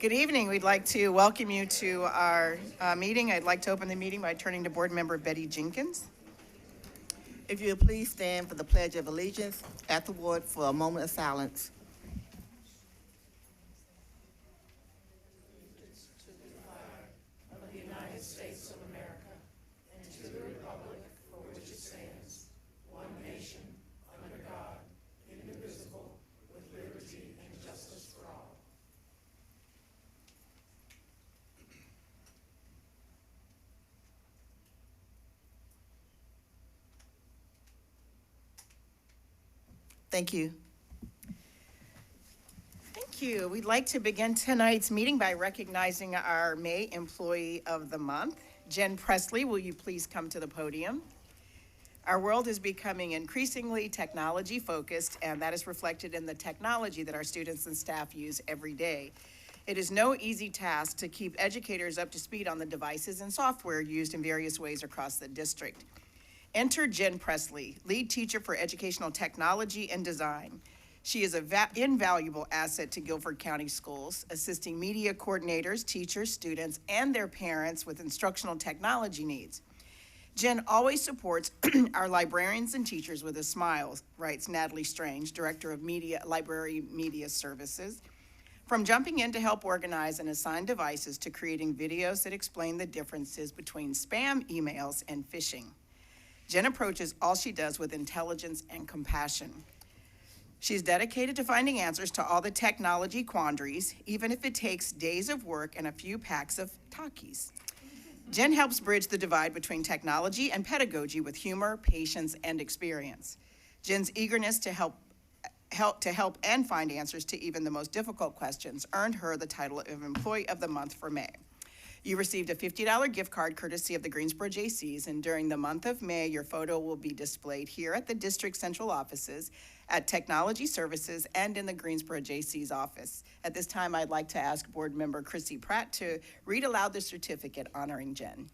Good evening. We'd like to welcome you to our meeting. I'd like to open the meeting by turning to Board Member Betty Jenkins. If you would please stand for the Pledge of Allegiance afterward for a moment of silence. Thank you. Thank you. We'd like to begin tonight's meeting by recognizing our May Employee of the Month. Jen Presley, will you please come to the podium? Our world is becoming increasingly technology-focused, and that is reflected in the technology that our students and staff use every day. It is no easy task to keep educators up to speed on the devices and software used in various ways across the district. Enter Jen Presley, lead teacher for educational technology and design. She is an invaluable asset to Guilford County Schools, assisting media coordinators, teachers, students, and their parents with instructional technology needs. Jen always supports our librarians and teachers with a smile, writes Natalie Strange, Director of Library Media Services. From jumping in to help organize and assign devices to creating videos that explain the differences between spam emails and phishing. Jen approaches all she does with intelligence and compassion. She's dedicated to finding answers to all the technology quandaries, even if it takes days of work and a few packs of Takis. Jen helps bridge the divide between technology and pedagogy with humor, patience, and experience. Jen's eagerness to help and find answers to even the most difficult questions earned her the title of Employee of the Month for May. You received a $50 gift card courtesy of the Greensboro Jaycees, and during the month of May, your photo will be displayed here at the district central offices, at Technology Services, and in the Greensboro Jaycees office. At this time, I'd like to ask Board Member Chrissy Pratt to read aloud the certificate honoring Jen.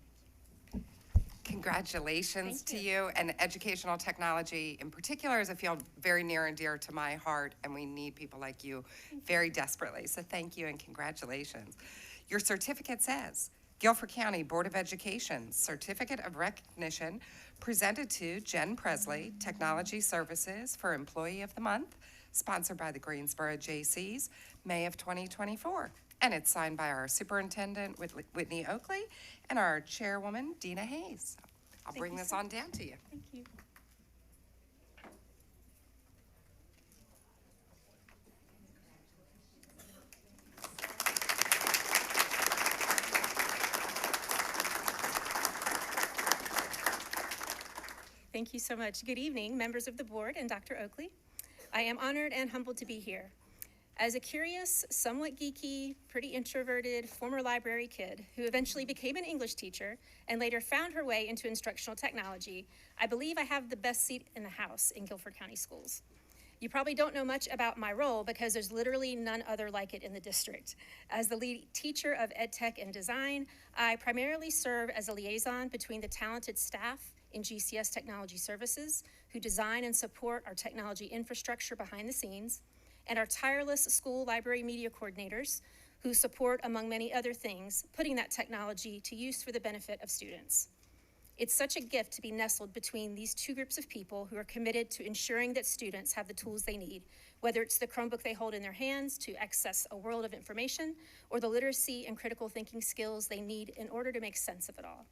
Congratulations to you, and educational technology in particular is a field very near and dear to my heart, and we need people like you very desperately. So thank you and congratulations. Your certificate says, Guilford County Board of Education Certificate of Recognition presented to Jen Presley, Technology Services for Employee of the Month, sponsored by the Greensboro Jaycees, May of 2024. And it's signed by our Superintendent, Whitney Oakley, and our Chairwoman, Dina Hayes. I'll bring this on down to you. Thank you. Thank you so much. Good evening, members of the board and Dr. Oakley. I am honored and humbled to be here. As a curious, somewhat geeky, pretty introverted former library kid who eventually became an English teacher and later found her way into instructional technology, I believe I have the best seat in the house in Guilford County Schools. You probably don't know much about my role because there's literally none other like it in the district. As the lead teacher of EdTech and Design, I primarily serve as a liaison between the talented staff in GCS Technology Services who design and support our technology infrastructure behind the scenes, and our tireless school library media coordinators who support, among many other things, putting that technology to use for the benefit of students. It's such a gift to be nestled between these two groups of people who are committed to ensuring that students have the tools they need, whether it's the Chromebook they hold in their hands to access a world of information, or the literacy and critical thinking skills they need in order to make sense of it all.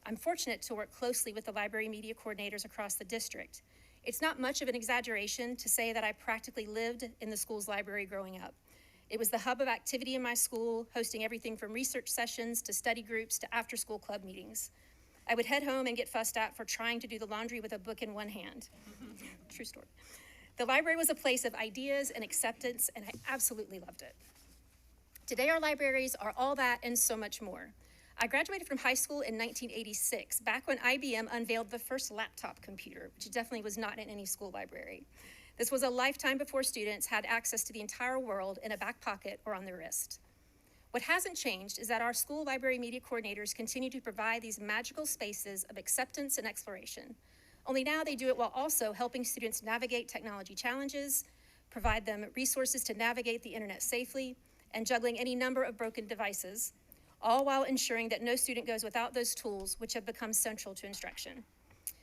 I'm fortunate to work closely with the library media coordinators across the district. It's not much of an exaggeration to say that I practically lived in the school's library growing up. It was the hub of activity in my school, hosting everything from research sessions to study groups to after-school club meetings. I would head home and get fussed at for trying to do the laundry with a book in one hand. True story. The library was a place of ideas and acceptance, and I absolutely loved it. Today, our libraries are all that and so much more. I graduated from high school in 1986, back when IBM unveiled the first laptop computer, which definitely was not in any school library. This was a lifetime before students had access to the entire world in a back pocket or on their wrist. What hasn't changed is that our school library media coordinators continue to provide these magical spaces of acceptance and exploration. Only now they do it while also helping students navigate technology challenges, provide them resources to navigate the internet safely, and juggling any number of broken devices, all while ensuring that no student goes without those tools which have become central to instruction.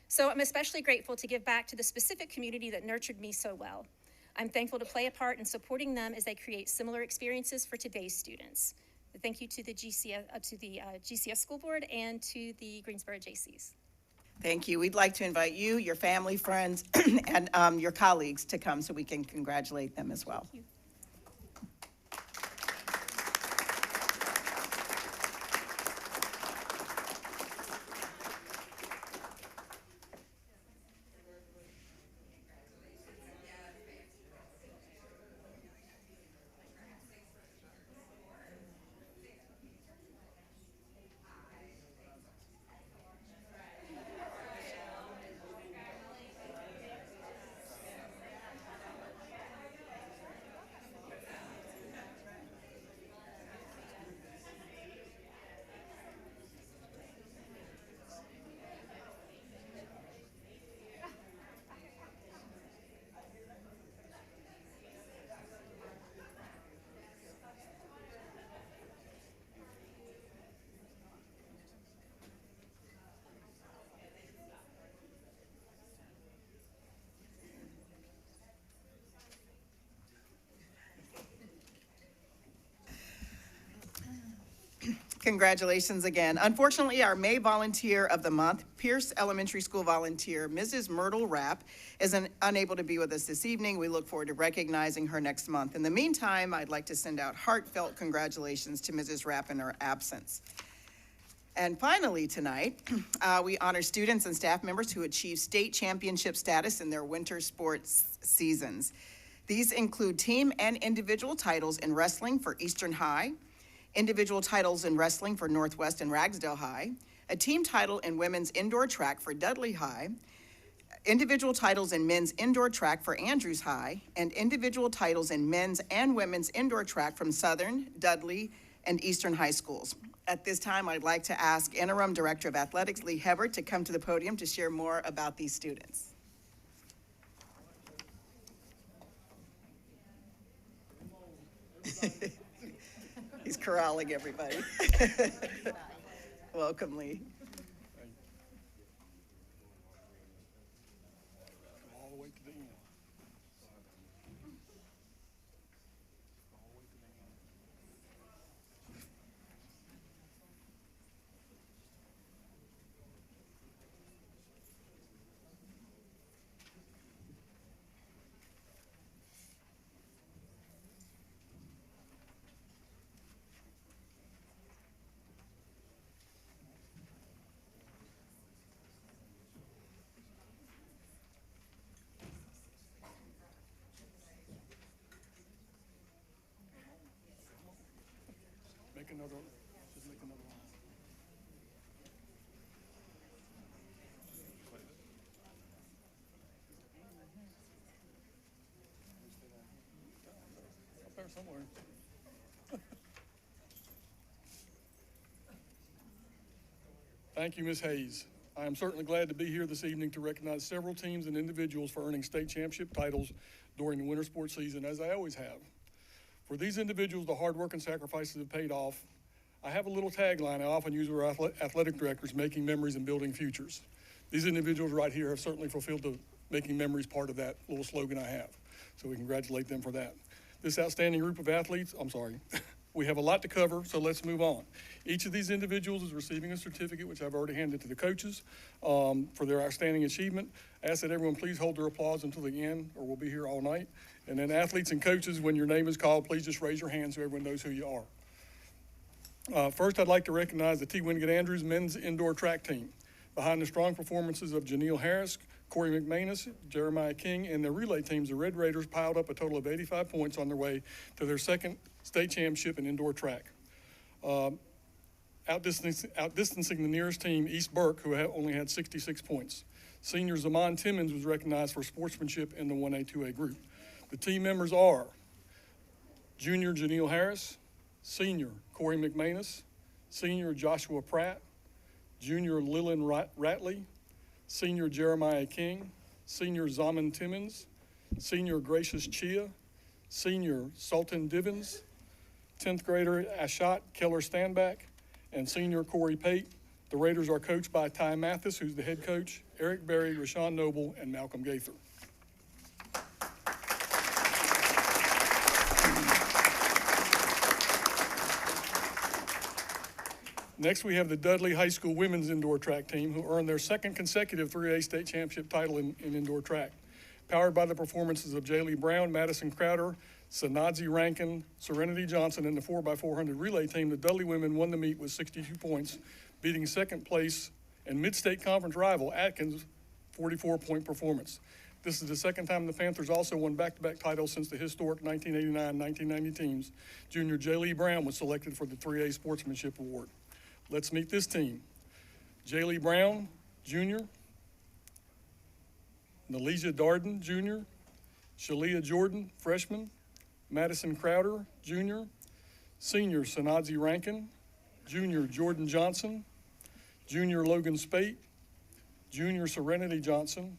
So I'm especially grateful to give back to the specific community that nurtured me so well. I'm thankful to play a part in supporting them as they create similar experiences for today's students. Thank you to the GCS School Board and to the Greensboro JCs. Thank you. We'd like to invite you, your family, friends, and your colleagues to come so we can congratulate them as well. Thank you. Congratulations again. Unfortunately, our May Volunteer of the Month, Pierce Elementary School volunteer, Mrs. Myrtle Rapp, is unable to be with us this evening. We look forward to recognizing her next month. In the meantime, I'd like to send out heartfelt congratulations to Mrs. Rapp in her absence. And finally tonight, we honor students and staff members who achieve state championship status in their winter sports seasons. These include team and individual titles in wrestling for Eastern High, individual titles in wrestling for Northwest and Ragsdale High, a team title in women's indoor track for Dudley High, individual titles in men's indoor track for Andrews High, and individual titles in men's and women's indoor track from Southern, Dudley, and Eastern High Schools. At this time, I'd like to ask Interim Director of Athletics, Lee Hebert, to come to the podium to share more about these students. He's corralling everybody. Welcome, Lee. All the way to the end. Make another, just make another line. Up there somewhere. Thank you, Ms. Hayes. I am certainly glad to be here this evening to recognize several teams and individuals for earning state championship titles during the winter sports season, as I always have. For these individuals, the hard work and sacrifices have paid off. I have a little tagline I often use with our athletic directors, making memories and building futures. These individuals right here have certainly fulfilled the making memories part of that little slogan I have. So we congratulate them for that. This outstanding group of athletes, we have a lot to cover, so let's move on. Each of these individuals is receiving a certificate, which I've already handed to the coaches for their outstanding achievement. I ask that everyone please hold their applause until the end, or we'll be here all night. And then athletes and coaches, when your name is called, please just raise your hand so everyone knows who you are. First, I'd like to recognize the T. Wingate Andrews men's indoor track team. Behind the strong performances of Janelle Harris, Corey McManus, Jeremiah King, and their relay teams, the Red Raiders piled up a total of 85 points on their way to their second state championship in indoor track. Outdistancing the nearest team, East Burke, who only had 66 points. Senior Zaman Timmons was recognized for sportsmanship in the 1A, 2A group. The team members are junior Janelle Harris, senior Corey McManus, senior Joshua Pratt, junior Lillian Ratley, senior Jeremiah King, senior Zaman Timmons, senior Gracious Chia, senior Sultan Divins, 10th grader Ashat Keller Standback, and senior Corey Pate. The Raiders are coached by Ty Mathis, who's the head coach, Eric Berry, Rashawn Noble, and Malcolm Gaither. Next, we have the Dudley High School women's indoor track team, who earned their second consecutive 3A state championship title in indoor track. Powered by the performances of Jaylee Brown, Madison Crowder, Sanadzi Rankin, Serenity Johnson, and the 4x400 relay team, the Dudley women won the meet with 62 points, beating second place and mid-state conference rival Atkins' 44-point performance. This is the second time the Panthers also won back-to-back titles since the historic 1989-1990 teams. Junior Jaylee Brown was selected for the 3A Sportsmanship Award. Let's meet this team. Jaylee Brown, Jr., Nalesia Darden, Jr., Shalia Jordan, freshman, Madison Crowder, Jr., Senior Sanadzi Rankin, Junior Jordan Johnson, Junior Logan Spate, Junior Serenity Johnson,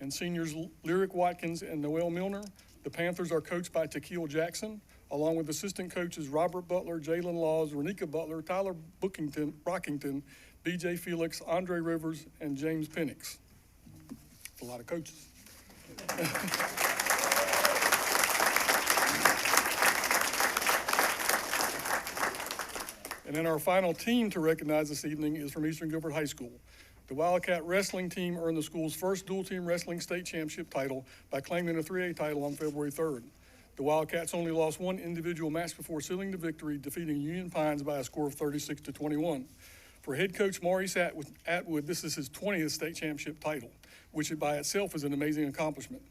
and Seniors Lyric Watkins and Noelle Milner. The Panthers are coached by Tequil Jackson, along with assistant coaches Robert Butler, Jalen Laws, Renika Butler, Tyler Rockington, BJ Felix, Andre Rivers, and James Penix. It's a lot of coaches. And then our final team to recognize this evening is from Eastern Guilford High School. The Wildcat Wrestling team earned the school's first dual-team wrestling state championship title by claiming a 3A title on February 3rd. The Wildcats only lost one individual match before sealing the victory, defeating Union Pines by a score of 36-21. For head coach Maurice Atwood, this is his 20th state championship title, which by itself is an amazing accomplishment.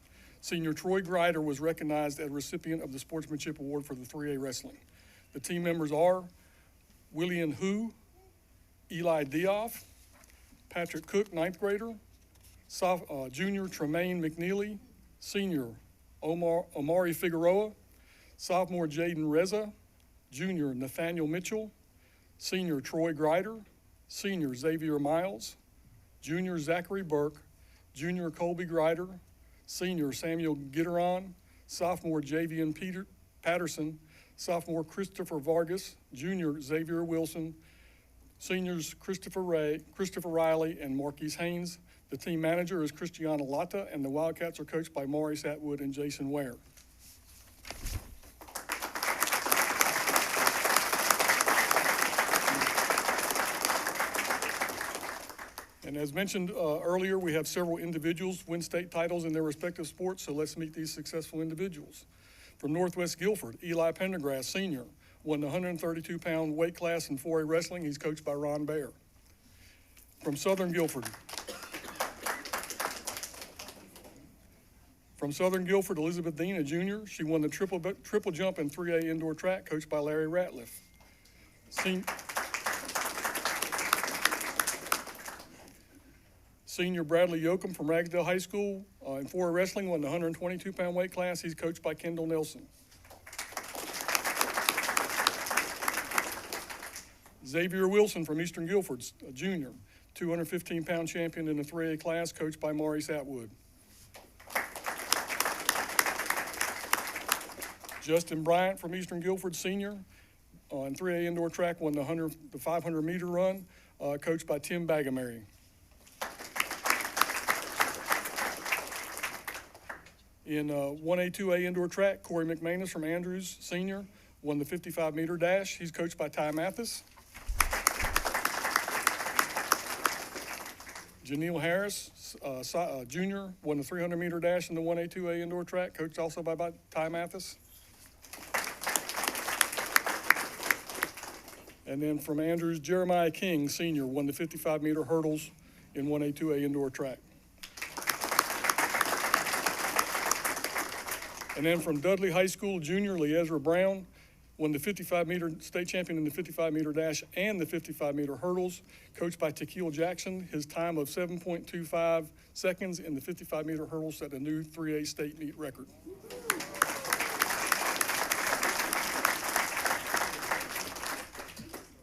Senior Troy Grider was recognized as recipient of the Sportsmanship Award for the 3A wrestling. The team members are William Hu, Eli Dioff, Patrick Cook, 9th grader, Junior Tremaine McNeely, Senior Omari Figueroa, Sophomore Jaden Reza, Junior Nathaniel Mitchell, Senior Troy Grider, Senior Xavier Miles, Junior Zachary Burke, Junior Colby Grider, Senior Samuel Gitteron, Sophomore Javian Patterson, Sophomore Christopher Vargas, Junior Xavier Wilson, Seniors Christopher Riley, and Marquise Haynes. The team manager is Christiana Lata, and the Wildcats are coached by Maurice Atwood and Jason Ware. And as mentioned earlier, we have several individuals win state titles in their respective sports, so let's meet these successful individuals. From Northwest Guilford, Eli Pendergrass, Sr., won the 132-pound weight class in 4A wrestling. He's coached by Ron Baer. From Southern Guilford, Elizabeth Dean, a junior. She won the triple jump in 3A indoor track, coached by Larry Ratliff. Senior Bradley Yoakum from Ragsdale High School in 4A wrestling won the 122-pound weight class. He's coached by Kendall Nelson. Xavier Wilson from Eastern Guilford, a junior, 215-pound champion in the 3A class, coached by Maurice Atwood. Justin Bryant from Eastern Guilford, senior, in 3A indoor track, won the 500-meter run, coached by Tim Bagamary. In 1A, 2A indoor track, Corey McManus from Andrews, senior, won the 55-meter dash. He's coached by Ty Mathis. Janelle Harris, junior, won the 300-meter dash in the 1A, 2A indoor track, coached also by Ty Mathis. And then from Andrews, Jeremiah King, senior, won the 55-meter hurdles in 1A, 2A indoor track. And then from Dudley High School, junior, Leezra Brown, won the 55-meter state champion in the 55-meter dash and the 55-meter hurdles, coached by Tequil Jackson. His time of 7.25 seconds in the 55-meter hurdles set a new 3A state meet record.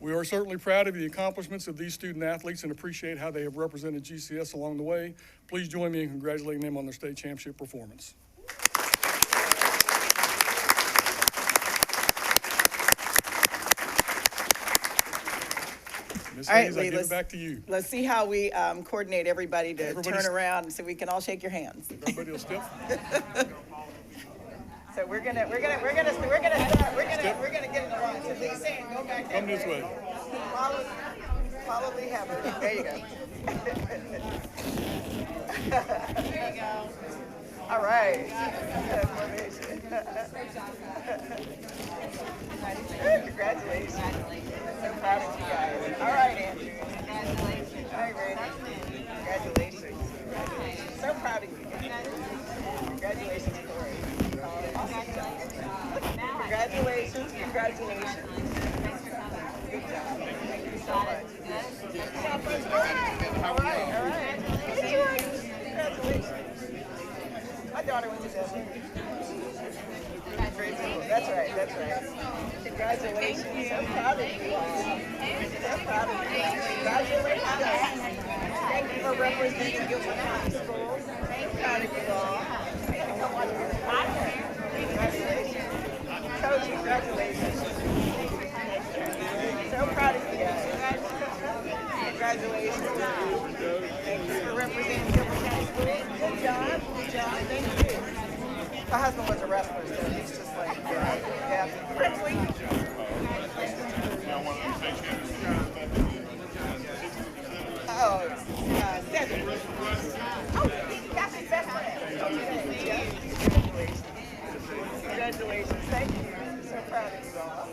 We are certainly proud of the accomplishments of these student athletes and appreciate how they have represented GCS along the way. Please join me in congratulating them on their state championship performance. Ms. All right, Hayes, I Lee, give it let's- back to you. Let's see how we coordinate everybody to Everybody's- turn around so we can all shake your hands. Everybody will step. So we're gonna get in the line. So Lee's saying, go back there. Come this way. Follow Lee Hubbard. There you go. There you go. All right. Congratulations. So proud of you guys. All right, Andrew. Congratulations. All right, Randy. Congratulations. So proud of you guys. Congratulations, Corey. Congratulations. Congratulations. Good job. Thank you so much. All right. Congratulations. My daughter went to Dublin. That's right. Congratulations. So proud of you all. So proud of you. Congratulations. Thank you for representing Guilford County Schools. Proud of you all. Congratulations. Coach, congratulations. So proud of you guys. Congratulations. Thank you for representing Guilford County Schools. Good job. Thank you. My husband was a wrestler, so he's just like, yeah. Princely. Oh, Cedric. Oh, that's his best friend. Okay, yeah. Congratulations. Thank you. So proud of you all.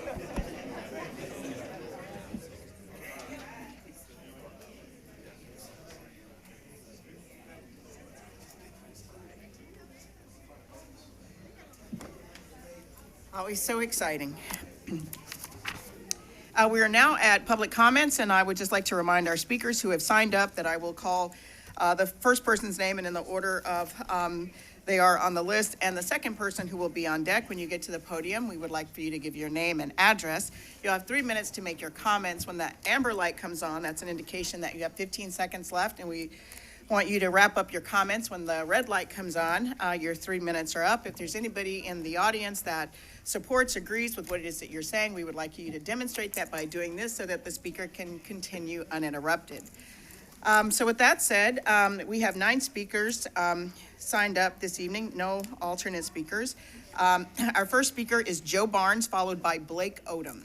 Always so exciting. We are now at public comments, and I would just like to remind our speakers who have signed up that I will call the first person's name and in the order of they are on the list, and the second person who will be on deck when you get to the podium. We would like for you to give your name and address. You'll have 3 minutes to make your comments. When that amber light comes on, that's an indication that you have 15 seconds left, and we want you to wrap up your comments. When the red light comes on, your 3 minutes are up. If there's anybody in the audience that supports, agrees with what it is that you're saying, we would like you to demonstrate that by doing this so that the speaker can continue uninterrupted. So with that said, we have 9 speakers signed up this evening, no alternate speakers. Our first speaker is Joe Barnes, followed by Blake Odom.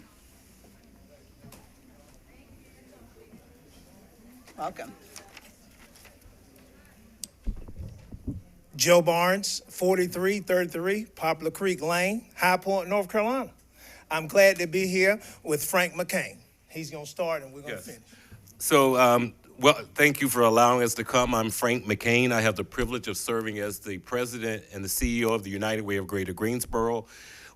Welcome. Joe Barnes, 4333 Poplar Creek Lane, High Point, North Carolina. I'm glad to be here with Frank McCain. He's going to start and we're going to finish. So, well, thank you for allowing us to come. I'm Frank McCain. I have the privilege of serving as the president and the CEO of the United Way of Greater Greensboro,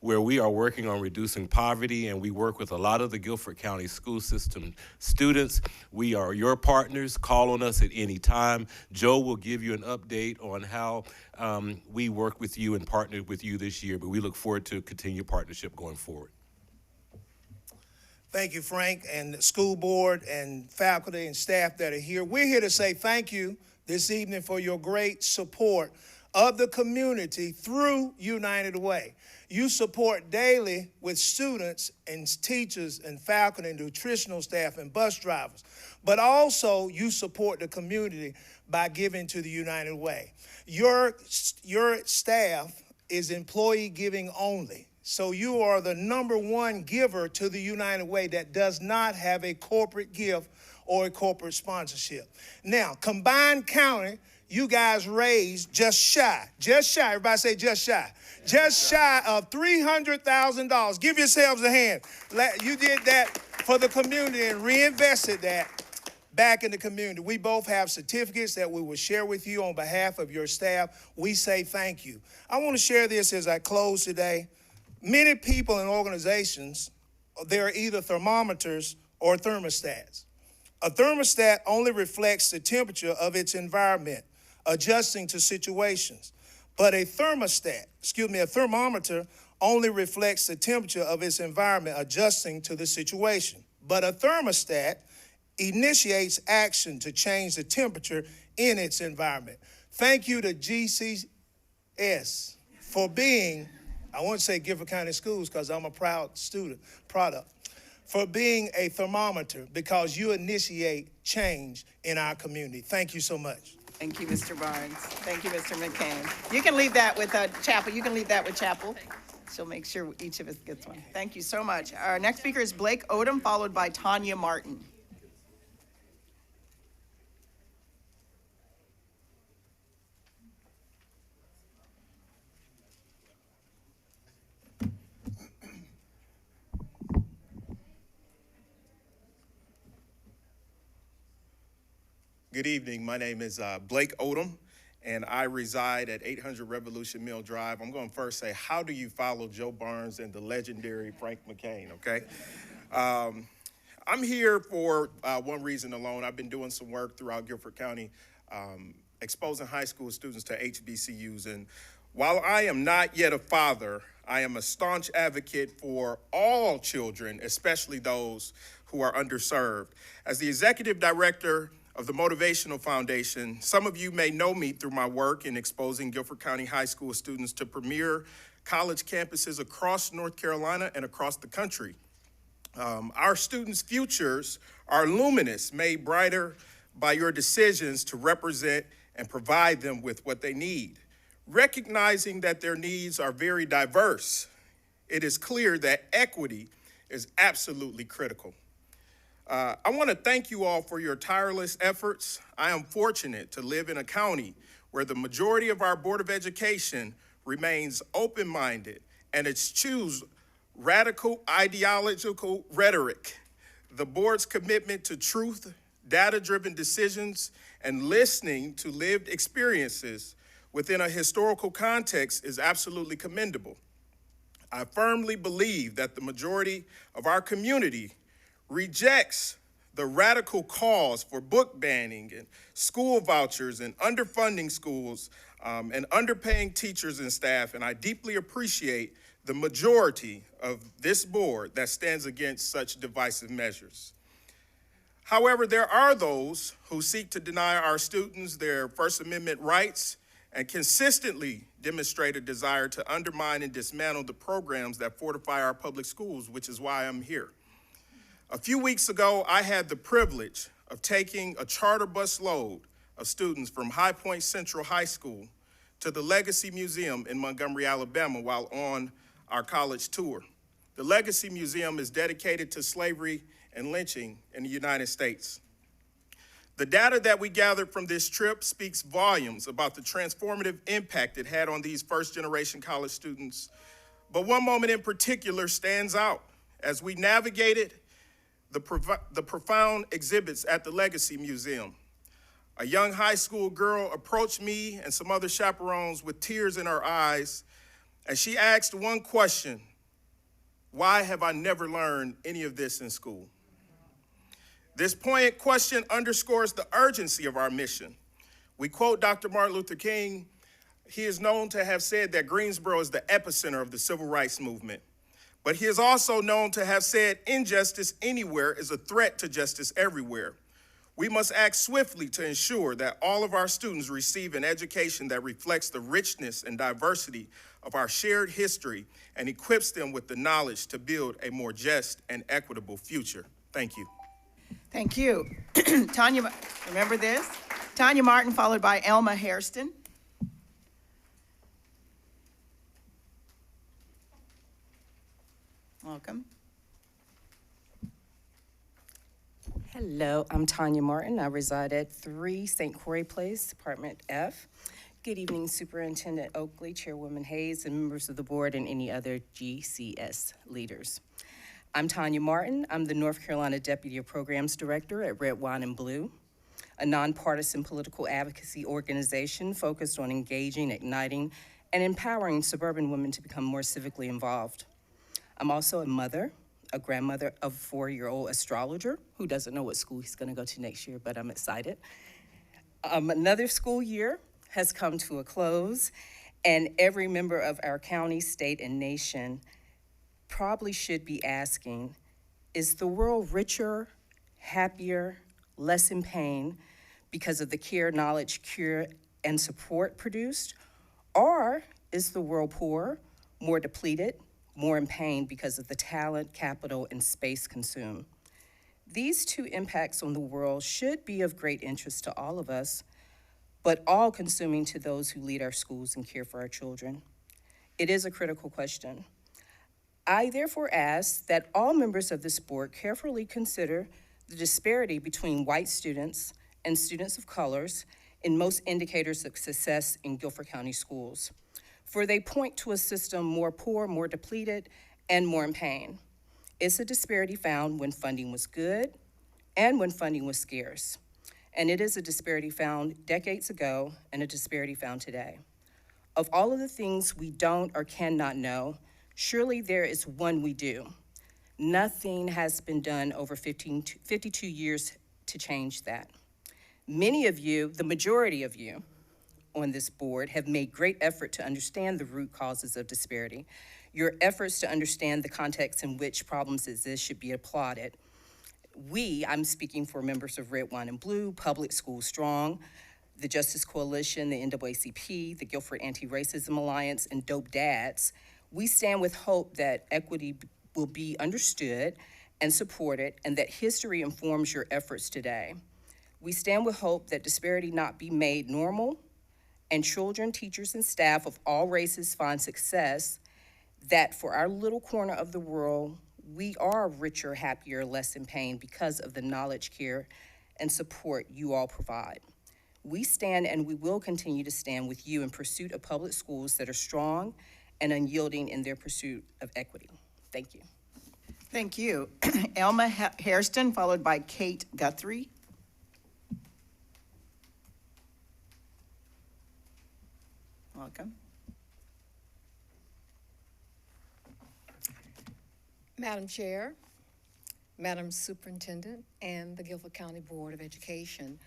where we are working on reducing poverty, and we work with a lot of the Guilford County school system students. We are your partners. Call on us at any time. Joe will give you an update on how we work with you and partnered with you this year, but we look forward to continued partnership going forward. Thank you, Frank, and the school board and faculty and staff that are here. We're here to say thank you this evening for your great support of the community through United Way. You support daily with students and teachers and faculty and nutritional staff and bus drivers, but also you support the community by giving to the United Way. Your staff is employee giving only. So you are the #1 giver to the United Way that does not have a corporate gift or a corporate sponsorship. Now, combined county, you guys raised just shy, everybody say just shy of $300,000. Give yourselves a hand. You did that for the community and reinvested that back in the community. We both have certificates that we will share with you on behalf of your staff. We say thank you. I want to share this as I close today. Many people and organizations, they're either thermometers or thermostats. A thermostat only reflects the temperature of its environment, adjusting to situations. But a thermometer only reflects the temperature of its environment, adjusting to the situation. But a thermostat initiates action to change the temperature in its environment. Thank you to GCS for being, I want to say Guilford County Schools because I'm a proud product, for being a thermometer because you initiate change in our community. Thank you so much. Thank you, Mr. Barnes. Thank you, Mr. McCain. You can leave that with Chapel. You can leave that with Chapel. She'll make sure each of us gets one. Thank you so much. Our next speaker is Blake Odom, followed by Tanya Martin. Good evening. My name is Blake Odom, and I reside at 800 Revolution Mill Drive. I'm going to first say, how do you follow Joe Barnes and the legendary Frank McCain, okay? I'm here for one reason alone. I've been doing some work throughout Guilford County, exposing high school students to HBCUs. And while I am not yet a father, I am a staunch advocate for all children, especially those who are underserved. As the executive director of the Motivational Foundation, some of you may know me through my work in exposing Guilford County high school students to premier college campuses across North Carolina and across the country. Our students' futures are luminous, made brighter by your decisions to represent and provide them with what they need. Recognizing that their needs are very diverse, it is clear that equity is absolutely critical. I want to thank you all for your tireless efforts. I am fortunate to live in a county where the majority of our Board of Education remains open-minded and eschews radical ideological rhetoric. The board's commitment to truth, data-driven decisions, and listening to lived experiences within a historical context is absolutely commendable. I firmly believe that the majority of our community rejects the radical calls for book banning and school vouchers and underfunding schools and underpaying teachers and staff, and I deeply appreciate the majority of this board that stands against such divisive measures. However, there are those who seek to deny our students their First Amendment rights and consistently demonstrate a desire to undermine and dismantle the programs that fortify our public schools, which is why I'm here. A few weeks ago, I had the privilege of taking a charter bus load of students from High Point Central High School to the Legacy Museum in Montgomery, Alabama, while on our college tour. The Legacy Museum is dedicated to slavery and lynching in the United States. The data that we gathered from this trip speaks volumes about the transformative impact it had on these first-generation college students. But one moment in particular stands out. As we navigated the profound exhibits at the Legacy Museum, a young high school girl approached me and some other chaperones with tears in her eyes, and she asked one question: why have I never learned any of this in school? This poignant question underscores the urgency of our mission. We quote Dr. Martin Luther King. He is known to have said that Greensboro is the epicenter of the civil rights movement. But he is also known to have said injustice anywhere is a threat to justice everywhere. We must act swiftly to ensure that all of our students receive an education that reflects the richness and diversity of our shared history and equips them with the knowledge to build a more just and equitable future. Thank you. Thank you. Tanya, remember this? Tanya Martin, followed by Elma Hairston. Welcome. Hello, I'm Tanya Martin. I reside at 3 St. Croix Place, Department F. Good evening, Superintendent Oakley, Chairwoman Hayes, and members of the board and any other GCS leaders. I'm Tanya Martin. I'm the North Carolina Deputy Programs Director at Red, Wine, and Blue, a nonpartisan political advocacy organization focused on engaging, igniting, and empowering suburban women to become more civically involved. I'm also a mother, a grandmother of a 4-year-old astrologer who doesn't know what school he's going to go to next year, but I'm excited. Another school year has come to a close, and every member of our county, state, and nation probably should be asking, is the world richer, happier, less in pain because of the care, knowledge, cure, and support produced? Or is the world poorer, more depleted, more in pain because of the talent, capital, and space consumed. These two impacts on the world should be of great interest to all of us, but all-consuming to those who lead our schools and care for our children. It is a critical question. I therefore ask that all members of this board carefully consider the disparity between white students and students of colors in most indicators of success in Guilford County schools, for they point to a system more poor, more depleted, and more in pain. It's a disparity found when funding was good and when funding was scarce. And it is a disparity found decades ago and a disparity found today. Of all of the things we don't or cannot know, surely there is one we do. Nothing has been done over 52 years to change that. Many of you, the majority of you on this board, have made great effort to understand the root causes of disparity. Your efforts to understand the context in which problems exist should be applauded. I'm speaking for members of Red, Wine, and Blue, Public Schools Strong, the Justice Coalition, the NAACP, the Guilford Anti-Racism Alliance, and Dope Dads, we stand with hope that equity will be understood and supported, and that history informs your efforts today. We stand with hope that disparity not be made normal, and children, teachers, and staff of all races find success, that for our little corner of the world, we are richer, happier, less in pain because of the knowledge, care, and support you all provide. We stand and we will continue to stand with you in pursuit of public schools that are strong and unyielding in their pursuit of equity. Thank you. Thank you. Elma Hairston, followed by Kate Guthrie. Welcome. Madam Chair, Madam Superintendent, and the Guilford County Board of Education,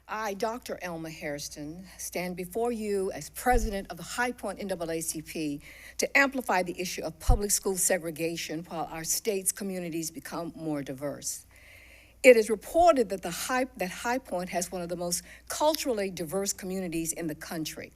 I, Dr. Elma Hairston, stand before you as president of the High Point NAACP to amplify the issue of public school segregation while our state's communities become more diverse. It is reported that High Point has one of the most culturally diverse communities in the country.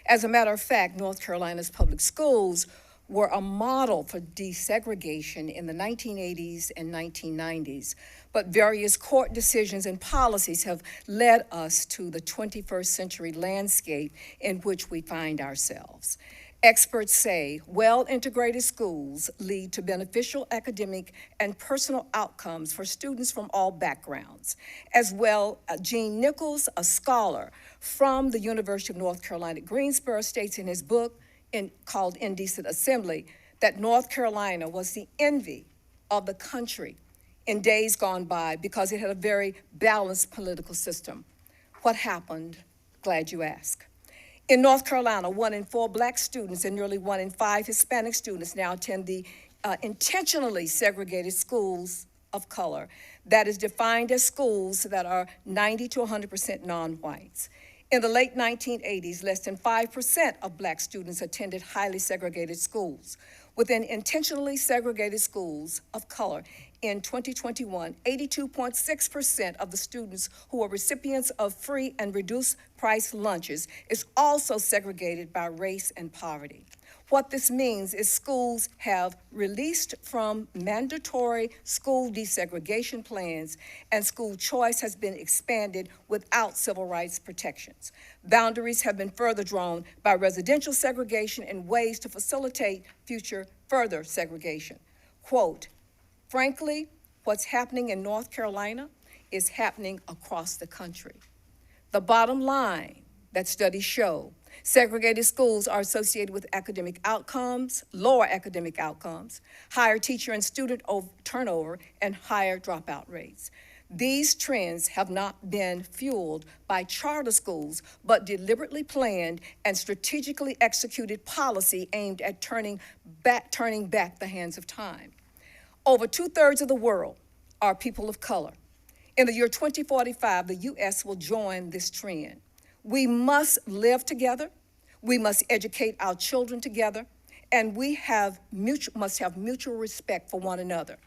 As a matter of fact, North Carolina's public schools were a model for desegregation in the 1980s and 1990s, but various court decisions and policies have led us to the 21st century landscape in which we find ourselves. Experts say well-integrated schools lead to beneficial academic and personal outcomes for students from all backgrounds. As well, Gene Nichols, a scholar from the University of North Carolina at Greensboro, states in his book called Indecent Assembly that North Carolina was the envy of the country in days gone by because it had a very balanced political system. What happened? Glad you asked. In North Carolina, 1 in 4 Black students and nearly 1 in 5 Hispanic students now attend the intentionally segregated schools of color. That is defined as schools that are 90 to 100% non-whites. In the late 1980s, less than 5% of Black students attended highly segregated schools. Within intentionally segregated schools of color, in 2021, 82.6% of the students who are recipients of free and reduced price lunches is also segregated by race and poverty. What this means is schools have released from mandatory school desegregation plans, and school choice has been expanded without civil rights protections. Boundaries have been further drawn by residential segregation and ways to facilitate future further segregation. Quote, frankly, what's happening in North Carolina is happening across the country. The bottom line that studies show, segregated schools are associated with academic outcomes, lower academic outcomes, higher teacher and student turnover, and higher dropout rates. These trends have not been fueled by charter schools, but deliberately planned and strategically executed policy aimed at turning back the hands of time. Over 2/3 of the world are people of color. In the year 2045, the U.S. will join this trend. We must live together, we must educate our children together, and we must have mutual respect for one another.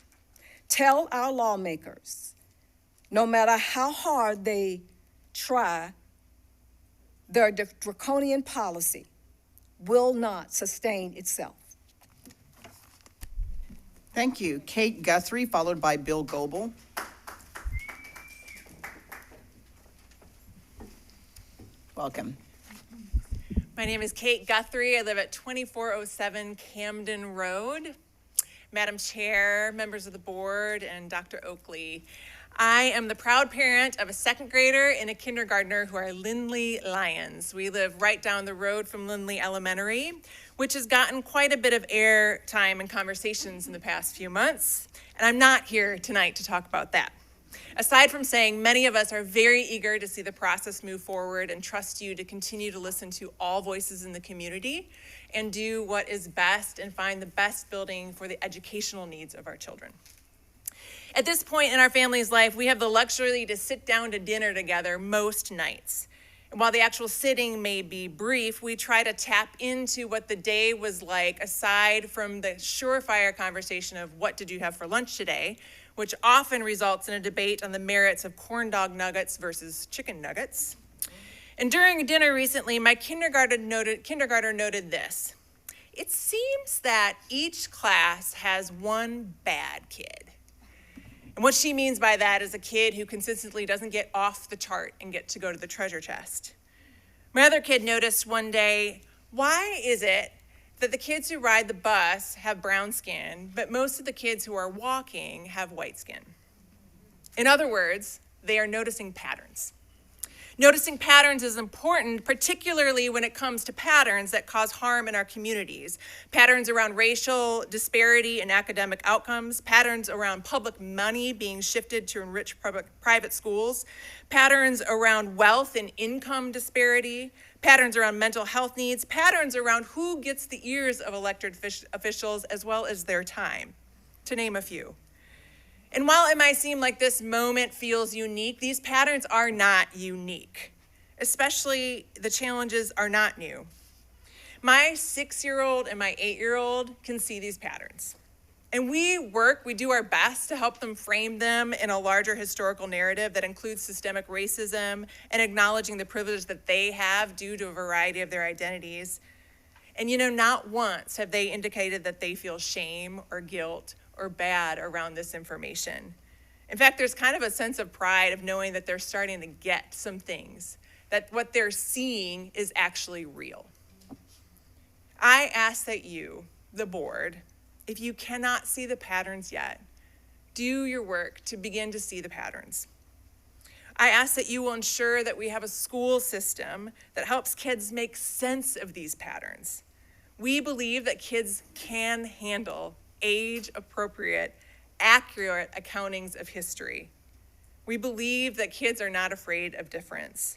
Tell our lawmakers, no matter how hard they try, their draconian policy will not sustain itself. Thank you. Kate Guthrie, followed by Bill Goebel. Welcome. My name is Kate Guthrie. I live at 2407 Camden Road. Madam Chair, members of the board, and Dr. Oakley, I am the proud parent of a second grader and a kindergartner who are Lindley Lions. We live right down the road from Lindley Elementary, which has gotten quite a bit of air time and conversations in the past few months, and I'm not here tonight to talk about that. Aside from saying many of us are very eager to see the process move forward and trust you to continue to listen to all voices in the community and do what is best and find the best building for the educational needs of our children. At this point in our family's life, we have the luxury to sit down to dinner together most nights. And while the actual sitting may be brief, we try to tap into what the day was like aside from the surefire conversation of what did you have for lunch today, which often results in a debate on the merits of corn dog nuggets versus chicken nuggets. And during dinner recently, my kindergartner noted this. It seems that each class has one bad kid. And what she means by that is a kid who consistently doesn't get off the chart and get to go to the treasure chest. My other kid noticed one day, why is it that the kids who ride the bus have brown skin, but most of the kids who are walking have white skin? In other words, they are noticing patterns. Noticing patterns is important, particularly when it comes to patterns that cause harm in our communities. Patterns around racial disparity in academic outcomes, patterns around public money being shifted to enrich private schools, patterns around wealth and income disparity, patterns around mental health needs, patterns around who gets the ears of elected officials as well as their time, to name a few. And while it might seem like this moment feels unique, these patterns are not unique. Especially the challenges are not new. My 6-year-old and my 8-year-old can see these patterns. And we do our best to help them frame them in a larger historical narrative that includes systemic racism and acknowledging the privilege that they have due to a variety of their identities. And not once have they indicated that they feel shame or guilt or bad around this information. In fact, there's kind of a sense of pride of knowing that they're starting to get some things, that what they're seeing is actually real. I ask that you, the board, if you cannot see the patterns yet, do your work to begin to see the patterns. I ask that you will ensure that we have a school system that helps kids make sense of these patterns. We believe that kids can handle age-appropriate, accurate accountings of history. We believe that kids are not afraid of difference.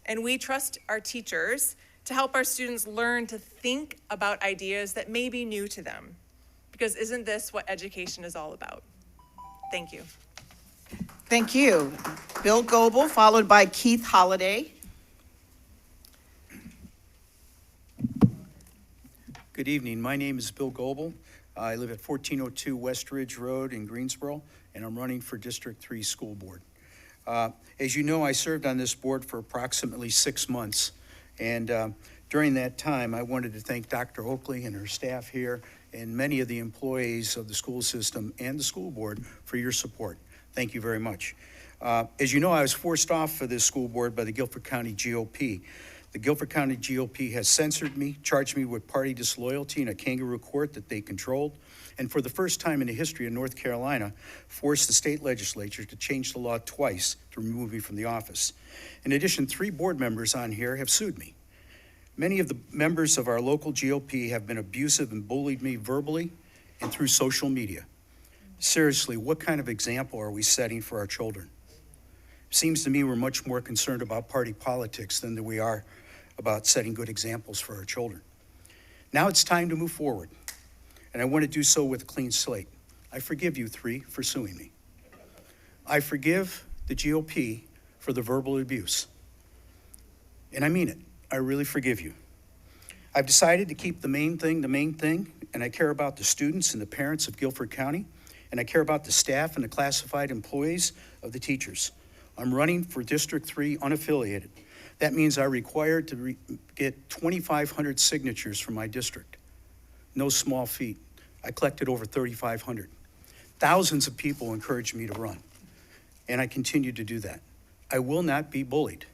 And we trust our teachers to help our students learn to think about ideas that may be new to them. Because isn't this what education is all about? Thank you. Thank you. Bill Goebel, followed by Keith Holliday. Good evening. My name is Bill Goebel. I live at 1402 West Ridge Road in Greensboro, and I'm running for District 3 School Board. As you know, I served on this board for approximately 6 months, and during that time, I wanted to thank Dr. Oakley and her staff here and many of the employees of the school system and the school board for your support. Thank you very much. As you know, I was forced off of this school board by the Guilford County GOP. The Guilford County GOP has censored me, charged me with party disloyalty in a kangaroo court that they controlled, and for the first time in the history of North Carolina, forced the state legislature to change the law twice to remove me from the office. In addition, 3 board members on here have sued me. Many of the members of our local GOP have been abusive and bullied me verbally and through social media. Seriously, what kind of example are we setting for our children? Seems to me we're much more concerned about party politics than we are about setting good examples for our children. Now it's time to move forward, and I want to do so with a clean slate. I forgive you 3 for suing me. I forgive the GOP for the verbal abuse, and I mean it. I really forgive you. I've decided to keep the main thing, and I care about the students and the parents of Guilford County, and I care about the staff and the classified employees of the teachers. I'm running for District 3 unaffiliated. That means I'm required to get 2,500 signatures from my district. No small feat. I collected over 3,500. Thousands of people encouraged me to run, and I continue to do that. I will not be bullied.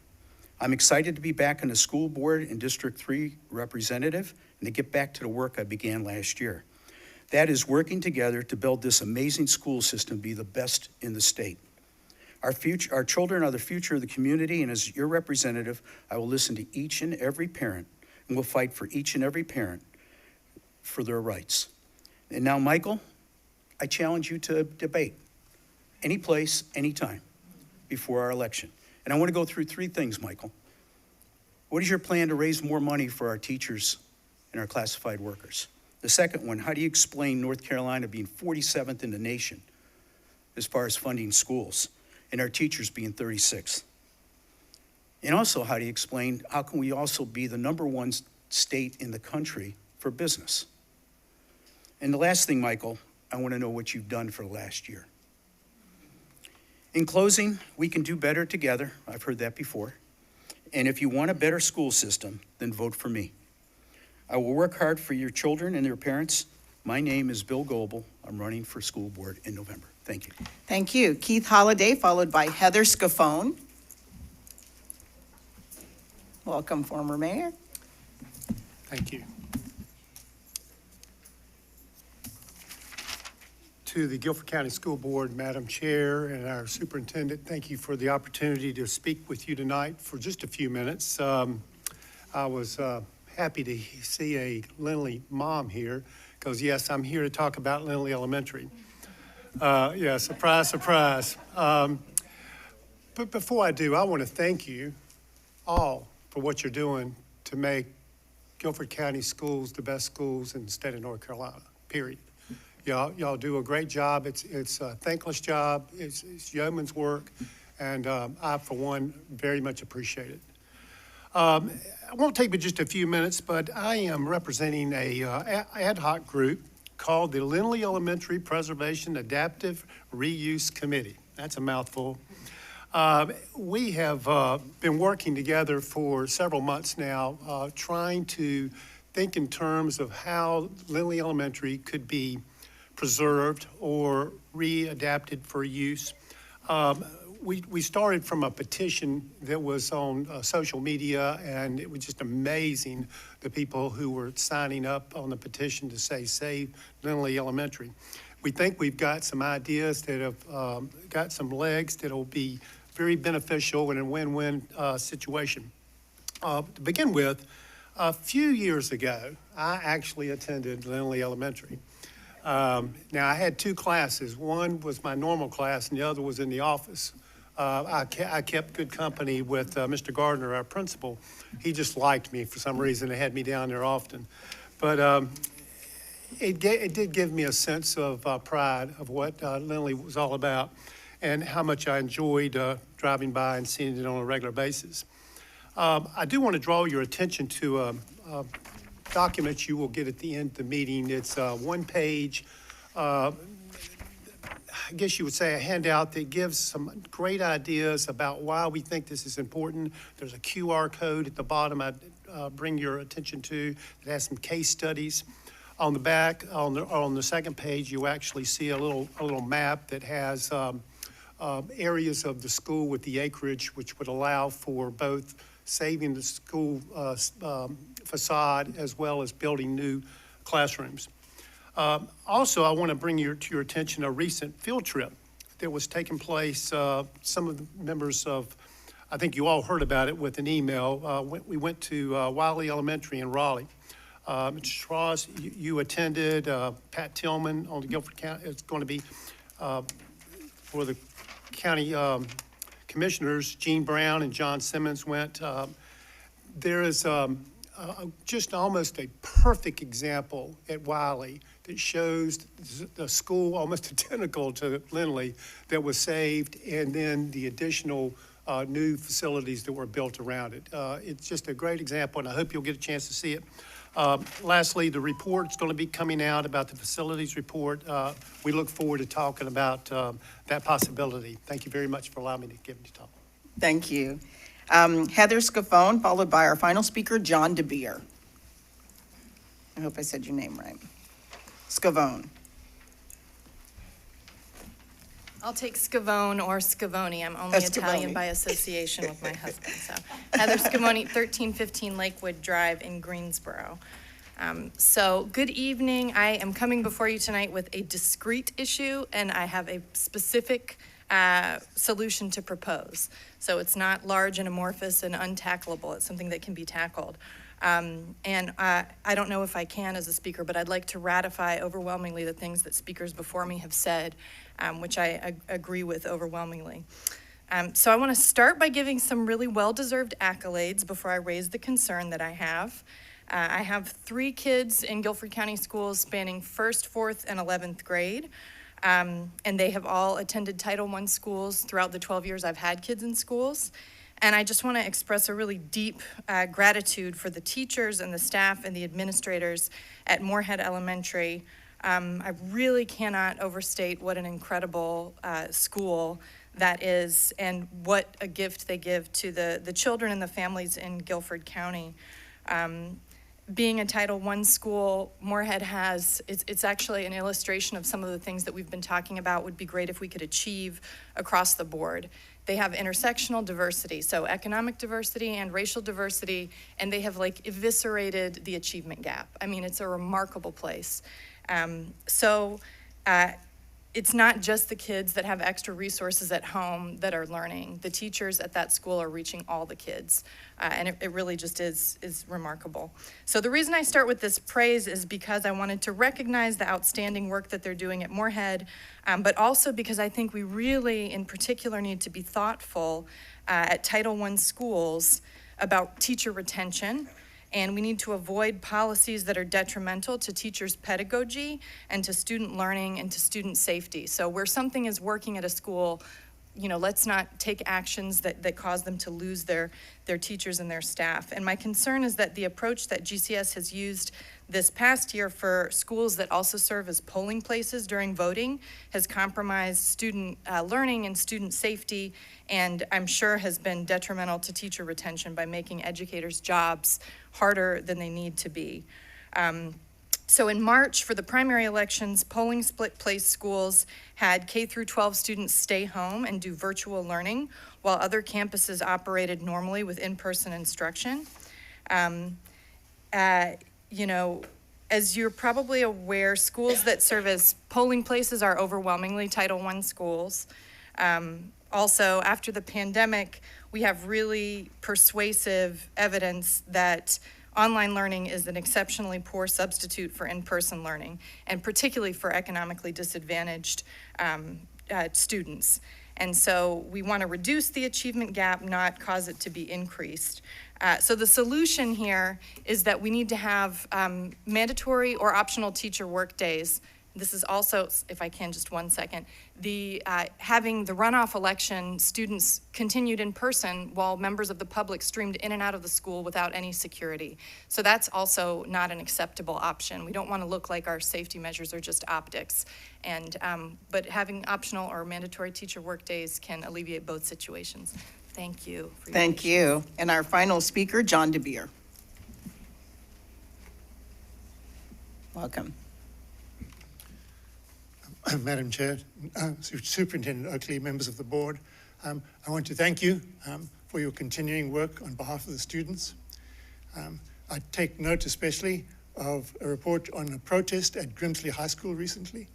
I'm excited to be back on the school board and District 3 representative and to get back to the work I began last year. That is working together to build this amazing school system to be the best in the state. Our children are the future of the community, and as your representative, I will listen to each and every parent and will fight for each and every parent for their rights. And now, Michael, I challenge you to debate any place, anytime before our election. And I want to go through three things, Michael. What is your plan to raise more money for our teachers and our classified workers? The second one, how do you explain North Carolina being 47th in the nation as far as funding schools and our teachers being 36th? And also, how do you explain how can we also be the #1 state in the country for business? And the last thing, Michael, I want to know what you've done for the last year. In closing, we can do better together. I've heard that before. And if you want a better school system, then vote for me. I will work hard for your children and their parents. My name is Bill Goebel. I'm running for school board in November. Thank you. Thank you. Keith Holliday, followed by Heather Scafone. Welcome, former mayor. Thank you. To the Guilford County School Board, Madam Chair, and our superintendent, thank you for the opportunity to speak with you tonight for just a few minutes. I was happy to see a Lindley mom here, because yes, I'm here to talk about Lindley Elementary. Yeah, surprise, surprise. But before I do, I want to thank you all for what you're doing to make Guilford County schools the best schools in the state of North Carolina, period. Y'all do a great job. It's a thankless job. It's yeoman's work, and I, for one, very much appreciate it. It won't take me just a few minutes, but I am representing a ad hoc group called the Lindley Elementary Preservation Adaptive Reuse Committee. That's a mouthful. We have been working together for several months now, trying to think in terms of how Lindley Elementary could be preserved or readapted for use. We started from a petition that was on social media, and it was just amazing the people who were signing up on the petition to say save Lindley Elementary. We think we've got some ideas that have got some legs that will be very beneficial in a win-win situation. To begin with, a few years ago, I actually attended Lindley Elementary. Now, I had two classes. One was my normal class, and the other was in the office. I kept good company with Mr. Gardner, our principal. He just liked me for some reason and had me down there often. But it did give me a sense of pride of what Lindley was all about and how much I enjoyed driving by and seeing it on a regular basis. I do want to draw your attention to a document you will get at the end of the meeting. It's one page, I guess you would say a handout that gives some great ideas about why we think this is important. There's a QR code at the bottom I'd bring your attention to that has some case studies. On the back, on the second page, you actually see a little map that has areas of the school with the acreage, which would allow for both saving the school facade as well as building new classrooms. Also, I want to bring to your attention a recent field trip that was taking place. Some of the members of, I think you all heard about it with an email. We went to Wiley Elementary in Raleigh. Mr. Strauss, you attended. Pat Tillman on the Guilford County, it's going to be for the county commissioners. Gene Brown and John Simmons went. There is just almost a perfect example at Wiley that shows the school almost identical to Lindley that was saved, and then the additional new facilities that were built around it. It's just a great example, and I hope you'll get a chance to see it. Lastly, the report's going to be coming out about the facilities report. We look forward to talking about that possibility. Thank you very much for allowing me to give me the talk. Thank you. Heather Scafone, followed by our final speaker, John DeBeer. I hope I said your name right. Scavone. I'll take Scavone or Scavoni. I'm only Italian Scavoni. by association with my husband, so. Heather Scavoni, 1315 Lakewood Drive in Greensboro. So, good evening. I am coming before you tonight with a discrete issue, and I have a specific solution to propose. So it's not large and amorphous and untackleable. It's something that can be tackled. I don't know if I can as a speaker, but I'd like to ratify overwhelmingly the things that speakers before me have said, which I agree with overwhelmingly. So I want to start by giving some really well-deserved accolades before I raise the concern that I have. I have 3 kids in Guilford County schools spanning 1st, 4th, and 11th grade. And they have all attended Title I schools throughout the 12 years I've had kids in schools. And I just want to express a really deep gratitude for the teachers and the staff and the administrators at Moorhead Elementary. I really cannot overstate what an incredible school that is and what a gift they give to the children and the families in Guilford County. Being a Title I school, Moorhead it's actually an illustration of some of the things that we've been talking about would be great if we could achieve across the board. They have intersectional diversity, so economic diversity and racial diversity, and they have like eviscerated the achievement gap. I mean, it's a remarkable place. It's not just the kids that have extra resources at home that are learning. The teachers at that school are reaching all the kids, and it really just is remarkable. So the reason I start with this praise is because I wanted to recognize the outstanding work that they're doing at Moorhead, but also because I think we really, in particular, need to be thoughtful at Title I schools about teacher retention. And we need to avoid policies that are detrimental to teachers' pedagogy and to student learning and to student safety. So where something is working at a school, let's not take actions that cause them to lose their teachers and their staff. And my concern is that the approach that GCS has used this past year for schools that also serve as polling places during voting has compromised student learning and student safety, and I'm sure has been detrimental to teacher retention by making educators' jobs harder than they need to be. So in March, for the primary elections, polling split place schools had K through 12 students stay home and do virtual learning, while other campuses operated normally with in-person instruction. As you're probably aware, schools that serve as polling places are overwhelmingly Title I schools. Also, after the pandemic, we have really persuasive evidence that online learning is an exceptionally poor substitute for in-person learning, and particularly for economically disadvantaged students. And so we want to reduce the achievement gap, not cause it to be increased. So the solution here is that we need to have mandatory or optional teacher work days. This is also, if I can, just 1 second, having the runoff election students continued in person while members of the public streamed in and out of the school without any security. So that's also not an acceptable option. We don't want to look like our safety measures are just optics. But having optional or mandatory teacher work days can alleviate both situations. Thank you. Thank you. And our final speaker, John DeBeer. Welcome. Madam Chair, Superintendent Oakley, members of the board, I want to thank you for your continuing work on behalf of the students. I take note especially of a report on a protest at Grimsley High School recently.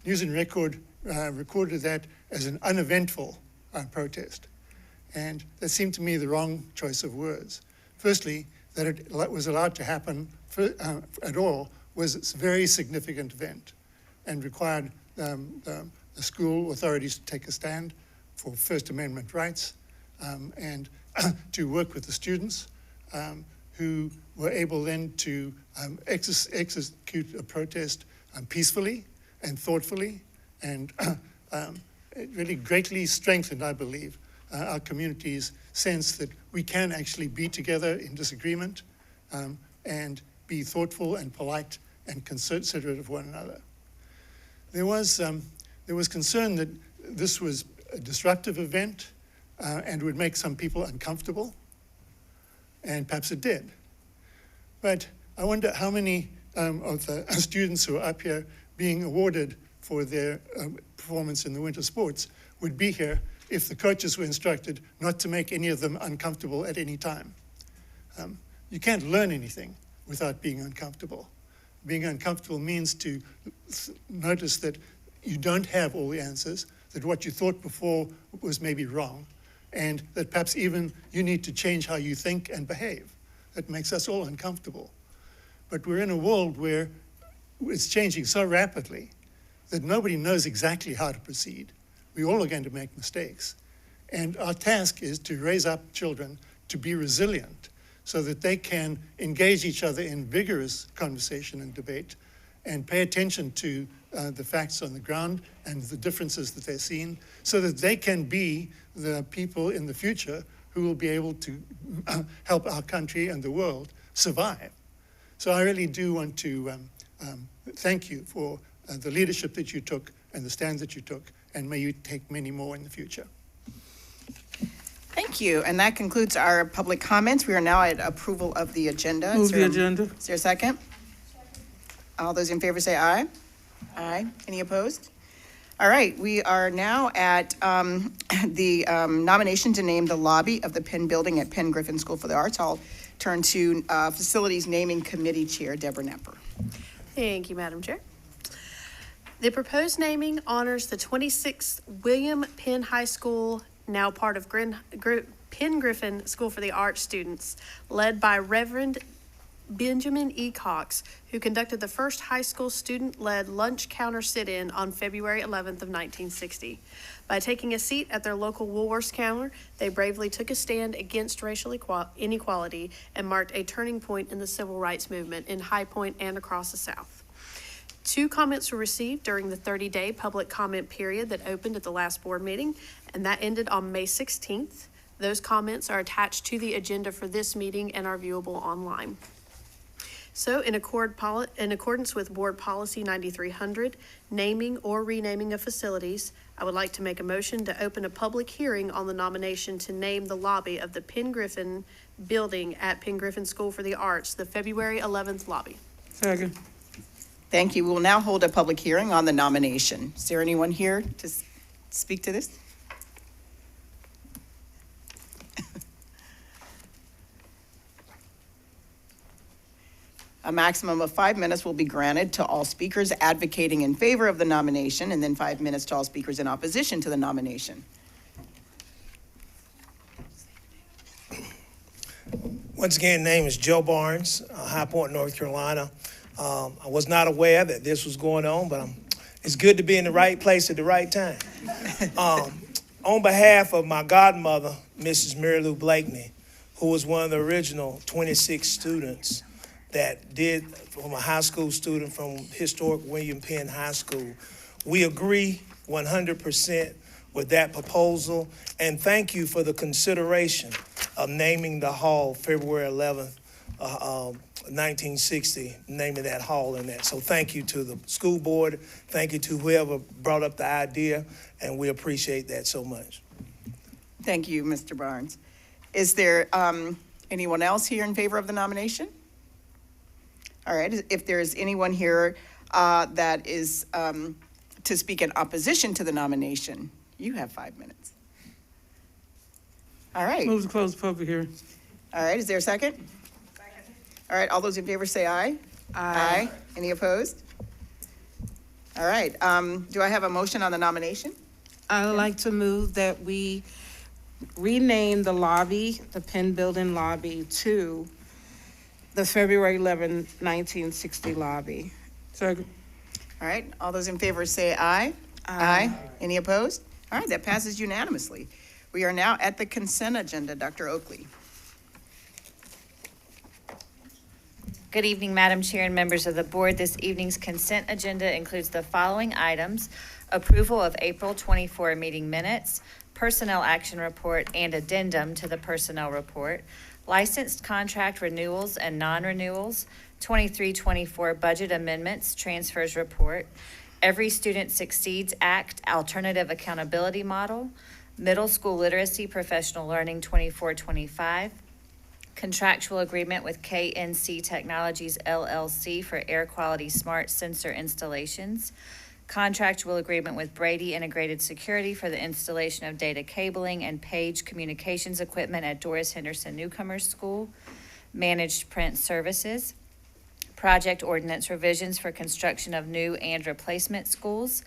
News and Record recorded that as an uneventful protest, and that seemed to me the wrong choice of words. Firstly, that it was allowed to happen at all was a very significant event and required the school authorities to take a stand for First Amendment rights and to work with the students who were able then to execute a protest peacefully and thoughtfully, and it really greatly strengthened, I believe, our community's sense that we can actually be together in disagreement and be thoughtful and polite and considerate of one another. There was concern that this was a disruptive event and would make some people uncomfortable, and perhaps it did. But I wonder how many of the students who are up here being awarded for their performance in the winter sports would be here if the coaches were instructed not to make any of them uncomfortable at any time. You can't learn anything without being uncomfortable. Being uncomfortable means to notice that you don't have all the answers, that what you thought before was maybe wrong, and that perhaps even you need to change how you think and behave. That makes us all uncomfortable. But we're in a world where it's changing so rapidly that nobody knows exactly how to proceed. We all are going to make mistakes. And our task is to raise up children to be resilient so that they can engage each other in vigorous conversation and debate and pay attention to the facts on the ground and the differences that they're seeing so that they can be the people in the future who will be able to help our country and the world survive. So I really do want to thank you for the leadership that you took and the stand that you took, and may you take many more in the future. Thank you, and that concludes our public comments. We are now at approval of the agenda. Move the agenda. Is there a second? All those in favor say aye. Aye. Any opposed? All right, we are now at the nomination to name the lobby of the Penn Building at Penn Griffin School for the Arts. I'll turn to Facilities Naming Committee Chair Deborah Knepper. Thank you, Madam Chair. The proposed naming honors the 26th William Penn High School, now part of Penn Griffin School for the Arts students, led by Reverend Benjamin E. Cox, who conducted the first high school student-led lunch counter sit-in on February 11th of 1960. By taking a seat at their local Woolworths counter, they bravely took a stand against racial inequality and marked a turning point in the civil rights movement in High Point and across the South. 2 comments were received during the 30-day public comment period that opened at the last board meeting, and that ended on May 16th. Those comments are attached to the agenda for this meeting and are viewable online. So in accordance with Board Policy 9300, naming or renaming of facilities, I would like to make a motion to open a public hearing on the nomination to name the lobby of the Penn Griffin Building at Penn Griffin School for the Arts, the February 11th lobby. Second. Thank you. We will now hold a public hearing on the nomination. Is there anyone here to speak to this? A maximum of 5 minutes will be granted to all speakers advocating in favor of the nomination, and then 5 minutes to all speakers in opposition to the nomination. Once again, name is Joe Barnes, High Point, North Carolina. I was not aware that this was going on, but it's good to be in the right place at the right time. On behalf of my godmother, Mrs. Mary Lou Blakeney, who was one of the original 26 students that did, from a high school student from historic William Penn High School, we agree 100% with that proposal, and thank you for the consideration of naming the hall February 11th, 1960, naming that hall in that. So thank you to the school board, thank you to whoever brought up the idea, and we appreciate that so much. Thank you, Mr. Barnes. Is there anyone else here in favor of the nomination? All right, if there's anyone here that is to speak in opposition to the nomination, you have 5 minutes. All right. Move to close the public hearing. All right, is there a second? Second. All right, all those in favor say aye. Aye. Any opposed? All right, do I have a motion on the nomination? I would like to move that we rename the lobby, the Penn Building lobby, to the February 11, 1960 lobby. Second. All right, all those in favor say aye. Aye. Any opposed? All right, that passes unanimously. We are now at the consent agenda. Dr. Oakley. Good evening, Madam Chair and members of the board. This evening's consent agenda includes the following items: approval of April 24 meeting minutes, personnel action report, and addendum to the personnel report, licensed contract renewals and non-renewals, 23-24 budget amendments, transfers report, Every Student Succeeds Act alternative accountability model, middle school literacy professional learning 24-25, contractual agreement with KNC Technologies LLC for air quality smart sensor installations, Contractual agreement with Brady Integrated Security for the installation of data cabling and page communications equipment at Doris Henderson Newcomers School. Managed print services. Project ordinance revisions for construction of new and replacement schools.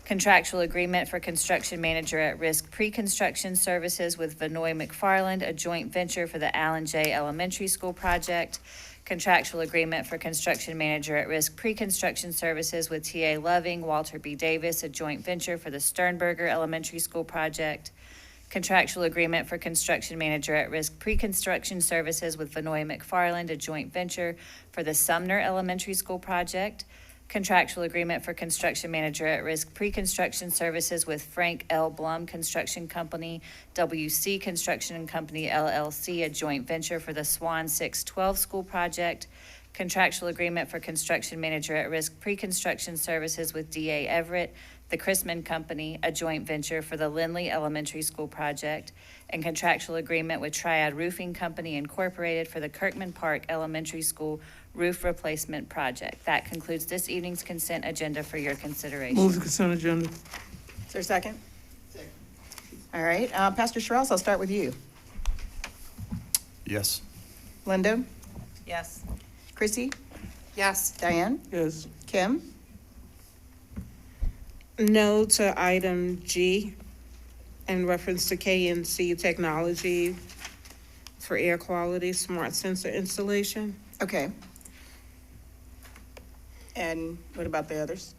Contractual agreement for construction manager at risk pre-construction services with Vanoy McFarland, a joint venture for the Allen J. Elementary School project. Contractual agreement for construction manager at risk pre-construction services with TA Loving, Walter B. Davis, a joint venture for the Sternberger Elementary School project. Contractual agreement for construction manager at risk pre-construction services with Vanoy McFarland, a joint venture for the Sumner Elementary School project. Contractual agreement for construction manager at risk pre-construction services with Frank L. Blum Construction Company, WC Construction and Company LLC, a joint venture for the Swan 612 School project. Contractual agreement for construction manager at risk pre-construction services with D.A. Everett, the Chrisman Company, a joint venture for the Lindley Elementary School project. And contractual agreement with Triad Roofing Company Incorporated for the Kirkman Park Elementary School roof replacement project. That concludes this evening's consent agenda for your consideration. Move the consent agenda. Is there a second? All right, Pastor Sherrills, I'll start with you. Yes. Linda? Yes. Chrissy? Yes. Diane? Yes. Kim? No to item G in reference to KNC technology for air quality smart sensor installation. Okay. And what about the others?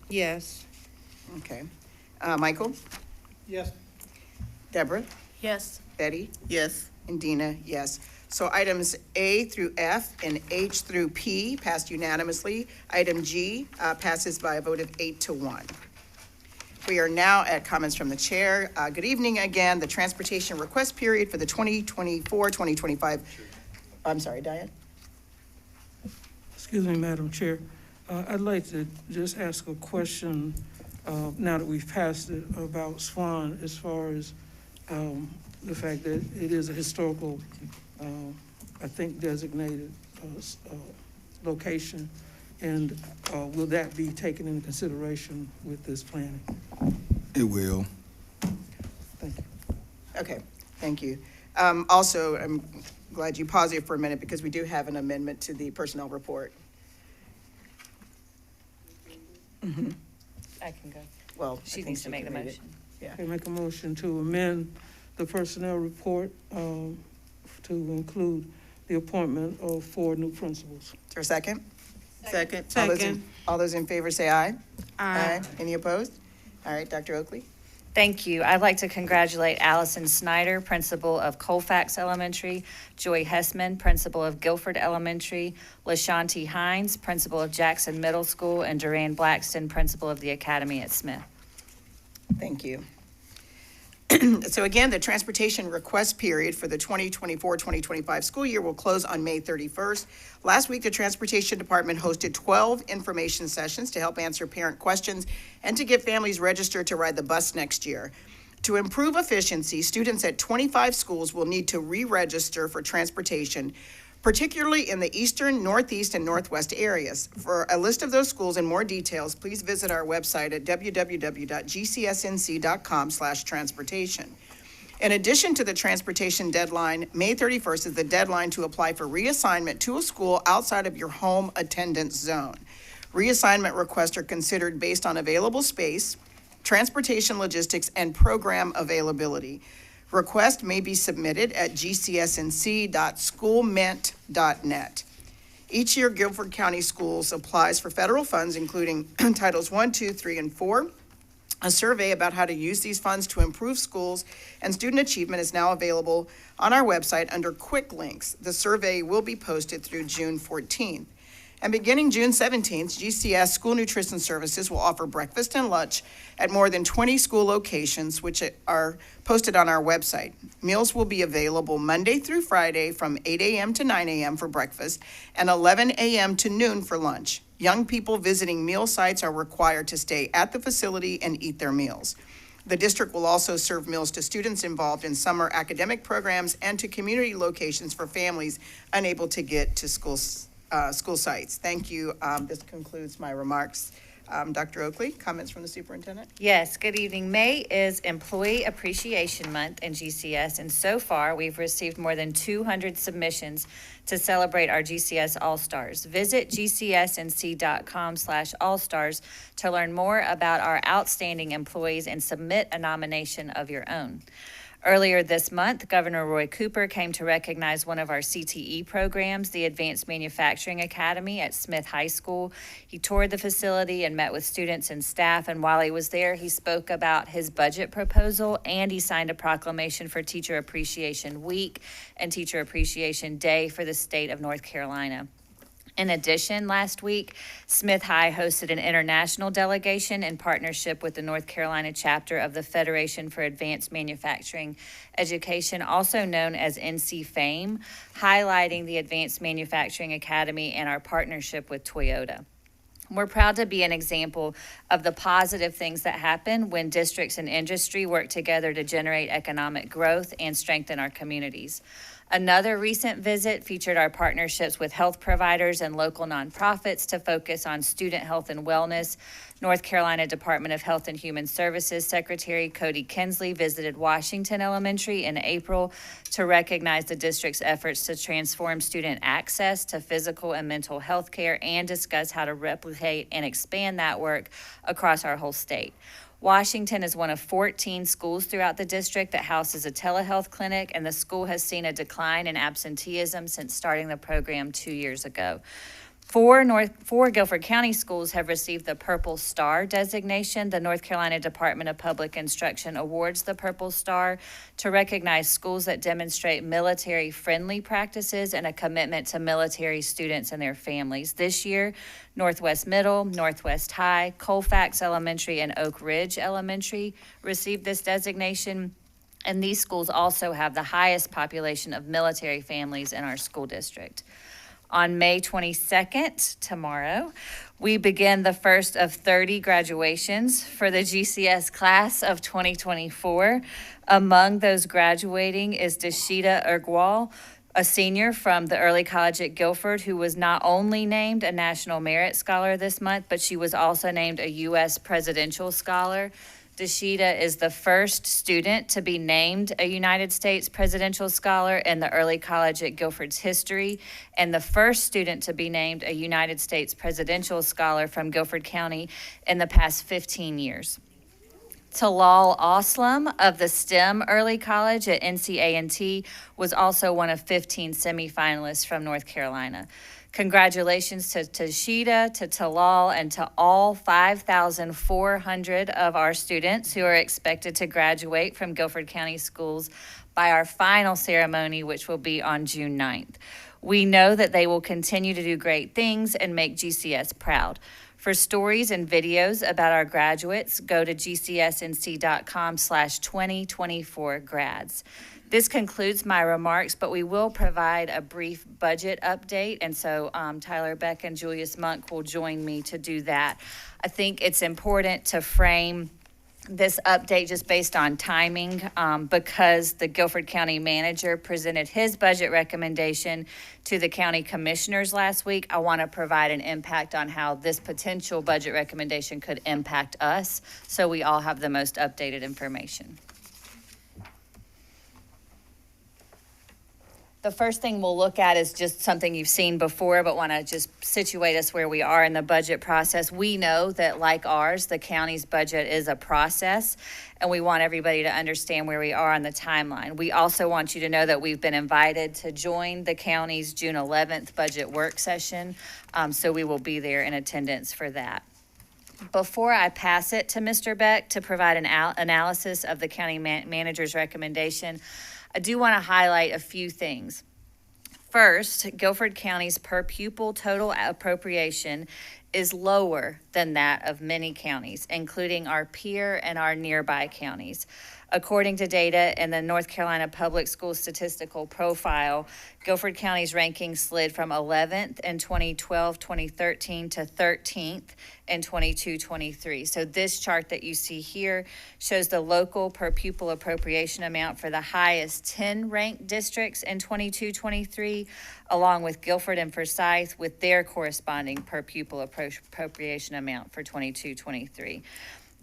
Yes. Okay. Michael? Yes. Deborah? Yes. Betty? Yes. And Dina, yes. So items A through F and H through P passed unanimously. Item G passes by a vote of 8-1. We are now at comments from the chair. Good evening again. The transportation request period for the 2024-2025. I'm sorry, Diane? Excuse me, Madam Chair. I'd like to just ask a question, now that we've passed it, about Swan, as far as the fact that it is a historical, I think, designated location. And will that be taken into consideration with this planning? It will. Thank you. Okay, thank you. Also, I'm glad you paused here for a minute because we do have an amendment to the personnel report. I can go. Well, I She think needs to make the can read it. motion. Yeah. I make a motion to amend the personnel report to include the appointment of 4 new principals. Is there a second? Second. All those in favor say aye. Aye. Any opposed? All right, Dr. Oakley? Thank you. I'd like to congratulate Allison Snyder, principal of Colfax Elementary, Joy Hessman, principal of Guilford Elementary, LaShanti Hines, principal of Jackson Middle School, and Duran Blackston, principal of the Academy at Smith. Thank you. So again, the transportation request period for the 2024-2025 school year will close on May 31st. Last week, the Transportation Department hosted 12 information sessions to help answer parent questions and to get families registered to ride the bus next year. To improve efficiency, students at 25 schools will need to re-register for transportation, particularly in the eastern, northeast, and northwest areas. For a list of those schools and more details, please visit our website at www.gcsnc.com/transportation. In addition to the transportation deadline, May 31st is the deadline to apply for reassignment to a school outside of your home attendance zone. Reassignment requests are considered based on available space, transportation logistics, and program availability. Request may be submitted at gcsnc.schoolment.net. Each year, Guilford County Schools applies for federal funds, including Titles 1, 2, 3, and 4. A survey about how to use these funds to improve schools and student achievement is now available on our website under Quick Links. The survey will be posted through June 14th. And beginning June 17th, GCS School Nutrition Services will offer breakfast and lunch at more than 20 school locations, which are posted on our website. Meals will be available Monday through Friday from 8 a.m. to 9 a.m. for breakfast and 11 a.m. to noon for lunch. Young people visiting meal sites are required to stay at the facility and eat their meals. The district will also serve meals to students involved in summer academic programs and to community locations for families unable to get to schools school sites. Thank you. This concludes my remarks. Dr. Oakley, comments from the superintendent? Yes, good evening. May is Employee Appreciation Month in GCS, and so far, we've received more than 200 submissions to celebrate our GCS All-Stars. Visit gcsnc.com/allstars to learn more about our outstanding employees and submit a nomination of your own. Earlier this month, Governor Roy Cooper came to recognize one of our CTE programs, the Advanced Manufacturing Academy at Smith High School. He toured the facility and met with students and staff, and while he was there, he spoke about his budget proposal, and he signed a proclamation for Teacher Appreciation Week and Teacher Appreciation Day for the state of North Carolina. In addition, last week, Smith High hosted an international delegation in partnership with the North Carolina chapter of the Federation for Advanced Manufacturing Education, also known as NC FAME, highlighting the Advanced Manufacturing Academy and our partnership with Toyota. We're proud to be an example of the positive things that happen when districts and industry work together to generate economic growth and strengthen our communities. Another recent visit featured our partnerships with health providers and local nonprofits to focus on student health and wellness. North Carolina Department of Health and Human Services Secretary Cody Kinsley visited Washington Elementary in April to recognize the district's efforts to transform student access to physical and mental health care and discuss how to replicate and expand that work across our whole state. Washington is one of 14 schools throughout the district that houses a telehealth clinic, and the school has seen a decline in absenteeism since starting the program 2 years ago. Four Guilford County schools have received the Purple Star designation. The North Carolina Department of Public Instruction awards the Purple Star to recognize schools that demonstrate military-friendly practices and a commitment to military students and their families. This year, Northwest Middle, Northwest High, Colfax Elementary, and Oak Ridge Elementary received this designation. And these schools also have the highest population of military families in our school district. On May 22nd, tomorrow, we begin the first of 30 graduations for the GCS class of 2024. Among those graduating is Deshita Ergwal, a senior from the Early College at Guilford, who was not only named a National Merit Scholar this month, but she was also named a U.S. Presidential Scholar. Deshita is the first student to be named a United States Presidential Scholar in the Early College at Guilford's history, and the first student to be named a United States Presidential Scholar from Guilford County in the past 15 years. Talal Aslam of the STEM Early College at NCA&T was also one of 15 semifinalists from North Carolina. Congratulations to Deshita, to Talal, and to all 5,400 of our students who are expected to graduate from Guilford County Schools by our final ceremony, which will be on June 9th. We know that they will continue to do great things and make GCS proud. For stories and videos about our graduates, go to gcsnc.com/2024grads. This concludes my remarks, but we will provide a brief budget update, and so Tyler Beck and Julius Monk will join me to do that. I think it's important to frame this update just based on timing because the Guilford County manager presented his budget recommendation to the county commissioners last week. I want to provide an impact on how this potential budget recommendation could impact us, so we all have the most updated information. The first thing we'll look at is just something you've seen before, but want to just situate us where we are in the budget process. We know that, like ours, the county's budget is a process, and we want everybody to understand where we are on the timeline. We also want you to know that we've been invited to join the county's June 11th budget work session, so we will be there in attendance for that. Before I pass it to Mr. Beck to provide an analysis of the county manager's recommendation, I do want to highlight a few things. First, Guilford County's per pupil total appropriation is lower than that of many counties, including our peer and our nearby counties. According to data in the North Carolina Public School Statistical Profile, Guilford County's ranking slid from 11th in 2012-2013 to 13th in 22-23. So this chart that you see here shows the local per pupil appropriation amount for the highest 10 ranked districts in 22-23, along with Guilford and Forsyth with their corresponding per pupil appropriation amount for 22-23.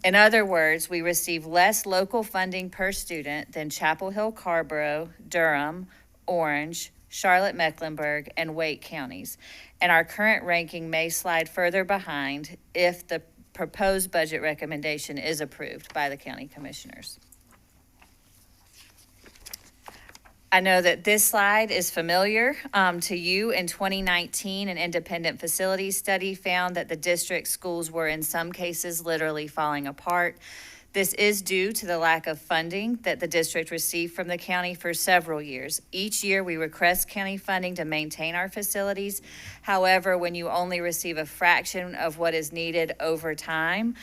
In other words, we receive less local funding per student than Chapel Hill, Carrboro, Durham, Orange, Charlotte-Mecklenburg, and Wake counties. And our current ranking may slide further behind if the proposed budget recommendation is approved by the county commissioners. I know that this slide is familiar to you. In 2019, an independent facilities study found that the district schools were in some cases literally falling apart. This is due to the lack of funding that the district received from the county for several years. Each year, we request county funding to maintain our facilities. However, when you only receive a fraction of what is needed over time,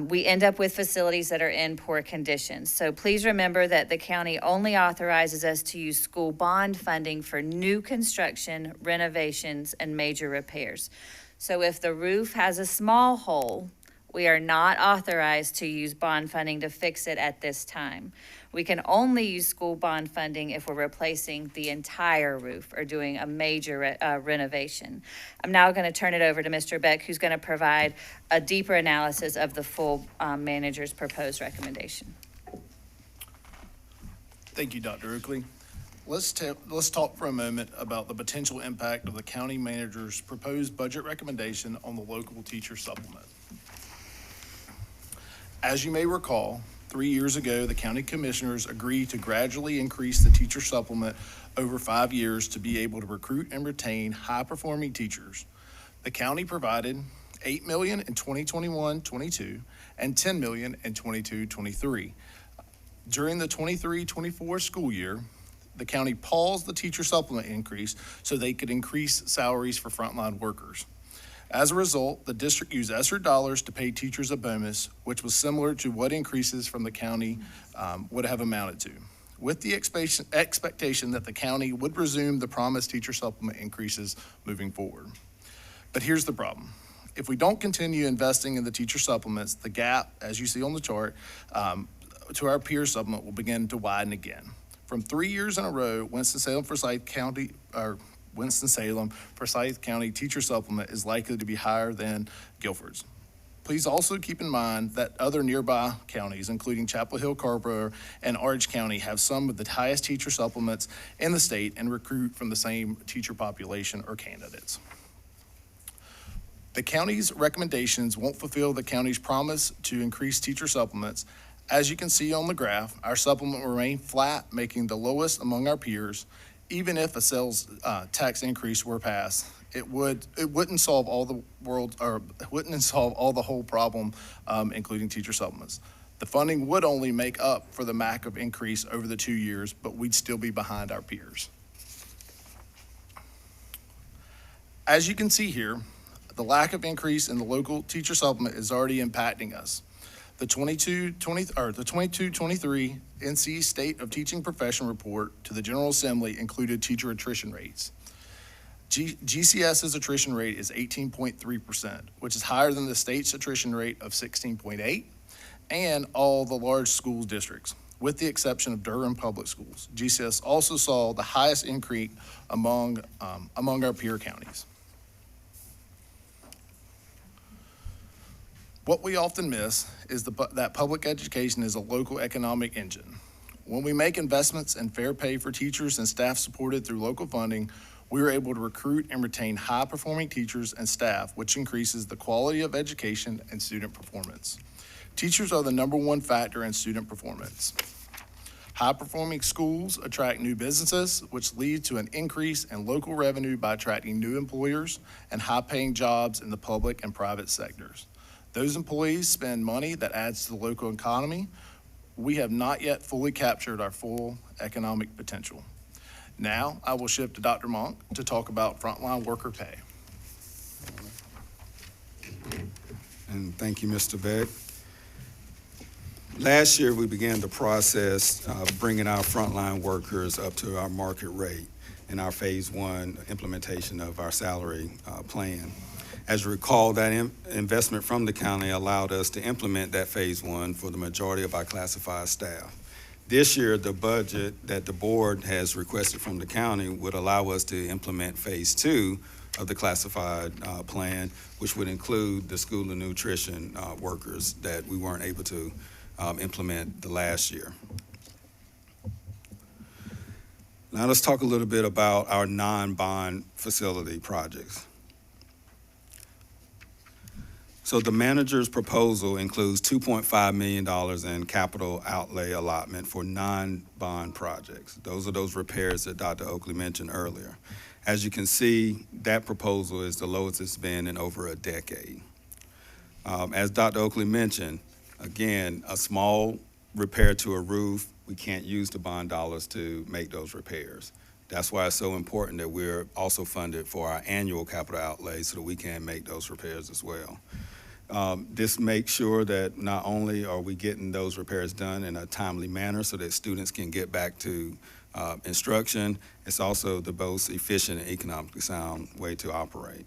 we end up with facilities that are in poor conditions. So please remember that the county only authorizes us to use school bond funding for new construction, renovations, and major repairs. So if the roof has a small hole, we are not authorized to use bond funding to fix it at this time. We can only use school bond funding if we're replacing the entire roof or doing a major renovation. I'm now going to turn it over to Mr. Beck, who's going to provide a deeper analysis of the full manager's proposed recommendation. Thank you, Dr. Oakley. Let's talk for a moment about the potential impact of the county manager's proposed budget recommendation on the local teacher supplement. As you may recall, 3 years ago, the county commissioners agreed to gradually increase the teacher supplement over 5 years to be able to recruit and retain high-performing teachers. The county provided $8 million in 2021-22 and $10 million in 22-23. During the 23-24 school year, the county paused the teacher supplement increase so they could increase salaries for frontline workers. As a result, the district used ESSER dollars to pay teachers a bonus, which was similar to what increases from the county would have amounted to, with the expectation that the county would resume the promised teacher supplement increases moving forward. But here's the problem. If we don't continue investing in the teacher supplements, the gap, as you see on the chart, to our peer supplement will begin to widen again. From 3 years in a row, Winston-Salem Forsyth County teacher supplement is likely to be higher than Guilford's. Please also keep in mind that other nearby counties, including Chapel Hill, Carrboro, and Orange County, have some of the highest teacher supplements in the state and recruit from the same teacher population or candidates. The county's recommendations won't fulfill the county's promise to increase teacher supplements. As you can see on the graph, our supplement will remain flat, making the lowest among our peers. Even if a sales tax increase were passed, it wouldn't solve all the whole problem, including teacher supplements. The funding would only make up for the lack of increase over the 2 years, but we'd still be behind our peers. As you can see here, the lack of increase in the local teacher supplement is already impacting us. The 22-23 NC State of Teaching Profession report to the General Assembly included teacher attrition rates. GCS's attrition rate is 18.3%, which is higher than the state's attrition rate of 16.8%, and all the large school districts, with the exception of Durham Public Schools. GCS also saw the highest increase among our peer counties. What we often miss is that public education is a local economic engine. When we make investments in fair pay for teachers and staff supported through local funding, we are able to recruit and retain high-performing teachers and staff, which increases the quality of education and student performance. Teachers are the #1 factor in student performance. High-performing schools attract new businesses, which lead to an increase in local revenue by attracting new employers and high-paying jobs in the public and private sectors. Those employees spend money that adds to the local economy. We have not yet fully captured our full economic potential. Now, I will shift to Dr. Monk to talk about frontline worker pay. And thank you, Mr. Beck. Last year, we began the process of bringing our frontline workers up to our market rate in our Phase 1 implementation of our salary plan. As you recall, that investment from the county allowed us to implement that Phase 1 for the majority of our classified staff. This year, the budget that the board has requested from the county would allow us to implement Phase 2 of the classified plan, which would include the school and nutrition workers that we weren't able to implement the last year. Now let's talk a little bit about our non-bond facility projects. So the manager's proposal includes $2.5 million in capital outlay allotment for non-bond projects. Those are those repairs that Dr. Oakley mentioned earlier. As you can see, that proposal is the lowest it's been in over a decade. As Dr. Oakley mentioned, again, a small repair to a roof, we can't use the bond dollars to make those repairs. That's why it's so important that we're also funded for our annual capital outlay so that we can make those repairs as well. This makes sure that not only are we getting those repairs done in a timely manner so that students can get back to instruction, it's also the most efficient and economically sound way to operate.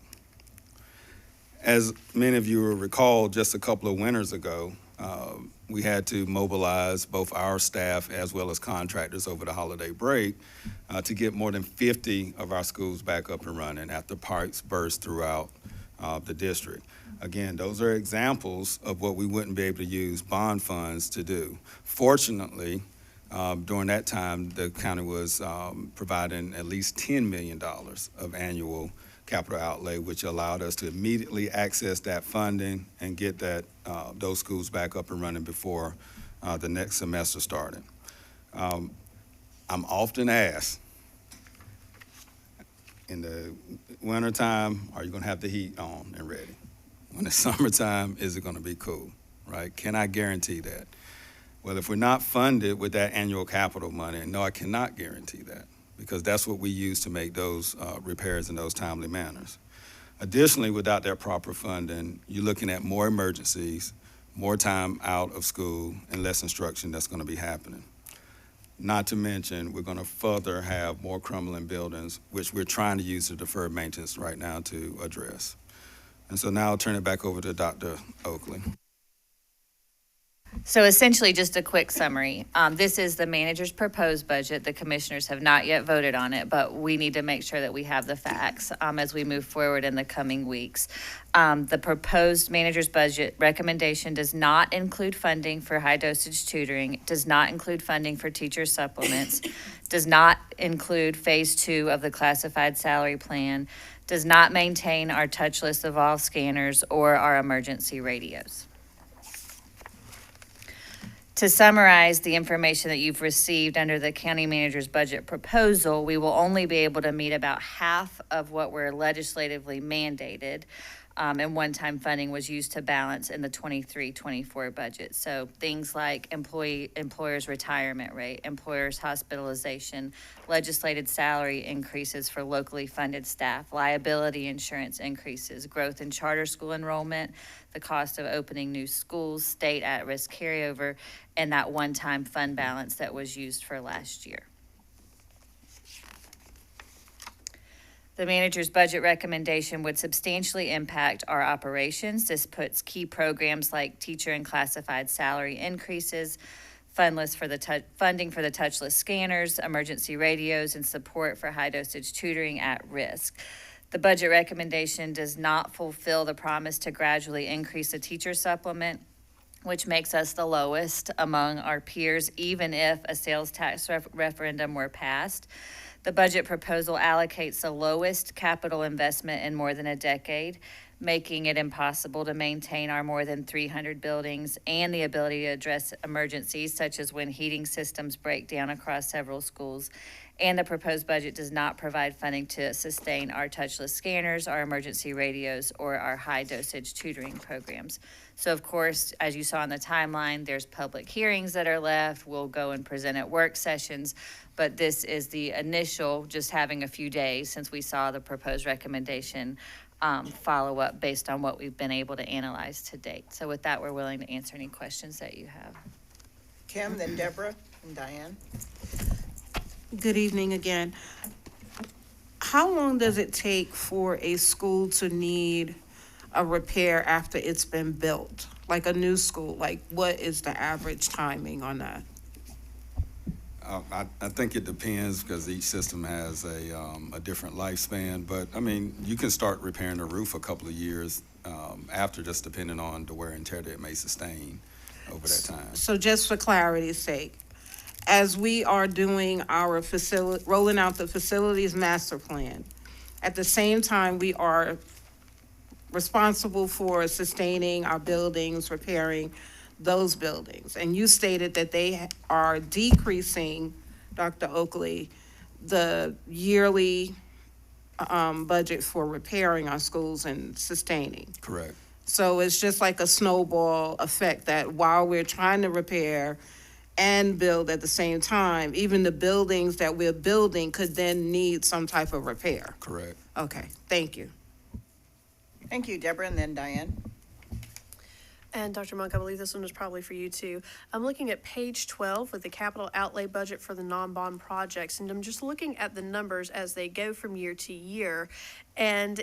As many of you will recall, just a couple of winters ago, we had to mobilize both our staff as well as contractors over the holiday break to get more than 50 of our schools back up and running after pipes burst throughout the district. Again, those are examples of what we wouldn't be able to use bond funds to do. Fortunately, during that time, the county was providing at least $10 million of annual capital outlay, which allowed us to immediately access that funding and get that those schools back up and running before the next semester started. I'm often asked, in the wintertime, are you going to have the heat on and ready? When it's summertime, is it going to be cool, right? Can I guarantee that? Well, if we're not funded with that annual capital money, no, I cannot guarantee that, because that's what we use to make those repairs in those timely manners. Additionally, without that proper funding, you're looking at more emergencies, more time out of school, and less instruction that's going to be happening. Not to mention, we're going to further have more crumbling buildings, which we're trying to use to defer maintenance right now to address. And so now I'll turn it back over to Dr. Oakley. So essentially, just a quick summary. This is the manager's proposed budget. The commissioners have not yet voted on it, but we need to make sure that we have the facts as we move forward in the coming weeks. The proposed manager's budget recommendation does not include funding for high-dosage tutoring, does not include funding for teacher supplements, does not include Phase 2 of the classified salary plan, does not maintain our touchless Evolve scanners or our emergency radios. To summarize the information that you've received under the county manager's budget proposal, we will only be able to meet about half of what we're legislatively mandated, and one-time funding was used to balance in the 23-24 budget. So things like employers' retirement rate, employers' hospitalization, legislated salary increases for locally funded staff, liability insurance increases, growth in charter school enrollment, the cost of opening new schools, state at-risk carryover, and that one-time fund balance that was used for last year. The manager's budget recommendation would substantially impact our operations. This puts key programs like teacher and classified salary increases, funding for the touchless scanners, emergency radios, and support for high-dosage tutoring at risk. The budget recommendation does not fulfill the promise to gradually increase the teacher supplement, which makes us the lowest among our peers, even if a sales tax referendum were passed. The budget proposal allocates the lowest capital investment in more than a decade, making it impossible to maintain our more than 300 buildings and the ability to address emergencies such as when heating systems break down across several schools. And the proposed budget does not provide funding to sustain our touchless scanners, our emergency radios, or our high-dosage tutoring programs. So, of course, as you saw on the timeline, there's public hearings that are left. We'll go and present at work sessions. But this is the initial, just having a few days since we saw the proposed recommendation, follow up based on what we've been able to analyze to date. So with that, we're willing to answer any questions that you have. Kim, then Deborah, and Diane. Good evening again. How long does it take for a school to need a repair after it's been built? Like a new school, like what is the average timing on that? I think it depends because each system has a different lifespan, but I mean, you can start repairing the roof a couple of years after, just depending on the wear and tear that it may sustain over that time. So just for clarity's sake, as we are doing our facility, rolling out the facilities master plan, at the same time, we are responsible for sustaining our buildings, repairing those buildings. And you stated that they are decreasing, Dr. Oakley, the yearly budget for repairing our schools and sustaining. Correct. So it's just like a snowball effect that while we're trying to repair and build at the same time, even the buildings that we're building could then need some type of repair. Correct. Okay, thank you. Thank you, Deborah, and then Diane. And Dr. Monk, I believe this one was probably for you too. I'm looking at page 12 with the capital outlay budget for the non-bond projects, and I'm just looking at the numbers as they go from year to year. And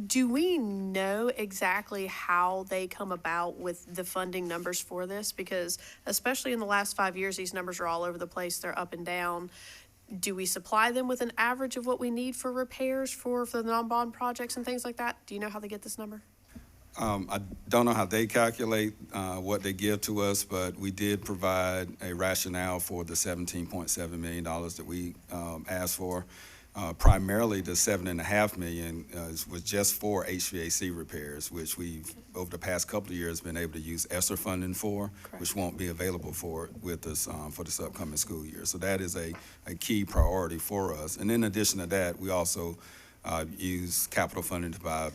do we know exactly how they come about with the funding numbers for this? Because especially in the last 5 years, these numbers are all over the place. They're up and down. Do we supply them with an average of what we need for repairs for the non-bond projects and things like that? Do you know how they get this number? I don't know how they calculate what they give to us, but we did provide a rationale for the $17.7 million that we asked for. Primarily, the $7.5 million was just for HVAC repairs, which we've, over the past couple of years, been able to use ESSER funding for, which won't be available for with us for this upcoming school year. So that is a key priority for us. And in addition to that, we also use capital funding to buy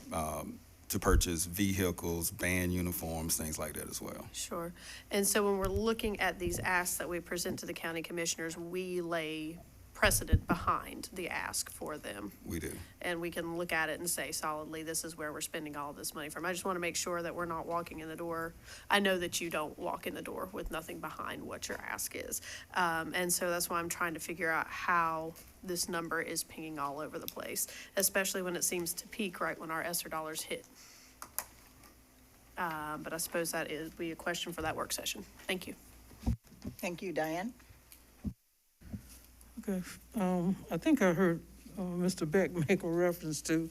to purchase vehicles, band uniforms, things like that as well. Sure. And so when we're looking at these asks that we present to the county commissioners, we lay precedent behind the ask for them. We do. And we can look at it and say solidly, this is where we're spending all this money from. I just want to make sure that we're not walking in the door. I know that you don't walk in the door with nothing behind what your ask is. And so that's why I'm trying to figure out how this number is pinging all over the place, especially when it seems to peak right when our ESSER dollars hit. But I suppose that is be a question for that work session. Thank you. Thank you, Diane. Okay, I think I heard Mr. Beck make a reference to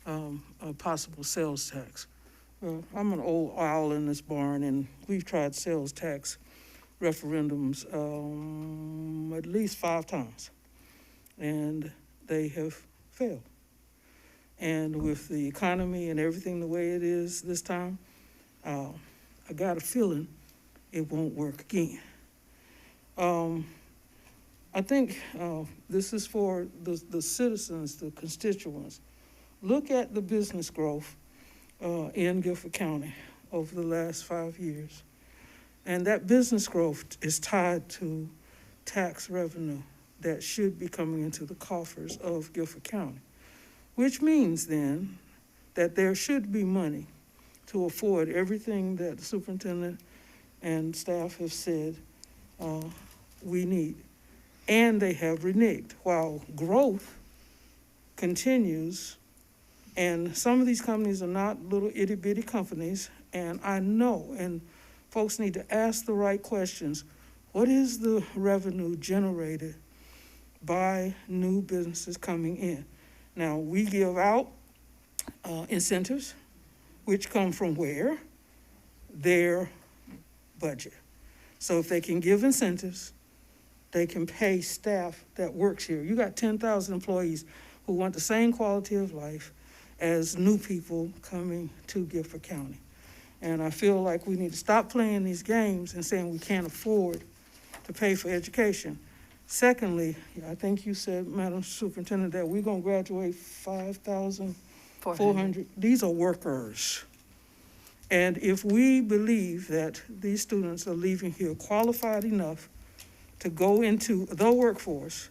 a possible sales tax. Well, I'm an old owl in this barn, and we've tried sales tax referendums at least 5 times, and they have failed. And with the economy and everything the way it is this time, I got a feeling it won't work again. I think this is for the citizens, the constituents. Look at the business growth in Guilford County over the last 5 years. And that business growth is tied to tax revenue that should be coming into the coffers of Guilford County, which means then that there should be money to afford everything that the superintendent and staff have said we need. And they have reneged while growth continues. And some of these companies are not little itty bitty companies. And I know, and folks need to ask the right questions. What is the revenue generated by new businesses coming in? Now, we give out incentives, which come from where? Their budget. So if they can give incentives, they can pay staff that works here. You got 10,000 employees who want the same quality of life as new people coming to Guilford County. And I feel like we need to stop playing these games and saying we can't afford to pay for education. Secondly, I think you said, Madam Superintendent, that we're gonna graduate 5,400. These are workers. And if we believe that these students are leaving here qualified enough to go into the workforce,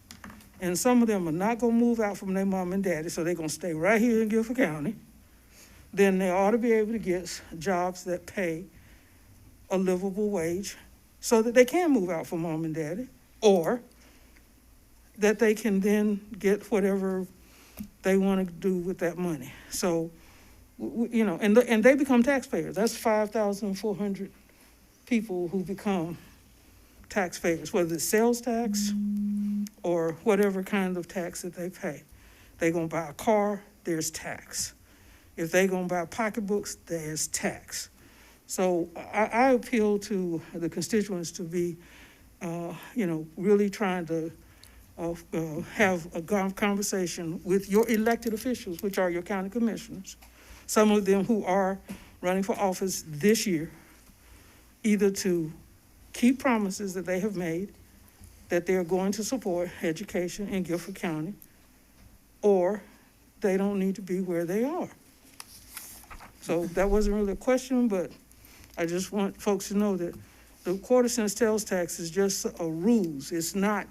and some of them are not gonna move out from their mom and daddy, so they're gonna stay right here in Guilford County, then they ought to be able to get jobs that pay a livable wage so that they can move out for mom and daddy, or that they can then get whatever they want to do with that money. So, you know, and they become taxpayers. That's 5,400 people who become taxpayers, whether it's sales tax or whatever kind of tax that they pay. They're gonna buy a car, there's tax. If they're gonna buy pocketbooks, there's tax. So I appeal to the constituents to be, you know, really trying to have a conversation with your elected officials, which are your county commissioners, some of them who are running for office this year, either to keep promises that they have made, that they're going to support education in Guilford County, or they don't need to be where they are. So that wasn't really a question, but I just want folks to know that the quarter-cent sales tax is just a ruse. It's not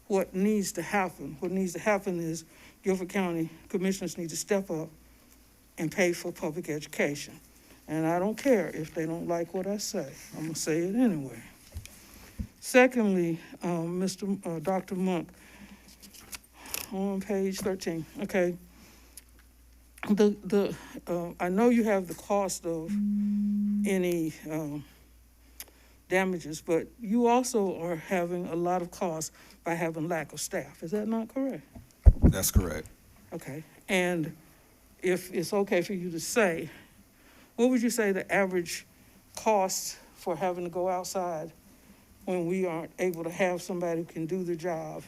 what needs to happen. What needs to happen is Guilford County commissioners need to step up and pay for public education. And I don't care if they don't like what I say. I'm gonna say it anyway. Secondly, Dr. Monk, on page 13, okay. I know you have the cost of any damages, but you also are having a lot of costs by having lack of staff. Is that not correct? That's correct. Okay, and if it's okay for you to say, what would you say the average cost for having to go outside when we aren't able to have somebody who can do the job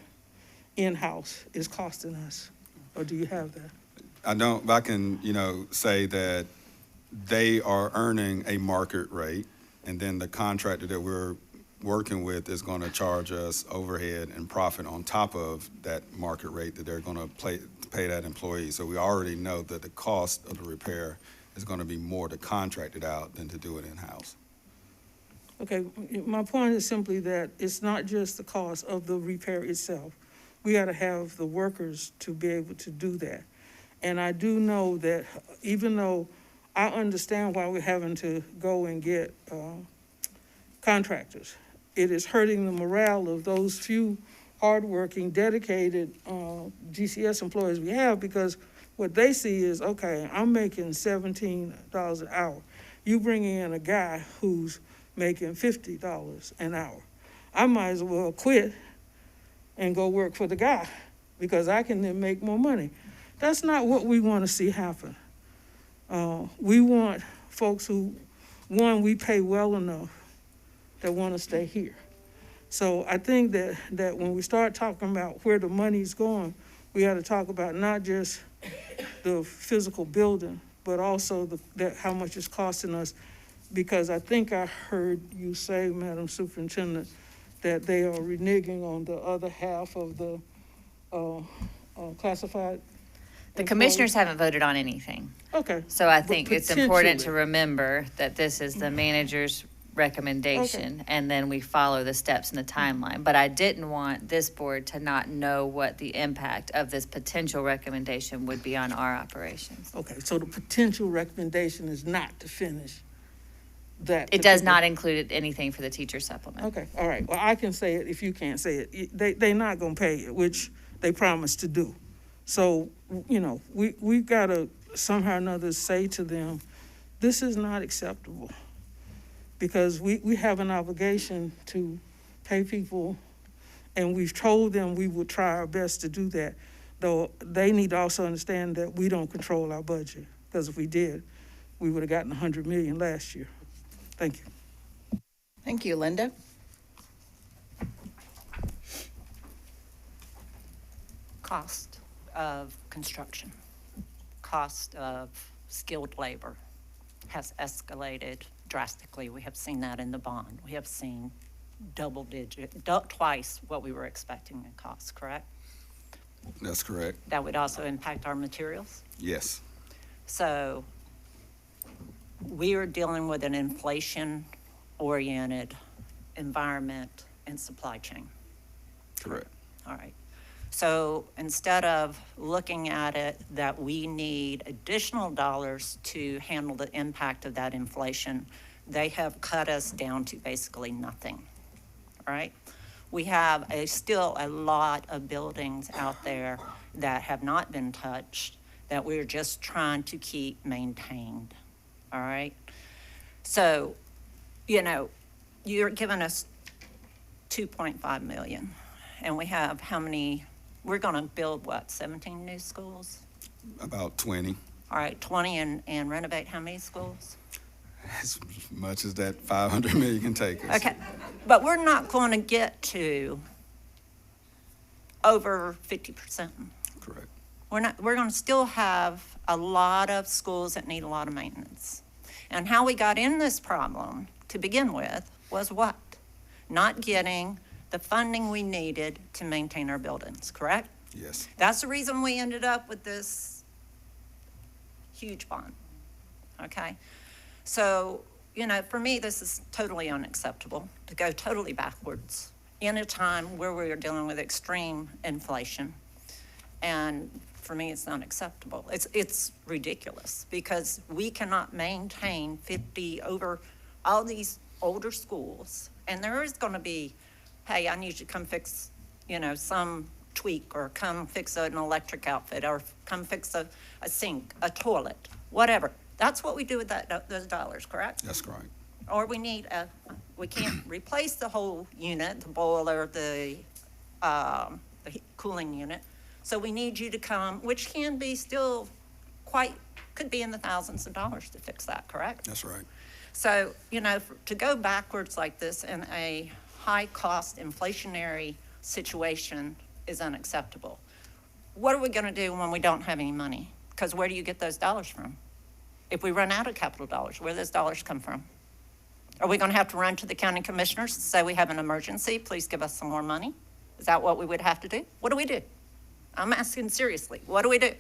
in-house is costing us? Or do you have that? I don't, but I can, you know, say that they are earning a market rate, and then the contractor that we're working with is going to charge us overhead and profit on top of that market rate that they're going to pay that employee. So we already know that the cost of the repair is going to be more to contract it out than to do it in-house. Okay, my point is simply that it's not just the cost of the repair itself. We got to have the workers to be able to do that. And I do know that even though I understand why we're having to go and get contractors, it is hurting the morale of those few hardworking, dedicated GCS employees we have, because what they see is, okay, I'm making $17 an hour. You bring in a guy who's making $50 an hour. I might as well quit and go work for the guy because I can then make more money. That's not what we want to see happen. We want folks who, one, we pay well enough that want to stay here. So I think that when we start talking about where the money's going, we got to talk about not just the physical building, but also how much it's costing us. Because I think I heard you say, Madam Superintendent, that they are reneging on the other half of the classified. The commissioners haven't voted on anything. Okay. So I think it's important to potentially. remember that this is the manager's recommendation, and then we follow the steps in the timeline. But I didn't want this board to not know what the impact of this potential recommendation would be on our operations. Okay, so the potential recommendation is not to finish that. It does not include anything for the teacher supplement. Okay, all right. Well, I can say it if you can't say it. They're not gonna pay it, which they promised to do. So, you know, we've got to somehow or another say to them, this is not acceptable. Because we have an obligation to pay people, and we've told them we will try our best to do that. Though they need to also understand that we don't control our budget. Because if we did, we would have gotten 100 million last year. Thank you. Thank you, Linda. Cost of construction, cost of skilled labor has escalated drastically. We have seen that in the bond. We have seen twice what we were expecting in costs, correct? That's correct. That would also impact our materials. Yes. So we are dealing with an inflation-oriented environment and supply chain. Correct. All right. So instead of looking at it that we need additional dollars to handle the impact of that inflation, they have cut us down to basically nothing. all right? We have still a lot of buildings out there that have not been touched, that we're just trying to keep maintained, all right? So, you know, you're giving us 2.5 million, and we have how many, we're gonna build what, 17 new schools? About 20, All right, 20 and renovate how many schools? as much as that 500 million can take us. Okay, but we're not going to get to over 50%. Correct. We're going to still have a lot of schools that need a lot of maintenance. And how we got in this problem to begin with was what? Not getting the funding we needed to maintain our buildings, correct? Yes. That's the reason we ended up with this huge bond, okay? So, you know, for me, this is totally unacceptable to go totally backwards in a time where we are dealing with extreme inflation. And for me, it's unacceptable. It's ridiculous because we cannot maintain 50 over all these older schools. And there is going to be, hey, I need you to come fix, you know, some tweak, or come fix an electric outfit, or come fix a sink, a toilet, whatever. That's what we do with those dollars, correct? That's correct. Or we need we can't replace the whole unit, the boiler, the cooling unit. So we need you to come, which can be still could be in the thousands of dollars to fix that, correct? That's right. So, you know, to go backwards like this in a high-cost inflationary situation is unacceptable. What are we going to do when we don't have any money? Because where do you get those dollars from? If we run out of capital dollars, where do those dollars come from? Are we going to have to run to the county commissioners and say we have an emergency, please give us some more money? Is that what we would have to do? What do we do? I'm asking seriously, what do we do?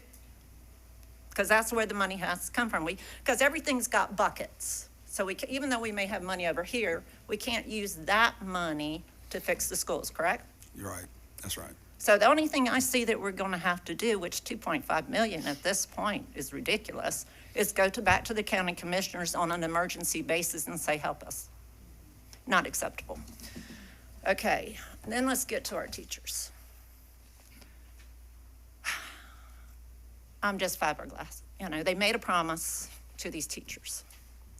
Because that's where the money has to come from. Because everything's got buckets. So even though we may have money over here, we can't use that money to fix the schools, correct? You're right. That's right. So the only thing I see that we're going to have to do, which 2.5 million at this point is ridiculous, is go back to the county commissioners on an emergency basis and say, help us. Not acceptable. Okay, then let's get to our teachers. I'm just fiberglass. You know, they made a promise to these teachers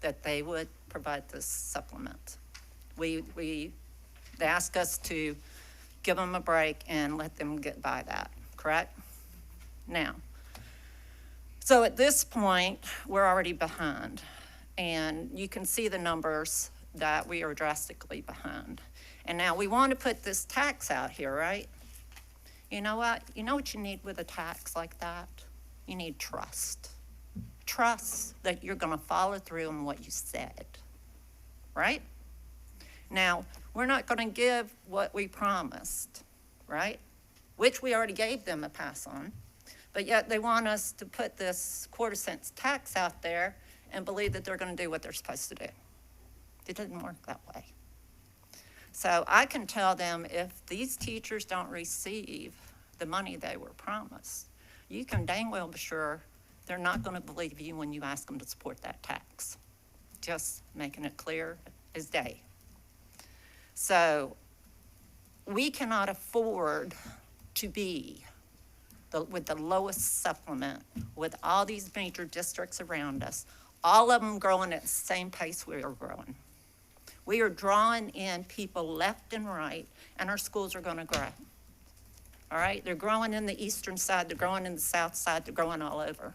that they would provide this supplement. They asked us to give them a break and let them get by that, correct? Now, so at this point, we're already behind. And you can see the numbers that we are drastically behind. And now we want to put this tax out here, right? You know what? You know what you need with a tax like that? You need trust. Trust that you're going to follow through on what you said, right? Now, we're not going to give what we promised, right? Which we already gave them a pass on. But yet they want us to put this quarter-cent tax out there and believe that they're going to do what they're supposed to do. It doesn't work that way. So I can tell them if these teachers don't receive the money they were promised, you can dang well be sure they're not going to believe you when you ask them to support that tax. Just making it clear as day. So we cannot afford to be with the lowest supplement with all these major districts around us, all of them growing at the same pace we are growing. We are drawing in people left and right, and our schools are going to grow. All right? They're growing in the eastern side, they're growing in the south side, they're growing all over.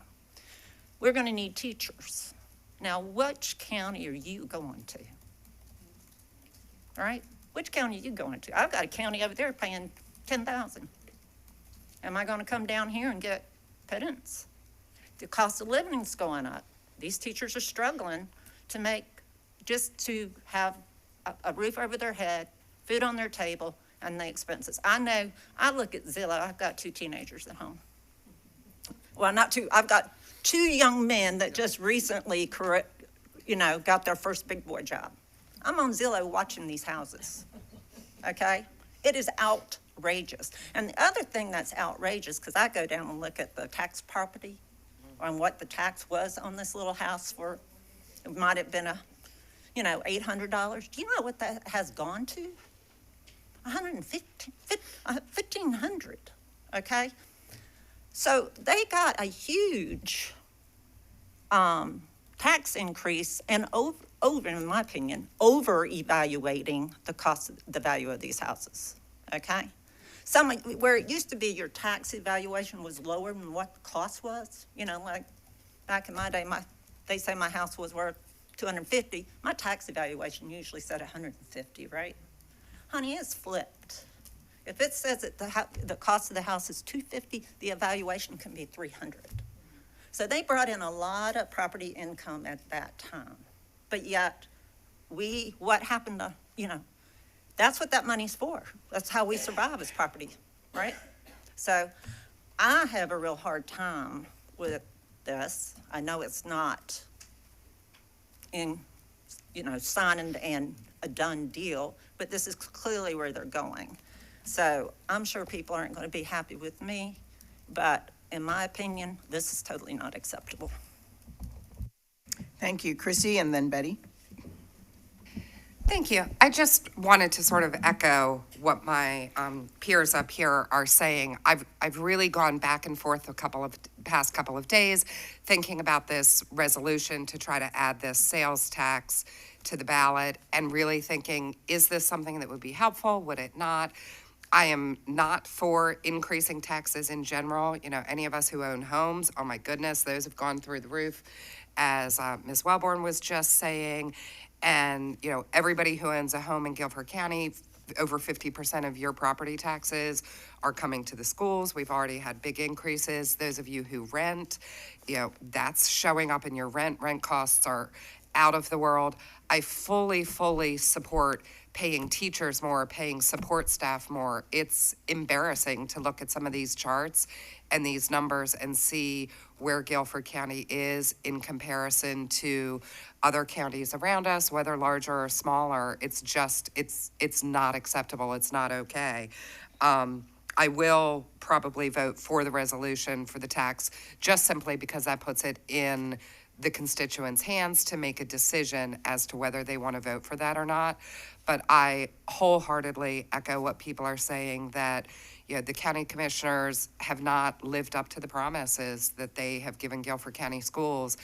We're going to need teachers. Now, which county are you going to? All right? Which county are you going to? I've got a county over there paying $10,000. Am I going to come down here and get pittance? The cost of living is going up. These teachers are struggling to have a roof over their head, food on their table, and the expenses. I know, I look at Zillow, I've got 2 teenagers at home. Well, not 2, I've got 2 young men that just recently, got their first big boy job. I'm on Zillow watching these houses, okay? It is outrageous. And the other thing that's outrageous, because I go down and look at the tax property on what the tax was on this little house for, it might have been $800. Do you know what that has gone to? 1,500, okay? So they got a huge tax increase and over, in my opinion, over-evaluating the cost, the value of these houses, okay? Where it used to be your tax evaluation was lower than what the cost was, you know, like back in my day, they say my house was worth 250, my tax evaluation usually said 150, right? Honey, it's flipped. If it says that the cost of the house is 250, the evaluation can be 300. So they brought in a lot of property income at that time. But yet, what happened to, you know, that's what that money's for. That's how we survive as property, right? So I have a real hard time with this. I know it's not in, you know, signed and a done deal, but this is clearly where they're going. So I'm sure people aren't going to be happy with me, but in my opinion, this is totally not acceptable. Thank you, Chrissy, and then Betty. Thank you. I just wanted to sort of echo what my peers up here are saying. I've really gone back and forth past couple of days thinking about this resolution to try to add this sales tax to the ballot and really thinking, is this something that would be helpful? Would it not? I am not for increasing taxes in general. You know, any of us who own homes, oh my goodness, those have gone through the roof, as Ms. Wellborn was just saying. And, you know, everybody who owns a home in Guilford County, over 50% of your property taxes are coming to the schools. We've already had big increases. Those of you who rent, you know, that's showing up in your rent. Rent costs are out of the world. I fully support paying teachers more, paying support staff more. It's embarrassing to look at some of these charts and these numbers and see where Guilford County is in comparison to other counties around us, whether larger or smaller. It's just, it's not acceptable. It's not okay. I will probably vote for the resolution for the tax, just simply because that puts it in the constituents' hands to make a decision as to whether they want to vote for that or not. But I wholeheartedly echo what people are saying, that, you know, the county commissioners have not lived up to the promises that they have given Guilford County schools,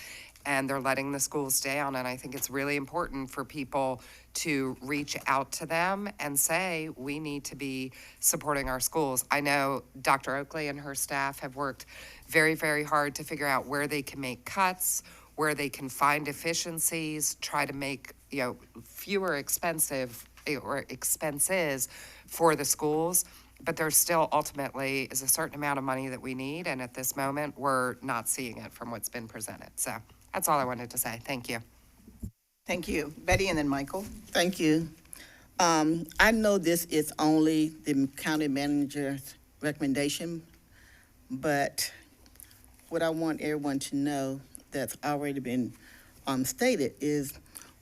and they're letting the schools down. And I think it's really important for people to reach out to them and say, we need to be supporting our schools. I know Dr. Oakley and her staff have worked very hard to figure out where they can make cuts, where they can find efficiencies, try to make, you know, fewer expenses for the schools. But there still ultimately is a certain amount of money that we need, and at this moment, we're not seeing it from what's been presented. So that's all I wanted to say. Thank you. Thank you. Betty, and then Michael. Thank you. I know this is only the county manager's recommendation, but what I want everyone to know that's already been stated is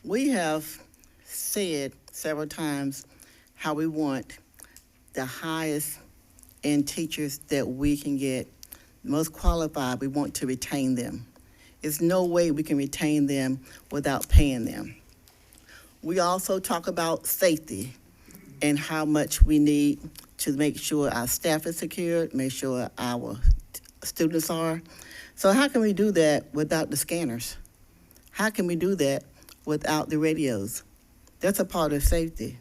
we have said several times how we want the highest end teachers that we can get, the most qualified. We want to retain them. There's no way we can retain them without paying them. We also talk about safety and how much we need to make sure our staff is secured, make sure our students are. So how can we do that without the scanners? How can we do that without the radios? That's a part of safety.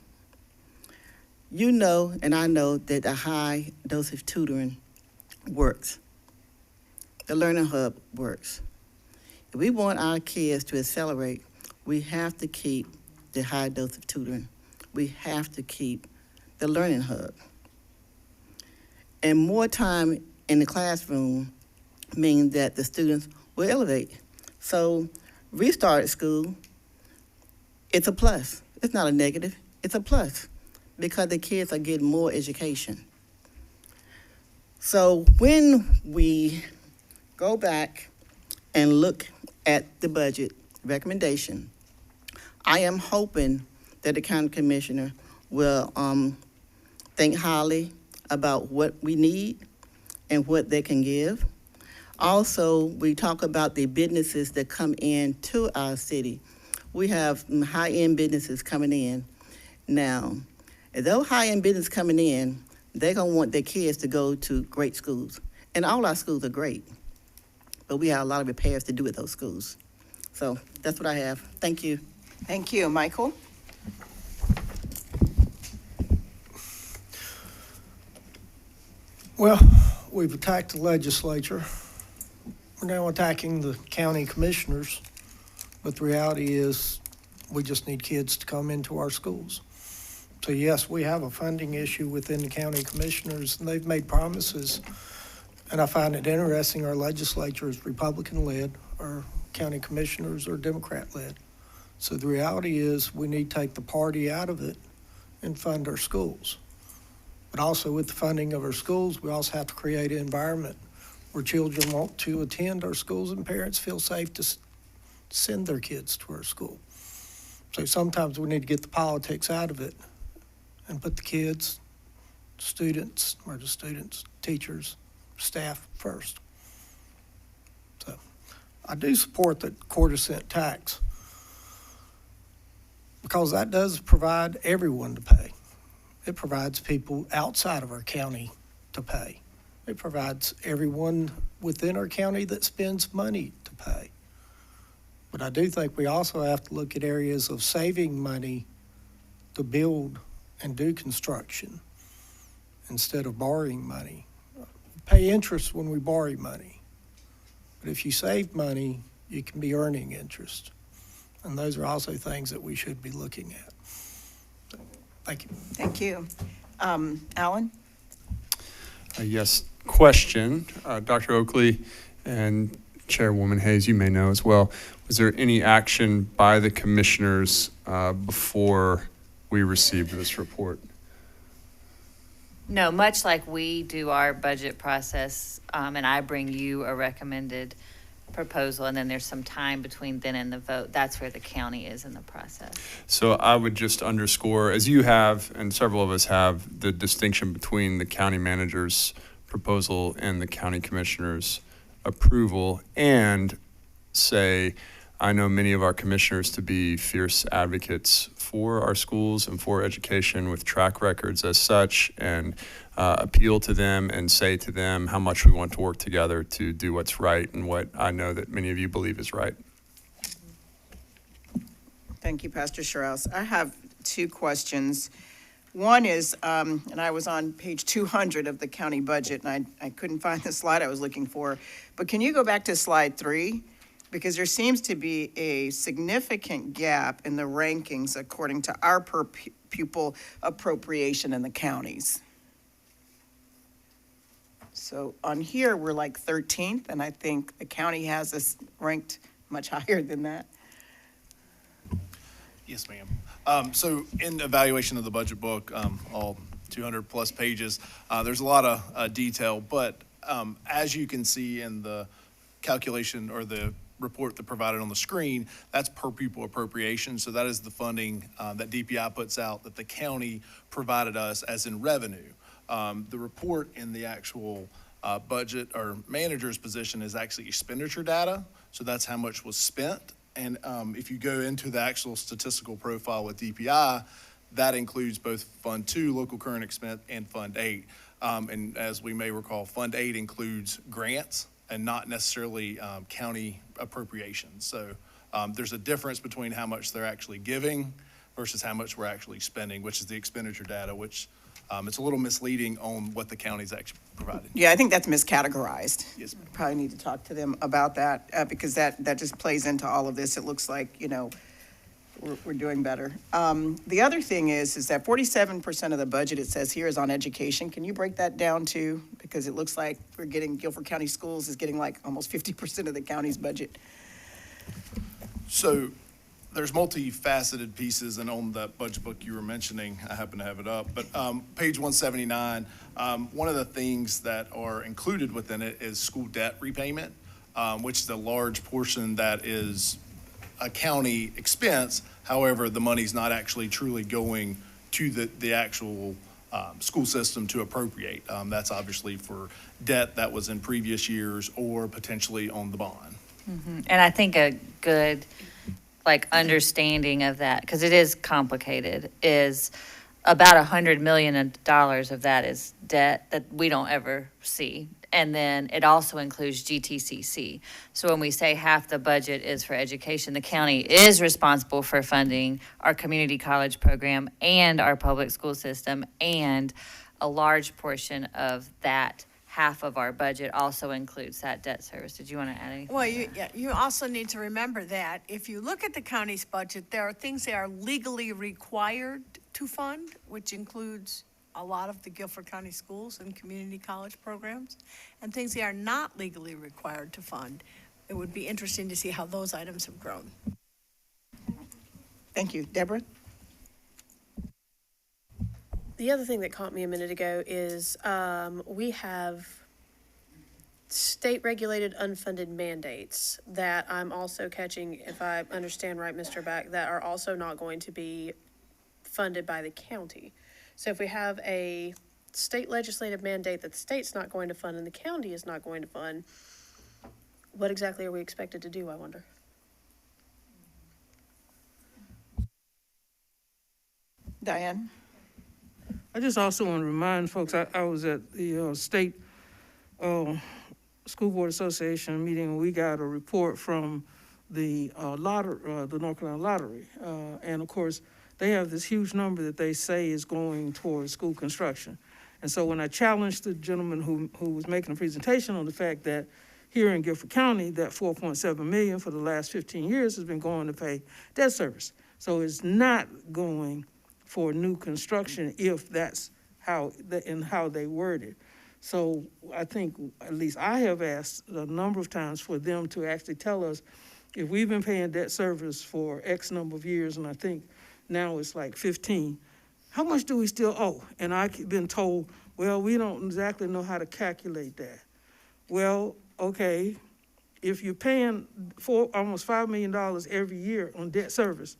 You know, and I know, that the high dosage tutoring works. The Learning Hub works. If we want our kids to accelerate, we have to keep the high dosage tutoring. We have to keep the Learning Hub. And more time in the classroom means that the students will elevate. So restarted school, it's a plus. It's not a negative, it's a plus, because the kids are getting more education. So when we go back and look at the budget recommendation, I am hoping that the county commissioner will think highly about what we need and what they can give. Also, we talk about the businesses that come into our city. We have high-end businesses coming in now. If those high-end business coming in, they're gonna want their kids to go to great schools. And all our schools are great, but we have a lot of repairs to do at those schools. So that's what I have. Thank you. Thank you. Michael? Well, we've attacked the legislature. We're now attacking the county commissioners. But the reality is, we just need kids to come into our schools. So yes, we have a funding issue within the county commissioners, and they've made promises. And I find it interesting, our legislature is Republican-led, our county commissioners are Democrat-led. So the reality is, we need to take the party out of it and fund our schools. But also with the funding of our schools, we also have to create an environment where children want to attend our schools and parents feel safe to send their kids to our school. So sometimes we need to get the politics out of it and put the kids, students, teachers, staff first. So I do support the quarter-cent tax because that does provide everyone to pay. It provides people outside of our county to pay. It provides everyone within our county that spends money to pay. But I do think we also have to look at areas of saving money to build and do construction instead of borrowing money. We pay interest when we borrow money. But if you save money, you can be earning interest. And those are also things that we should be looking at. So, thank you. Thank you. Alan? Yes, question, Dr. Oakley and Chairwoman Hayes, you may know as well. Was there any action by the commissioners before we received this report? No, much like we do our budget process, and I bring you a recommended proposal, and then there's some time between then and the vote. That's where the county is in the process. So I would just underscore, as you have, and several of us have, the distinction between the county manager's proposal and the county commissioner's approval, and say, I know many of our commissioners to be fierce advocates for our schools and for education with track records as such, and appeal to them and say to them how much we want to work together to do what's right and what I know that many of you believe is right. Thank you, Pastor Strauss. I have two questions. One is, and I was on page 200 of the county budget, and I couldn't find the slide I was looking for, but can you go back to slide 3? Because there seems to be a significant gap in the rankings according to our per pupil appropriation in the counties. So on here, we're like 13th, and I think the county has us ranked much higher than that. Yes, ma'am. So in the evaluation of the budget book, all 200 plus pages, there's a lot of detail, but as you can see in the calculation or the report that provided on the screen, that's per pupil appropriation. So that is the funding that DPI puts out that the county provided us as in revenue. The report in the actual budget or manager's position is actually expenditure data. So that's how much was spent. And if you go into the actual statistical profile with DPI, that includes both Fund 2, local current expense, and Fund 8. And as we may recall, Fund 8 includes grants and not necessarily county appropriations. So there's a difference between how much they're actually giving versus how much we're actually spending, which is the expenditure data, which it's a little misleading on what the county's actually provided. Yeah, I think that's miscategorized. Yes, ma'am. Probably need to talk to them about that because that just plays into all of this. It looks like, you know, we're doing better. The other thing is that 47% of the budget, it says here, is on education. Can you break that down too? Because it looks like Guilford County Schools is getting like almost 50% of the county's budget. So there's multifaceted pieces, and on that budget book you were mentioning, I happen to have it up, but page 179, one of the things that are included within it is school debt repayment, which is a large portion that is a county expense. However, the money's not actually truly going to the actual school system to appropriate. That's obviously for debt that was in previous years or potentially on the bond. Mm-hmm. And I think a good understanding of that, because it is complicated, is about $100 million of that is debt that we don't ever see. And then it also includes GTCC. So when we say half the budget is for education, the county is responsible for funding our community college program and our public school system, and a large portion of that half of our budget also includes that debt service. Did you want to add anything? Well, you also need to remember that if you look at the county's budget, there are things they are legally required to fund, which includes a lot of the Guilford County schools and community college programs, and things they are not legally required to fund. It would be interesting to see how those items have grown. Thank you. Deborah? The other thing that caught me a minute ago is we have state-regulated unfunded mandates that I'm also catching, if I understand right, Mr. Beck, that are also not going to be funded by the county. So if we have a state legislative mandate that the state's not going to fund and the county is not going to fund, what exactly are we expected to do, I wonder? Diane? I just also want to remind folks, I was at the state School Board Association meeting, and we got a report from the North Carolina Lottery. And of course, they have this huge number that they say is going towards school construction. And so when I challenged the gentleman who was making a presentation on the fact that here in Guilford County, that $4.7 million for the last 15 years has been going to pay debt service. So it's not going for new construction if that's how they word it. So I think, at least I have asked a number of times for them to actually tell us if we've been paying debt service for X number of years, and I think now it's like 15, how much do we still owe? And I've been told, well, we don't exactly know how to calculate that. Well, okay, if you're paying almost $5 million every year on debt service,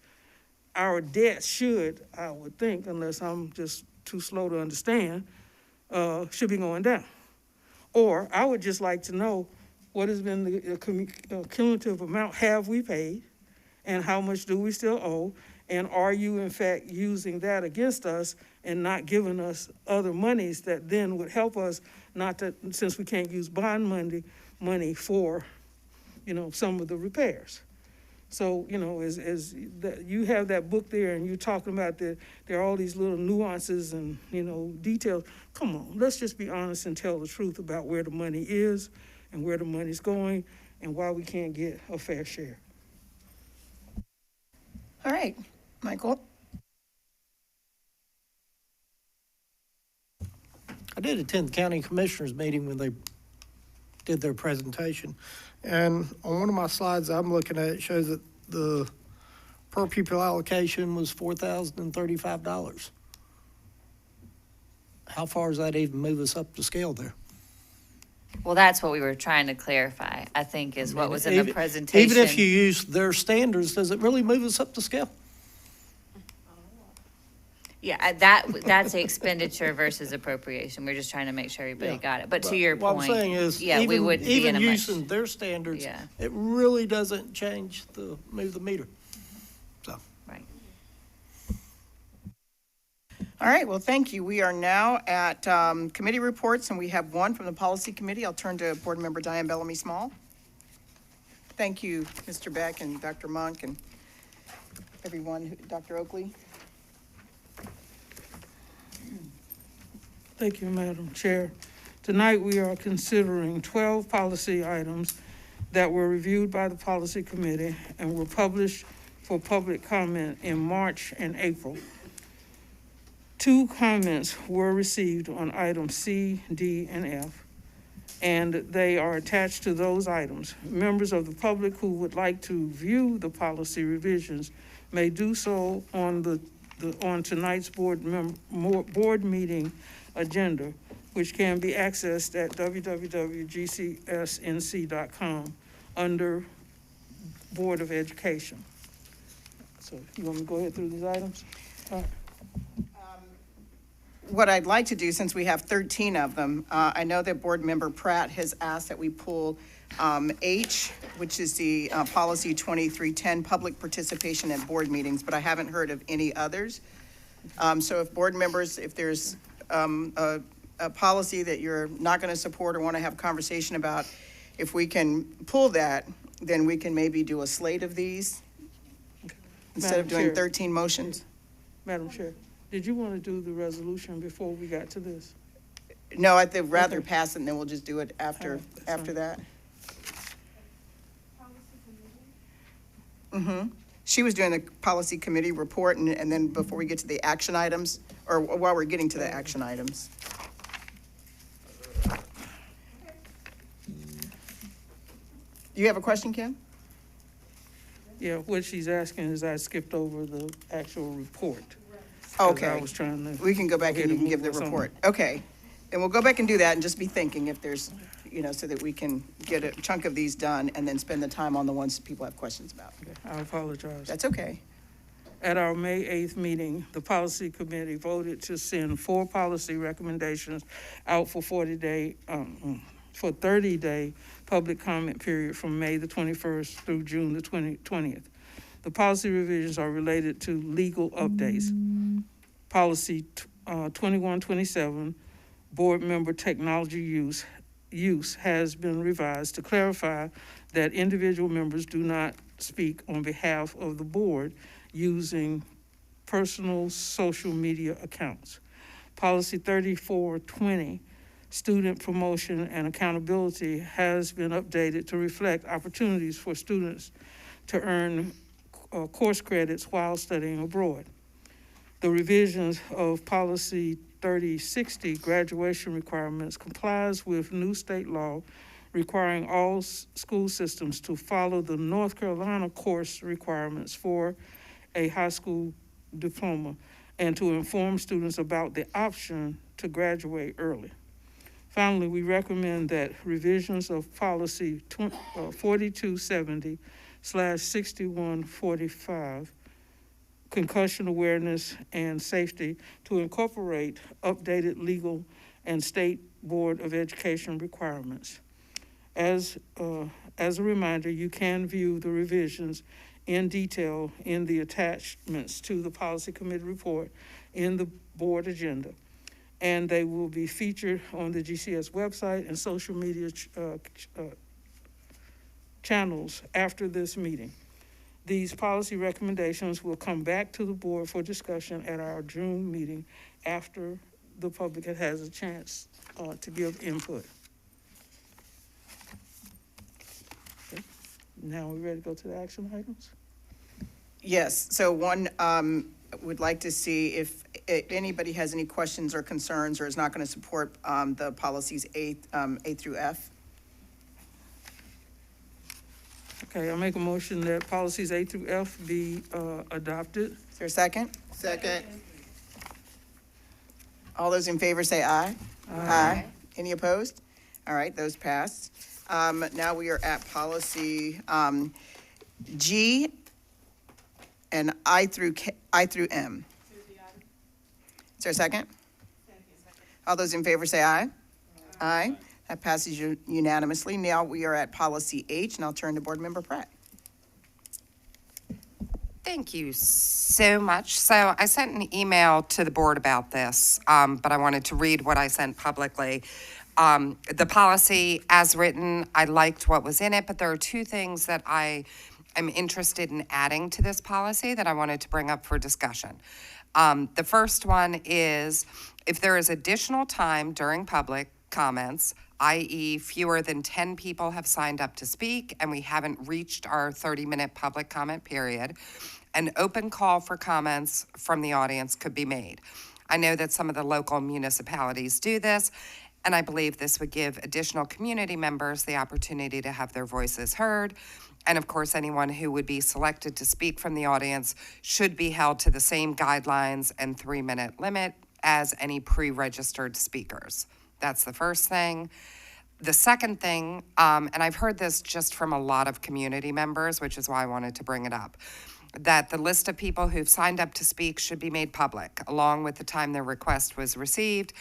our debt should, I would think, unless I'm just too slow to understand, should be going down. Or I would just like to know what has been the cumulative amount have we paid, and how much do we still owe, and are you in fact using that against us and not giving us other monies that then would help us, not to, since we can't use bond money for, some of the repairs. So, as you have that book there and you're talking about there are all these little nuances and, details. Come on, let's just be honest and tell the truth about where the money is and where the money's going and why we can't get a fair share. All right, Michael? I did attend the county commissioners meeting when they did their presentation. And on one of my slides I'm looking at, it shows that the per pupil allocation was $4,035. How far does that even move us up the scale there? Well, that's what we were trying to clarify, I think, is what was in the presentation. Even if you use their standards, does it really move us up the scale? Yeah, that's expenditure versus appropriation. We're just trying to make sure everybody got it. But to your point, what I'm saying is, yeah, we would be in even a using much, their standards, yeah. it really doesn't move the meter. So. Right. All right, well, thank you. We are now at committee reports, and we have one from the Policy Committee. I'll turn to Board Member Diane Bellamy Small. Thank you, Mr. Beck and Dr. Monk and everyone, Dr. Oakley. Thank you, Madam Chair. Tonight, we are considering 12 policy items that were reviewed by the Policy Committee and were published for public comment in March and April. 2 comments were received on items C, D, and F, and they are attached to those items. Members of the public who would like to view the policy revisions may do so on tonight's board meeting agenda, which can be accessed at www.gcsnc.com under Board of Education. So you want me to go ahead through these items? All right. What I'd like to do, since we have 13 of them, I know that Board Member Pratt has asked that we pull H, which is the Policy 2310, public participation at board meetings, but I haven't heard of any others. So if board members, if there's a policy that you're not going to support or want to have a conversation about, if we can pull that, then we can maybe do a slate of these instead of Madam doing Chair. 13 motions. Madam Chair, did you want to do the resolution before we got to this? No, I'd rather pass it, and then we'll just do it after that. She was doing the policy committee report, and then before we get to the action items, or while we're getting to the action items. You have a question, Kim? Yeah, what she's asking is I skipped over the actual report. 'Cause Okay. I was trying to. We can go back and ahead you can move give the us on. report. Okay. And we'll go back and do that and just be thinking if there's, so that we can get a chunk of these done and then spend the time on the ones that people have questions about. I apologize. That's okay. At our May 8th meeting, the policy committee voted to send 4 policy recommendations out for 30-day public comment period from May the 21st through June the 20th. The policy revisions are related to legal updates. Policy 2127, board member technology use has been revised to clarify that individual members do not speak on behalf of the board using personal social media accounts. Policy 3420, student promotion and accountability, has been updated to reflect opportunities for students to earn course credits while studying abroad. The revisions of policy 3060, graduation requirements, complies with new state law requiring all school systems to follow the North Carolina course requirements for a high school diploma and to inform students about the option to graduate early. Finally, we recommend that revisions of policy 4270/6145, concussion awareness and safety, to incorporate updated legal and state Board of Education requirements. As a reminder, you can view the revisions in detail in the attachments to the policy committee report in the board agenda, and they will be featured on the GCS website and social media channels after this meeting. These policy recommendations will come back to the board for discussion at our June meeting after the public has a chance to give input. Okay. Now we ready to go to the action items? Yes, so one, would like to see if anybody has any questions or concerns or is not going to support the policies A through F. Okay, I'll make a motion that policies A through F be adopted. Is there a second? Second. All those in favor say aye. Aye. Any opposed? All right, those passed. Now we are at policy G and I through M. Is there a second? All those in favor say aye. Aye. That passes unanimously. Now we are at policy H, and I'll turn to Board Member Pratt. Thank you so much. So I sent an email to the board about this, but I wanted to read what I sent publicly. The policy as written, I liked what was in it, but there are 2 things that I am interested in adding to this policy that I wanted to bring up for discussion. The first one is if there is additional time during public comments, i.e. fewer than 10 people have signed up to speak and we haven't reached our 30-minute public comment period, an open call for comments from the audience could be made. I know that some of the local municipalities do this, and I believe this would give additional community members the opportunity to have their voices heard. And of course, anyone who would be selected to speak from the audience should be held to the same guidelines and 3-minute limit as any pre-registered speakers. That's the first thing. The second thing, and I've heard this just from a lot of community members, which is why I wanted to bring it up, that the list of people who've signed up to speak should be made public, along with the time their request was received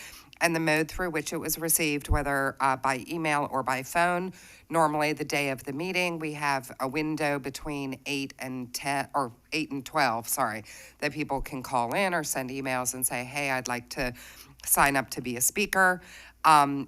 and the mode through which it was received, whether by email or by phone. Normally, the day of the meeting, we have a window between 8 and 10, or 8 and 12, sorry, that people can call in or send emails and say, hey, I'd like to sign up to be a speaker.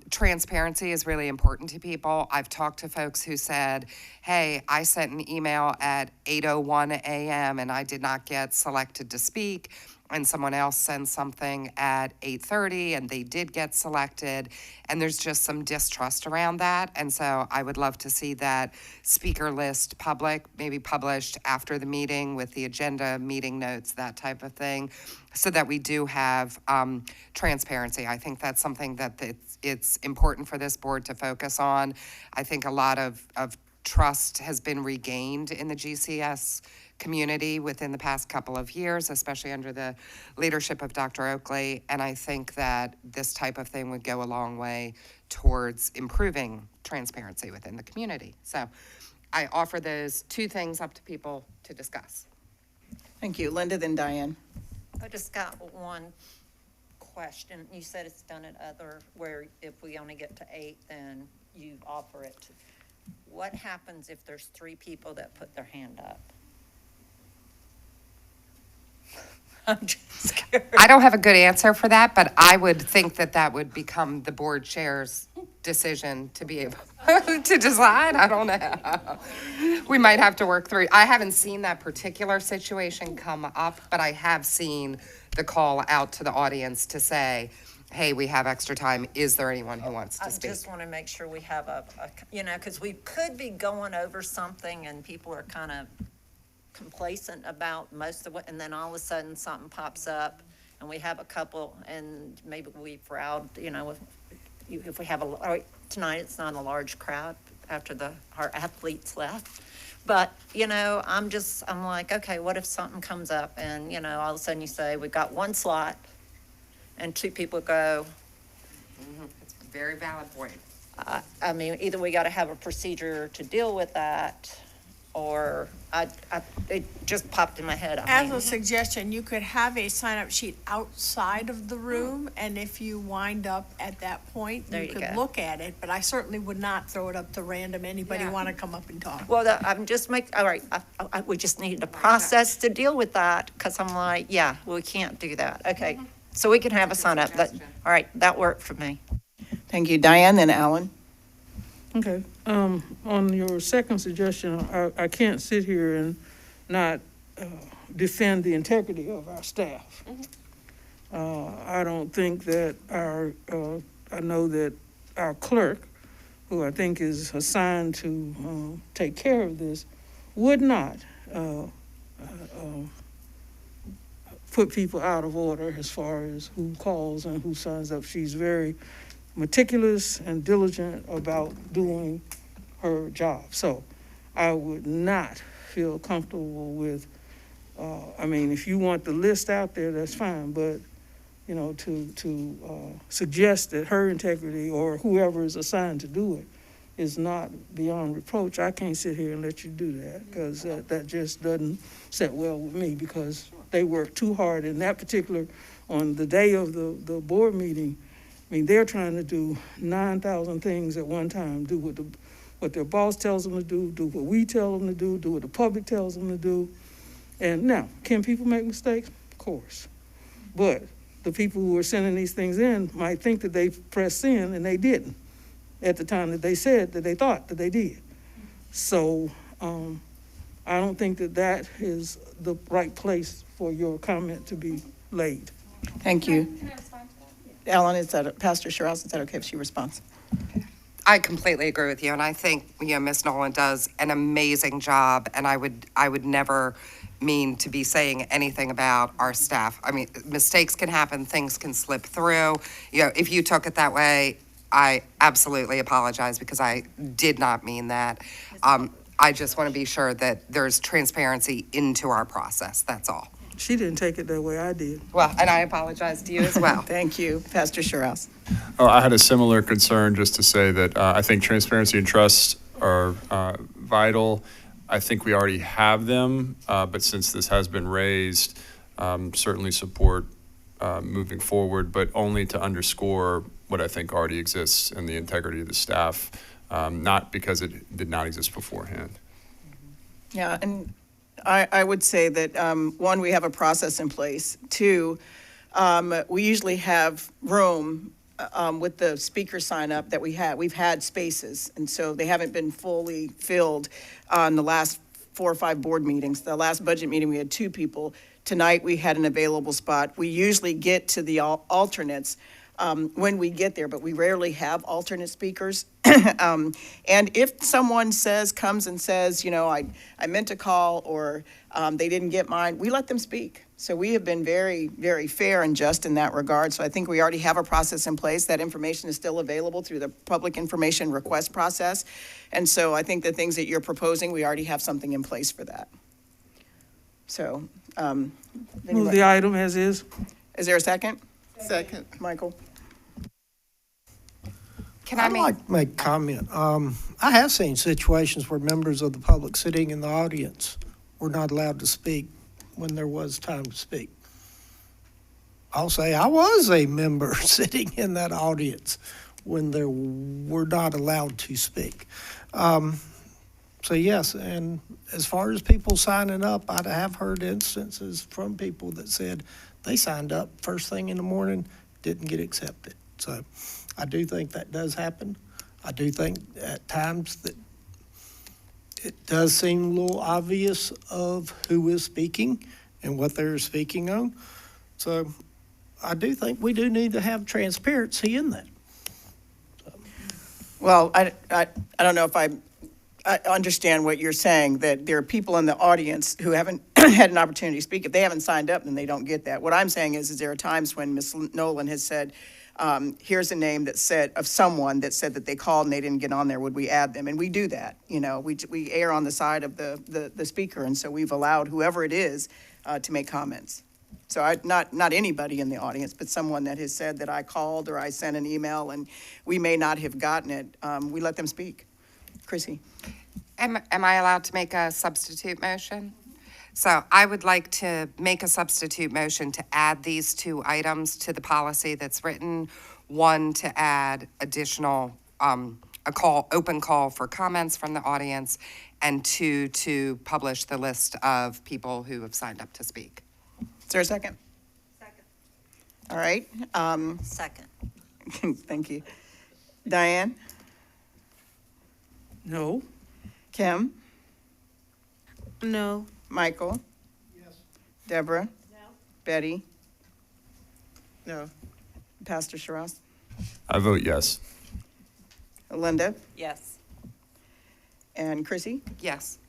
Transparency is really important to people. I've talked to folks who said, hey, I sent an email at 8:01 a.m. and I did not get selected to speak, and someone else sends something at 8:30 and they did get selected, and there's just some distrust around that. And so I would love to see that speaker list public, maybe published after the meeting with the agenda, meeting notes, that type of thing, so that we do have transparency. I think that's something that it's important for this board to focus on. I think a lot of trust has been regained in the GCS community within the past couple of years, especially under the leadership of Dr. Oakley, and I think that this type of thing would go a long way towards improving transparency within the community. So I offer those two things up to people to discuss. Thank you. Linda, then Diane. I just got one question. You said it's done at other, where if we only get to 8, then you offer it. What happens if there's 3 people that put their hand up? I'm just scared. I don't have a good answer for that, but I would think that that would become the board chair's decision to be able to decide. I don't know. We might have to work through. I haven't seen that particular situation come up, but I have seen the call out to the audience to say, hey, we have extra time. Is there anyone who wants to speak? I just want to make sure we have because we could be going over something and people are kind of complacent about most of what, and then all of a sudden something pops up and we have a couple, and maybe we've routed, if we have tonight it's not a large crowd after our athletes left. But, I'm like, okay, what if something comes up and, all of a sudden you say, we've got 1 slot and 2 people go. It's a very valid point. I mean, either we got to have a procedure to deal with that, or it just popped in my head. As a suggestion, you could have a sign-up sheet outside of the room, and if you wind up at that point, There you you could go. look at it, but I certainly would not throw it up to random, anybody Yeah. want to come up and talk. Well, I'm just all right, we just needed a process to deal with that, because I'm like, yeah, we can't do that. Okay, so we can have a sign up. All right, that worked for me. Thank you. Diane, then Alan. Okay, on your second suggestion, I can't sit here and not defend the integrity of our staff. I don't think that I know that our clerk, who I think is assigned to take care of this, would not put people out of order as far as who calls and who signs up. She's very meticulous and diligent about doing her job. So I would not feel comfortable with, if you want the list out there, that's fine, but, to suggest that her integrity or whoever is assigned to do it is not beyond reproach, I can't sit here and let you do that, because that just doesn't sit well with me, because they work too hard in that particular, on the day of the board meeting. They're trying to do 9,000 things at one time, do what their boss tells them to do what we tell them to do what the public tells them to do. And now, can people make mistakes? Of course. But the people who are sending these things in might think that they pressed send, and they didn't at the time that they said that they thought that they did. So I don't think that is the right place for your comment to be laid. Thank you. Ellen, Pastor Shiraz, is that okay if she responds? I completely agree with you, and I think Ms. Nolan does an amazing job, and I would never mean to be saying anything about our staff. Mistakes can happen, things can slip through. If you took it that way, I absolutely apologize, because I did not mean that. I just want to be sure that there's transparency into our process. That's all. She didn't take it that way, I did. Well, and I apologize to you as well. Thank you. Pastor Shiraz. Oh, I had a similar concern, just to say that I think transparency and trust are vital. I think we already have them, but since this has been raised, certainly support moving forward, but only to underscore what I think already exists in the integrity of the staff, not because it did not exist beforehand. Yeah, and I would say that, one, we have a process in place. Two, we usually have room with the speaker sign up that we've had spaces, and so they haven't been fully filled on the last 4 or 5 board meetings. The last budget meeting, we had 2 people. Tonight, we had an available spot. We usually get to the alternates when we get there, but we rarely have alternate speakers. And if someone comes and says, you know, I meant to call, or they didn't get mine, we let them speak. So we have been very, very fair and just in that regard. So I think we already have a process in place. That information is still available through the public information request process. And so I think the things that you're proposing, we already have something in place for that. So, Move the item as is. Is there a second? Second. Michael? I'd like to make a comment. I have seen situations where members of the public sitting in the audience were not allowed to speak when there was time to speak. I'll say I was a member sitting in that audience when there were not allowed to speak. So yes, and as far as people signing up, I have heard instances from people that said they signed up first thing in the morning, didn't get accepted. So I do think that does happen. I do think at times that it does seem a little obvious of who is speaking and what they're speaking on. So I do think we do need to have transparency in that. Well, I don't know if I understand what you're saying, that there are people in the audience who haven't had an opportunity to speak. If they haven't signed up, then they don't get that. What I'm saying is there are times when Ms. Nolan has said, here's a name that said, of someone that said that they called and they didn't get on there, would we add them? And we do that, you know, we err on the side of the speaker, and so we've allowed whoever it is to make comments. So not anybody in the audience, but someone that has said that I called or I sent an email and we may not have gotten it, we let them speak. Chrissy? Am I allowed to make a substitute motion? So I would like to make a substitute motion to add these 2 items to the policy that's written. 1, to add additional, open call for comments from the audience, and 2, to publish the list of people who have signed up to speak. Is there a second? Second. All right. Second. Thank you. Diane? No. Kim? No. Michael? Yes. Deborah? No. Betty? No. Pastor Shiraz? I vote yes. Linda? Yes. And Chrissy? Yes.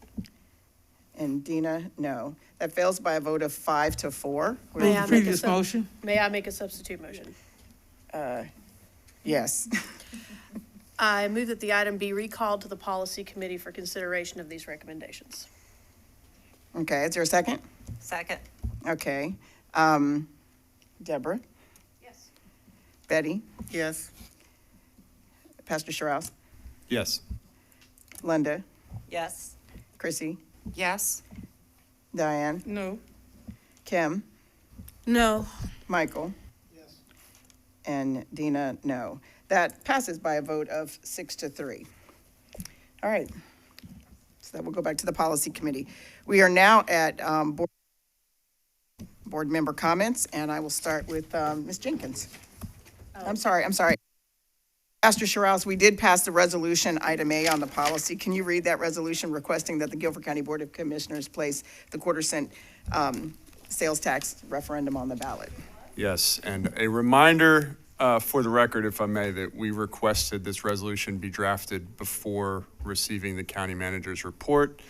And Dina, no. That fails by a vote of 5 to 4. Move the previous motion. May I make a substitute motion? Yes. I move that the item be recalled to the policy committee for consideration of these recommendations. Okay, is there a second? Second. Okay. Deborah? Yes. Betty? Yes. Pastor Shiraz? Yes. Linda? Yes. Chrissy? Yes. Diane? No. Kim? No. Michael? Yes. And Dina, no. That passes by a vote of 6 to 3. All right. So that will go back to the policy committee. We are now at board member comments, and I will start with Ms. Jenkins. I'm sorry. Pastor Shiraz, we did pass the resolution item A on the policy. Can you read that resolution requesting that the Guilford County Board of Commissioners place the quarter-cent sales tax referendum on the ballot? Yes, and a reminder for the record, if I may, that we requested this resolution be drafted before receiving the county manager's report.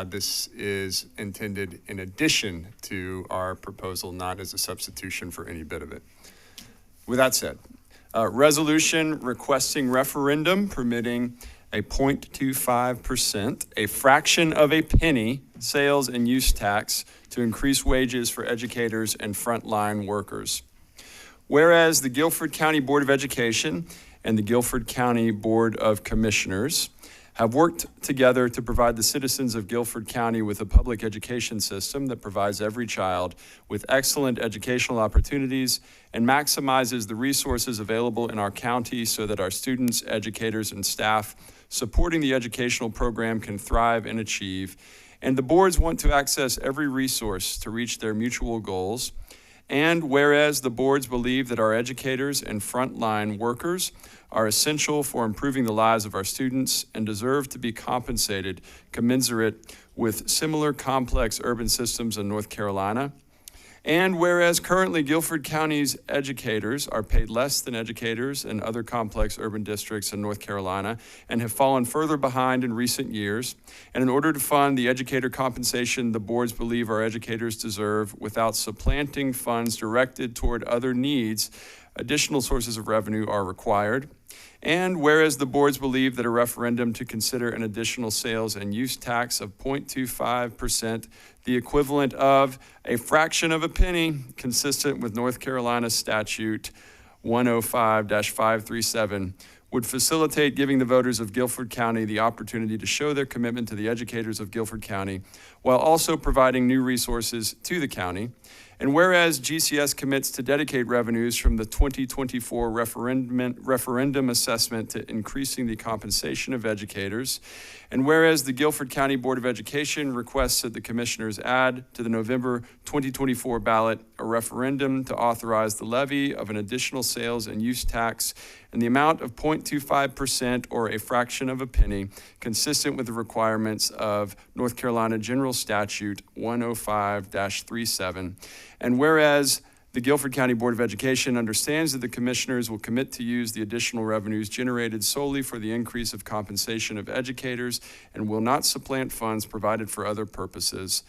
This is intended in addition to our proposal, not as a substitution for any bit of it. With that said, resolution requesting referendum permitting a 0.25%, a fraction of a penny, sales and use tax to increase wages for educators and frontline workers. Whereas the Guilford County Board of Education and the Guilford County Board of Commissioners have worked together to provide the citizens of Guilford County with a public education system that provides every child with excellent educational opportunities and maximizes the resources available in our county so that our students, educators, and staff supporting the educational program can thrive and achieve. And the boards want to access every resource to reach their mutual goals. And whereas the boards believe that our educators and frontline workers are essential for improving the lives of our students and deserve to be compensated commensurate with similar complex urban systems in North Carolina. And whereas currently Guilford County's educators are paid less than educators in other complex urban districts in North Carolina and have fallen further behind in recent years, and in order to fund the educator compensation the boards believe our educators deserve without supplanting funds directed toward other needs, additional sources of revenue are required. And whereas the boards believe that a referendum to consider an additional sales and use tax of 0.25%, the equivalent of a fraction of a penny, consistent with North Carolina Statute 105-537, would facilitate giving the voters of Guilford County the opportunity to show their commitment to the educators of Guilford County, while also providing new resources to the county. And whereas GCS commits to dedicate revenues from the 2024 referendum assessment to increasing the compensation of educators, and whereas the Guilford County Board of Education requests that the commissioners add to the November 2024 ballot a referendum to authorize the levy of an additional sales and use tax in the amount of 0.25% or a fraction of a penny, consistent with the requirements of North Carolina General Statute 105-37. And whereas the Guilford County Board of Education understands that the commissioners will commit to use the additional revenues generated solely for the increase of compensation of educators and will not supplant funds provided for other purposes.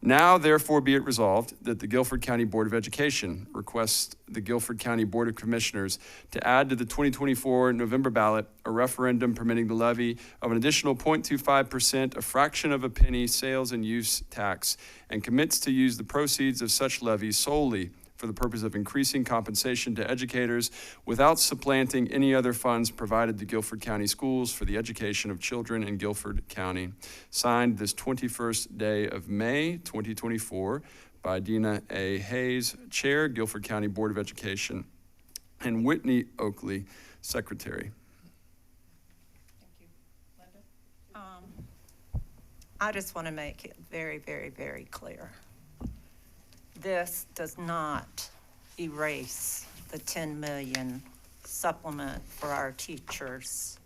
Now, therefore, be it resolved that the Guilford County Board of Education requests the Guilford County Board of Commissioners to add to the 2024 November ballot a referendum permitting the levy of an additional 0.25%, a fraction of a penny sales and use tax, and commits to use the proceeds of such levy solely for the purpose of increasing compensation to educators without supplanting any other funds provided to Guilford County Schools for the education of children in Guilford County. Signed this 21st day of May, 2024, by Dina A. Hayes, Chair, Guilford County Board of Education, and Whitney Oakley, Secretary. I just want to make it very, very, very clear. This does not erase the 10 million supplement for our teachers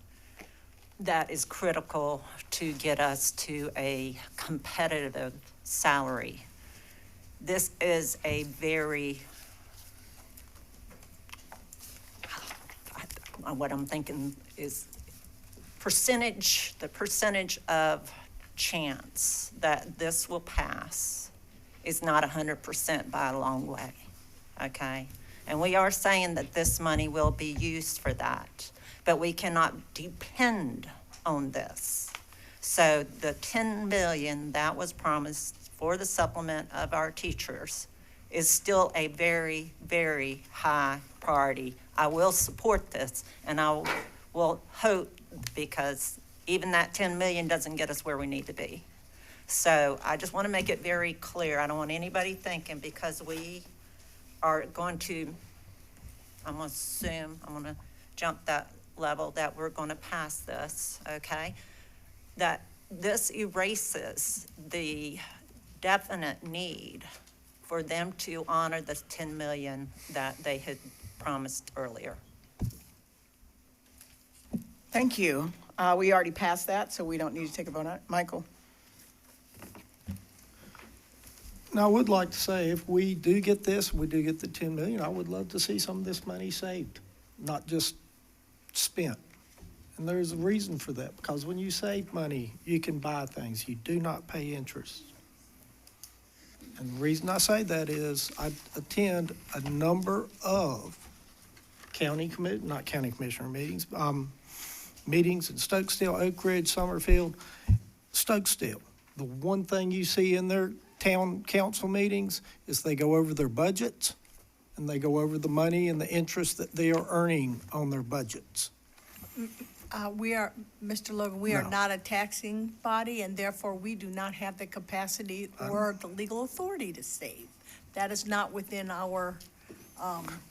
that is critical to get us to a competitive salary. This is a very, what I'm thinking is the percentage of chance that this will pass is not 100% by a long way, okay? And we are saying that this money will be used for that, but we cannot depend on this. So the 10 million that was promised for the supplement of our teachers is still a very, very high priority. I will support this, and I will hope, because even that 10 million doesn't get us where we need to be. So I just want to make it very clear. I don't want anybody thinking because we are going to, I'm going to assume, I'm going to jump that level, that we're going to pass this, okay? That this erases the definite need for them to honor the 10 million that they had promised earlier. Thank you. We already passed that, so we don't need to take a vote on it. Michael? Now, I would like to say, if we do get this, we do get the 10 million, I would love to see some of this money saved, not just spent. And there's a reason for that, because when you save money, you can buy things. You do not pay interest. And the reason I say that is I attend a number of not county commissioner meetings, meetings in Stokesdale, Oak Ridge, Summerfield. Stokesdale, the one thing you see in their town council meetings is they go over their budgets and they go over the money and the interest that they are earning on their budgets. We are, Mr. Logan, we are No. not a taxing body, and therefore we do not have the capacity or the legal authority to save. That is not within our,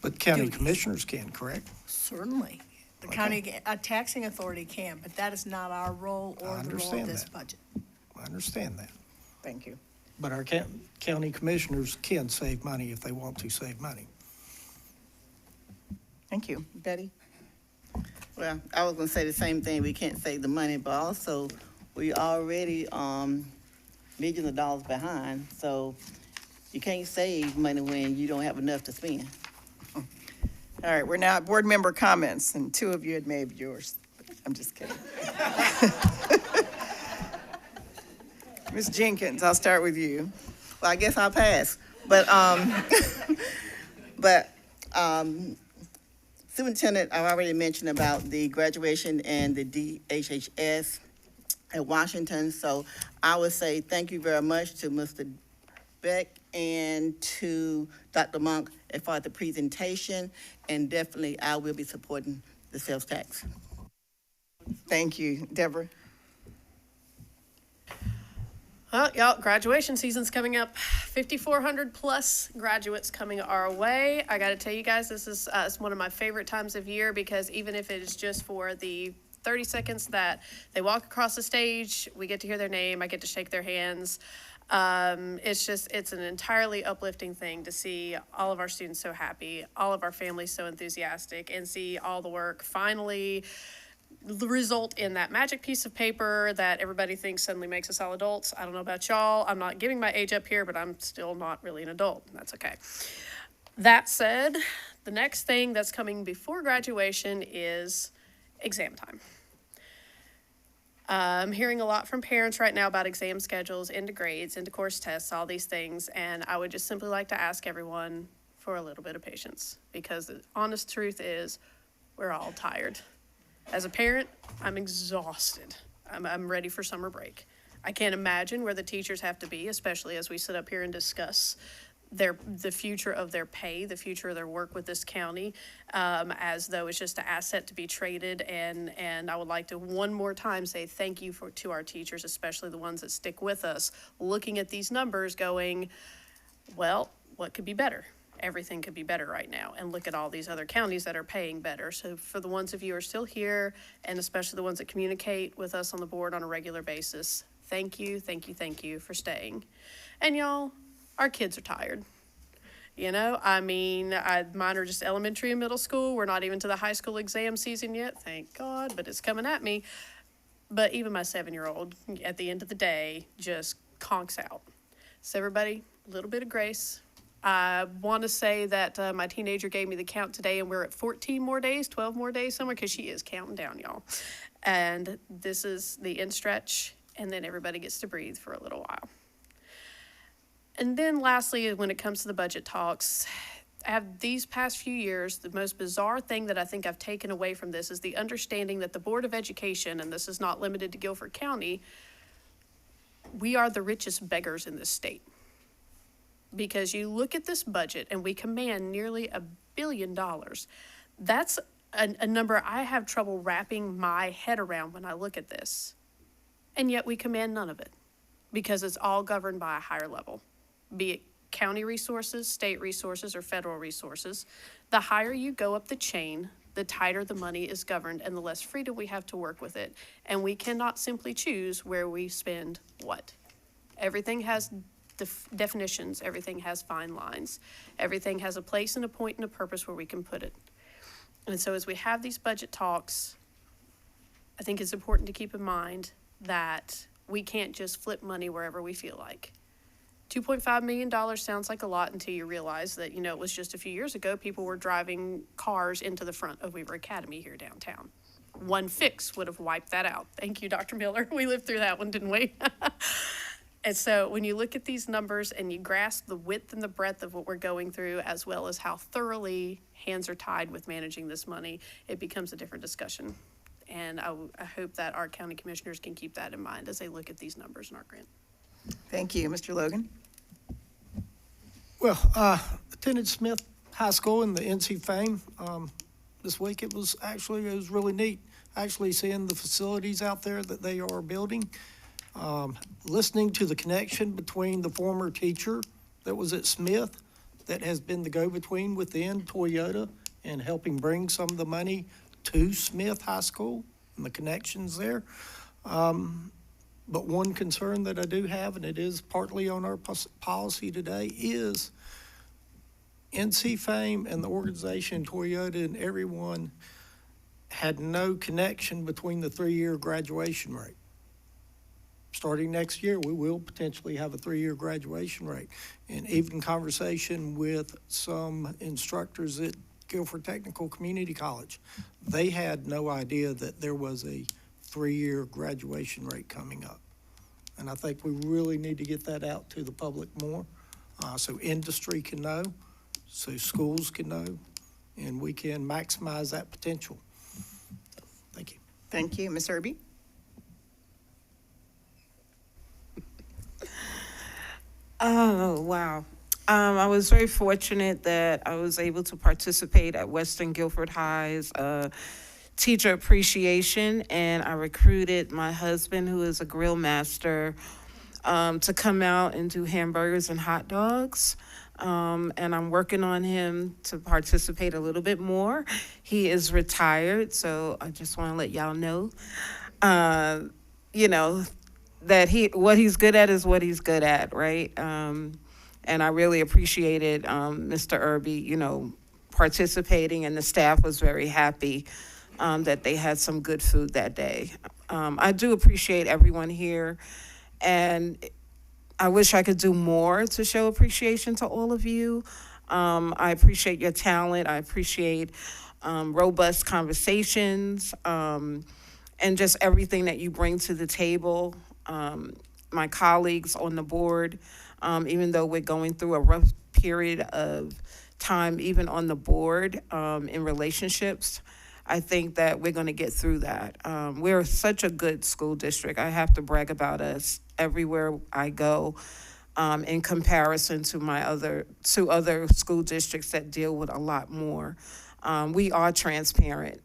But county duties. commissioners can, correct? Certainly. The Okay. county, a taxing authority can, but that is not our role I or the role of understand this that. budget. I understand that. Thank you. But our county commissioners can save money if they want to save money. Thank you. Betty? Well, I was gonna say the same thing, we can't save the money, but also, we already, millions of dollars behind, so you can't save money when you don't have enough to spend. All right, we're now at board member comments, and two of you had made yours. I'm just kidding. Ms. Jenkins, I'll start with you. Well, I guess I'll pass, but, Superintendent, I've already mentioned about the graduation and the DHHS at Washington, so I would say thank you very much to Mr. Beck and to Dr. Monk for the presentation, and definitely I will be supporting the sales tax. Thank you. Deborah? Well, y'all, graduation season's coming up. 5,400 plus graduates coming our way. I gotta tell you guys, this is it's one of my favorite times of year because even if it is just for the 30 seconds that they walk across the stage, we get to hear their name, I get to shake their hands. It's an entirely uplifting thing to see all of our students so happy, all of our families so enthusiastic, and see all the work finally result in that magic piece of paper that everybody thinks suddenly makes us all adults. I don't know about y'all. I'm not giving my age up here, but I'm still not really an adult. That's okay. That said, the next thing that's coming before graduation is exam time. I'm hearing a lot from parents right now about exam schedules, into grades, into course tests, all these things, and I would just simply like to ask everyone for a little bit of patience, because the honest truth is we're all tired. As a parent, I'm exhausted. I'm ready for summer break. I can't imagine where the teachers have to be, especially as we sit up here and discuss the future of their pay, the future of their work with this county, as though it's just an asset to be traded. And I would like to one more time say thank you to our teachers, especially the ones that stick with us, looking at these numbers going, well, what could be better? Everything could be better right now. And look at all these other counties that are paying better. So for the ones of you who are still here, and especially the ones that communicate with us on the board on a regular basis, thank you, thank you, thank you for staying. And y'all, our kids are tired. You know, I mean, mine are just elementary and middle school. We're not even to the high school exam season yet, thank God, but it's coming at me. But even my 7-year-old, at the end of the day, just conks out. So everybody, a little bit of grace. I want to say that my teenager gave me the count today, and we're at 14 more days, 12 more days somewhere, because she is counting down, y'all. And this is the end stretch, and then everybody gets to breathe for a little while. And then lastly, when it comes to the budget talks, these past few years, the most bizarre thing that I think I've taken away from this is the understanding that the Board of Education, and this is not limited to Guilford County, we are the richest beggars in this state. Because you look at this budget and we command nearly $1 billion. That's a number I have trouble wrapping my head around when I look at this. And yet we command none of it because it's all governed by a higher level, be it county resources, state resources, or federal resources. The higher you go up the chain, the tighter the money is governed and the less freedom we have to work with it. And we cannot simply choose where we spend what. Everything has definitions, everything has fine lines. Everything has a place and a point and a purpose where we can put it. And so as we have these budget talks, I think it's important to keep in mind that we can't just flip money wherever we feel like. $2.5 million sounds like a lot until you realize that, you know, it was just a few years ago, people were driving cars into the front of Weaver Academy here downtown. One fix would have wiped that out. Thank you, Dr. Miller. We lived through that one, didn't we? And so when you look at these numbers and you grasp the width and the breadth of what we're going through, as well as how thoroughly hands are tied with managing this money, it becomes a different discussion. And I hope that our county commissioners can keep that in mind as they look at these numbers in our grant. Thank you. Mr. Logan? Well, attended Smith High School in the NC Fame this week. It was really neat actually seeing the facilities out there that they are building. Listening to the connection between the former teacher that was at Smith, that has been the go-between within Toyota and helping bring some of the money to Smith High School and the connections there. But one concern that I do have, and it is partly on our policy today, is NC Fame and the organization Toyota and everyone had no connection between the three-year graduation rate. Starting next year, we will potentially have a three-year graduation rate. And even conversation with some instructors at Guilford Technical Community College, they had no idea that there was a three-year graduation rate coming up. And I think we really need to get that out to the public more, so industry can know, so schools can know, and we can maximize that potential. Thank you. Thank you. Ms. Irby? Oh, wow. I was very fortunate that I was able to participate at Western Guilford High's teacher appreciation, and I recruited my husband, who is a grill master, to come out and do hamburgers and hot dogs. And I'm working on him to participate a little bit more. He is retired, so I just want to let y'all know, that what he's good at is what he's good at, right? And I really appreciated Mr. Irby, participating, and the staff was very happy that they had some good food that day. I do appreciate everyone here, and I wish I could do more to show appreciation to all of you. I appreciate your talent. I appreciate robust conversations, and just everything that you bring to the table. My colleagues on the board, even though we're going through a rough period of time, even on the board, in relationships, I think that we're going to get through that. We're such a good school district. I have to brag about us everywhere I go, in comparison to two other school districts that deal with a lot more. We are transparent.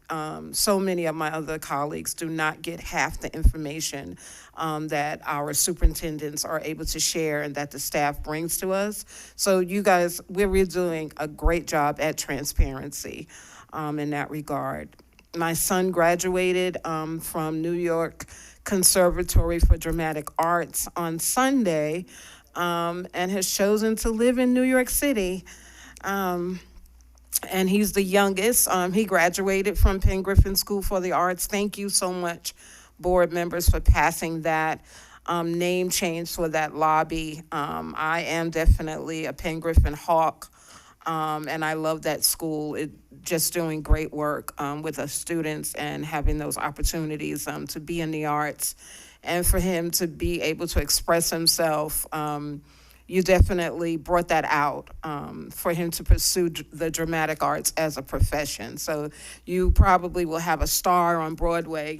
So many of my other colleagues do not get half the information that our superintendents are able to share and that the staff brings to us. So you guys, we're doing a great job at transparency in that regard. My son graduated from New York Conservatory for Dramatic Arts on Sunday, and has chosen to live in New York City. And he's the youngest. He graduated from Penn Griffin School for the Arts. Thank you so much, board members, for passing that name change for that lobby. I am definitely a Penn Griffin hawk, and I love that school. Just doing great work with us students and having those opportunities to be in the arts, and for him to be able to express himself. You definitely brought that out for him to pursue the dramatic arts as a profession. So you probably will have a star on Broadway,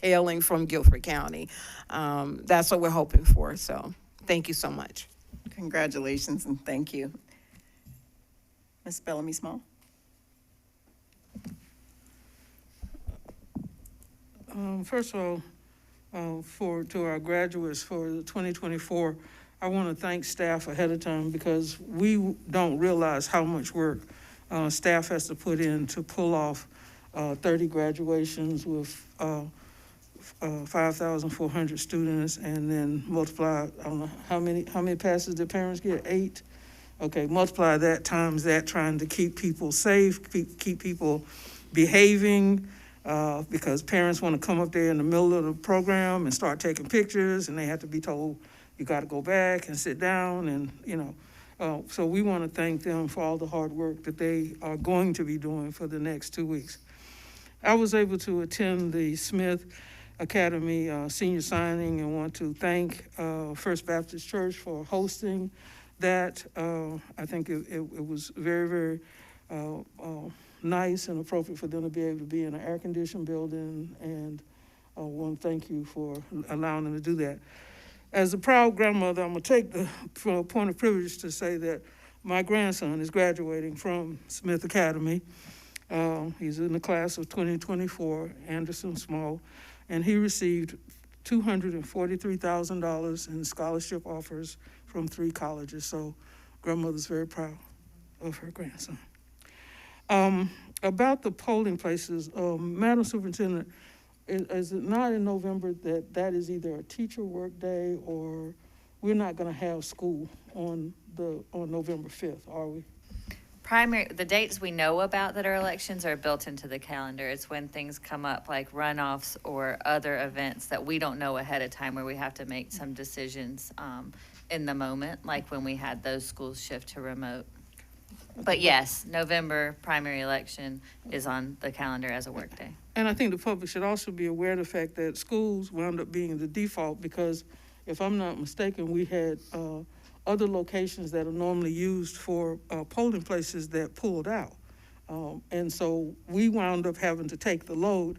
hailing from Guilford County. That's what we're hoping for. So thank you so much. Congratulations and thank you. Ms. Bellamy Small? First of all, to our graduates for the 2024, I want to thank staff ahead of time, because we don't realize how much work staff has to put in to pull off 30 graduations with 5,400 students, and then multiply, I don't know, how many passes did parents get? 8? Okay, multiply that times that, trying to keep people safe, keep people behaving, because parents want to come up there in the middle of the program and start taking pictures, and they have to be told, you got to go back and sit down, and, so we want to thank them for all the hard work that they are going to be doing for the next 2 weeks. I was able to attend the Smith Academy senior signing, and want to thank First Baptist Church for hosting that. I think it was very, very nice and appropriate for them to be able to be in an air-conditioned building, and I want to thank you for allowing them to do that. As a proud grandmother, I'm going to take the point of privilege to say that my grandson is graduating from Smith Academy, He's in the class of 2024, Anderson Small, and he received $243,000 in scholarship offers from 3 colleges. So grandmother's very proud of her grandson. About the polling places, Madam Superintendent, is it not in November that is either a teacher work day or we're not going to have school on November 5th, are we? The dates we know about that are elections are built into the calendar. It's when things come up like runoffs or other events that we don't know ahead of time where we have to make some decisions in the moment, like when we had those schools shift to remote. But yes, November primary election is on the calendar as a workday. And I think the public should also be aware of the fact that schools wound up being the default because if I'm not mistaken, we had other locations that are normally used for polling places that pulled out. And so we wound up having to take the load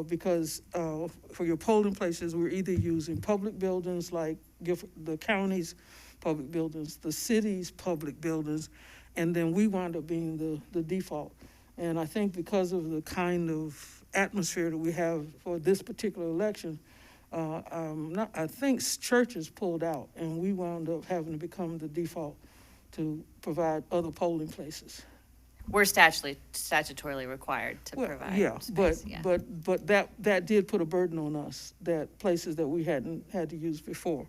because for your polling places, we're either using public buildings like the county's public buildings, the city's public buildings, and then we wound up being the default. And I think because of the kind of atmosphere that we have for this particular election, I think churches pulled out, and we wound up having to become the default to provide other polling places. We're statutorily required to provide space. But that did put a burden on us, that places that we hadn't had to use before.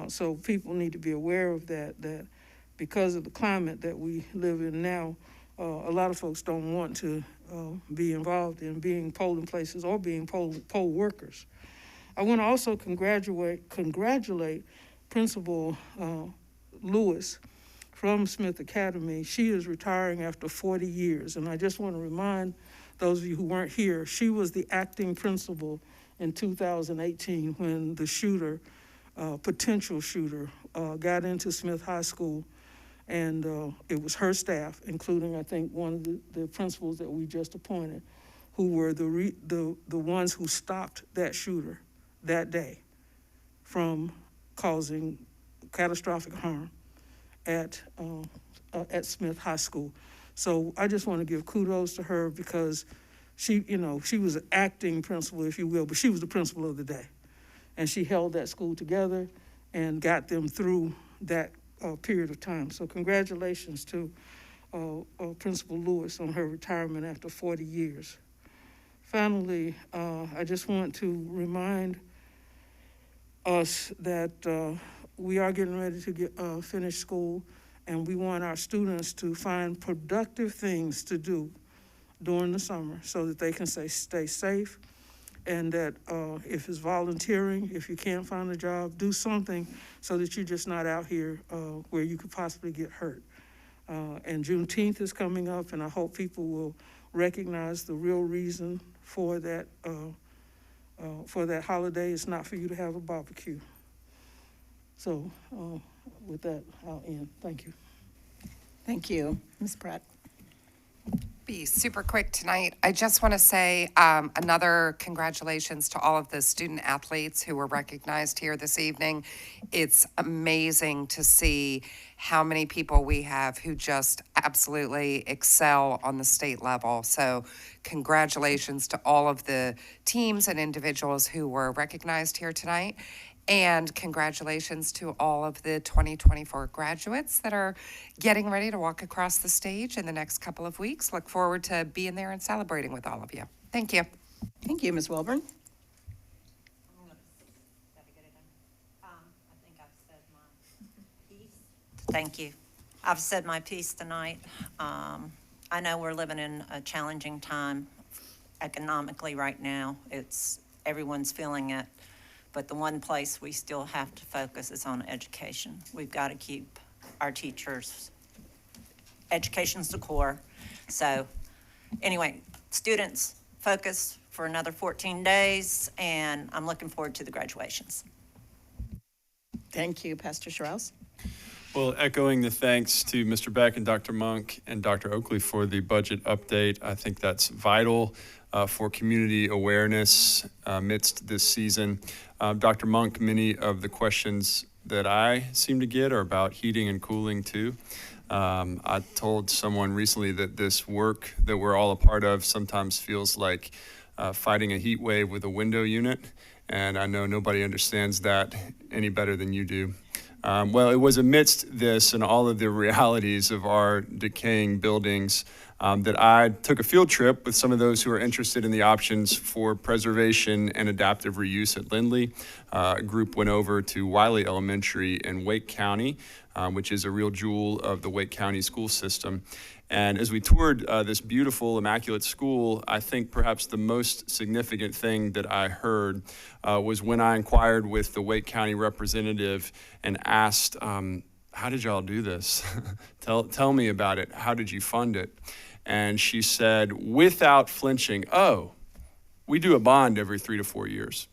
So people need to be aware of that because of the climate that we live in now, a lot of folks don't want to be involved in being polling places or being poll workers. I want to also congratulate Principal Lewis from Smith Academy. She is retiring after 40 years, and I just want to remind those of you who weren't here, she was the acting principal in 2018 when the potential shooter, got into Smith High School, and it was her staff, including, I think, one of the principals that we just appointed, who were the ones who stopped that shooter that day from causing catastrophic harm at Smith High School. So I just want to give kudos to her because she was an acting principal, if you will, but she was the principal of the day. And she held that school together and got them through that period of time. So congratulations to Principal Lewis on her retirement after 40 years. Finally, I just want to remind us that we are getting ready to finish school, and we want our students to find productive things to do during the summer so that they can stay safe, and that if it's volunteering, if you can't find a job, do something so that you're just not out here where you could possibly get hurt. And Juneteenth is coming up, and I hope people will recognize the real reason for that holiday. It's not for you to have a barbecue. So with that, I'll end. Thank you. Thank you. Ms. Pratt. Be super quick tonight. I just want to say another congratulations to all of the student athletes who were recognized here this evening. It's amazing to see how many people we have who just absolutely excel on the state level. So congratulations to all of the teams and individuals who were recognized here tonight. And congratulations to all of the 2024 graduates that are getting ready to walk across the stage in the next couple of weeks. Look forward to being there and celebrating with all of you. Thank you. Thank you, Ms. Wilburn. Thank you. I've said my piece tonight. I know we're living in a challenging time economically right now. Everyone's feeling it. But the one place we still have to focus is on education. We've got to keep our teachers. Education's the core. So anyway, students, focus for another 14 days, and I'm looking forward to the graduations. Thank you, Pastor Strauss. Well, echoing the thanks to Mr. Beck and Dr. Monk and Dr. Oakley for the budget update. I think that's vital for community awareness amidst this season. Dr. Monk, many of the questions that I seem to get are about heating and cooling too. I told someone recently that this work that we're all a part of sometimes feels like fighting a heat wave with a window unit, and I know nobody understands that any better than you do. Well, it was amidst this and all of the realities of our decaying buildings that I took a field trip with some of those who are interested in the options for preservation and adaptive reuse at Lindley. A group went over to Wiley Elementary in Wake County, which is a real jewel of the Wake County school system. And as we toured this beautiful, immaculate school, I think perhaps the most significant thing that I heard was when I inquired with the Wake County representative and asked, how did y'all do this? Tell me about it. How did you fund it? And she said, without flinching, oh, we do a bond every 3 to 4 years,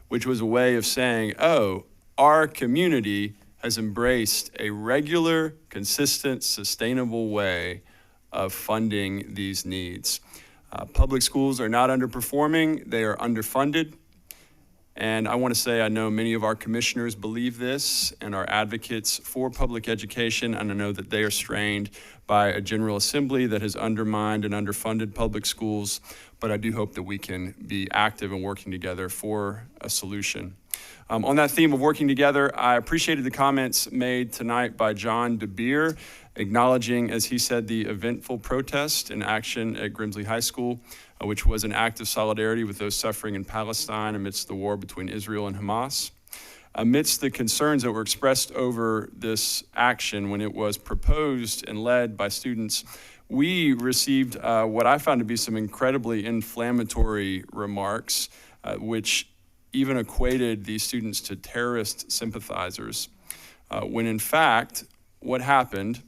which was a way of saying, oh, our community has embraced a regular, consistent, sustainable way of funding these needs. Public schools are not underperforming, they are underfunded. And I want to say I know many of our commissioners believe this and are advocates for public education, and I know that they are strained by a General Assembly that has undermined and underfunded public schools, but I do hope that we can be active and working together for a solution. On that theme of working together, I appreciated the comments made tonight by John DeBeer, acknowledging, as he said, the eventful protest and action at Grimsley High School, which was an act of solidarity with those suffering in Palestine amidst the war between Israel and Hamas. Amidst the concerns that were expressed over this action when it was proposed and led by students, we received what I found to be some incredibly inflammatory remarks, which even equated these students to terrorist sympathizers, when in fact, what happened,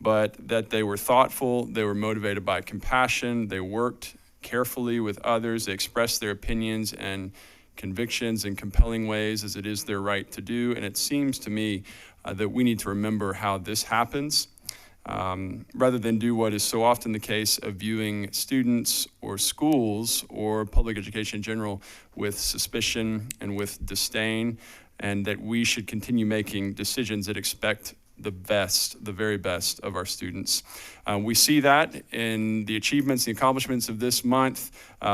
but that they were thoughtful, they were motivated by compassion, they worked carefully with others, they expressed their opinions and convictions in compelling ways as it is their right to do. And it seems to me that we need to remember how this happens, rather than do what is so often the case of viewing students or schools or public education in general with suspicion and with disdain, and that we should continue making decisions that expect the best, the very best of our students. We see that in the achievements, the accomplishments of this month,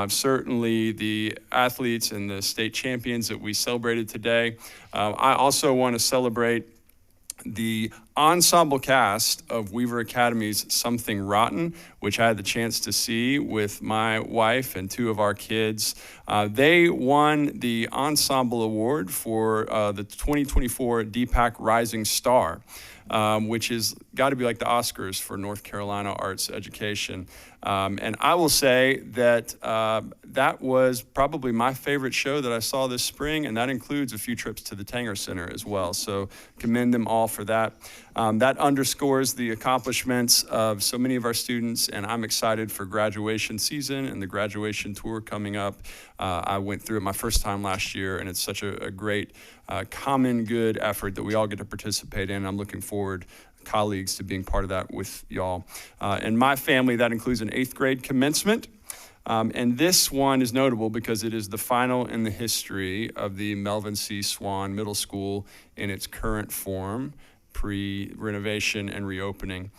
certainly the athletes and the state champions that we celebrated today. I also want to celebrate the ensemble cast of Weaver Academy's Something Rotten, which I had the chance to see with my wife and 2 of our kids. They won the Ensemble Award for the 2024 DPAC Rising Star, which is got to be like the Oscars for North Carolina arts education. And I will say that that was probably my favorite show that I saw this spring, and that includes a few trips to the Tanger Center as well. So commend them all for that. That underscores the accomplishments of so many of our students, and I'm excited for graduation season and the graduation tour coming up. I went through it my first time last year, and it's such a great common good effort that we all get to participate in. I'm looking forward, colleagues, to being part of that with y'all. And my family, that includes an 8th grade commencement. And this one is notable because it is the final in the history of the Melvin C. Swan Middle School in its current form, pre-renovation and reopening.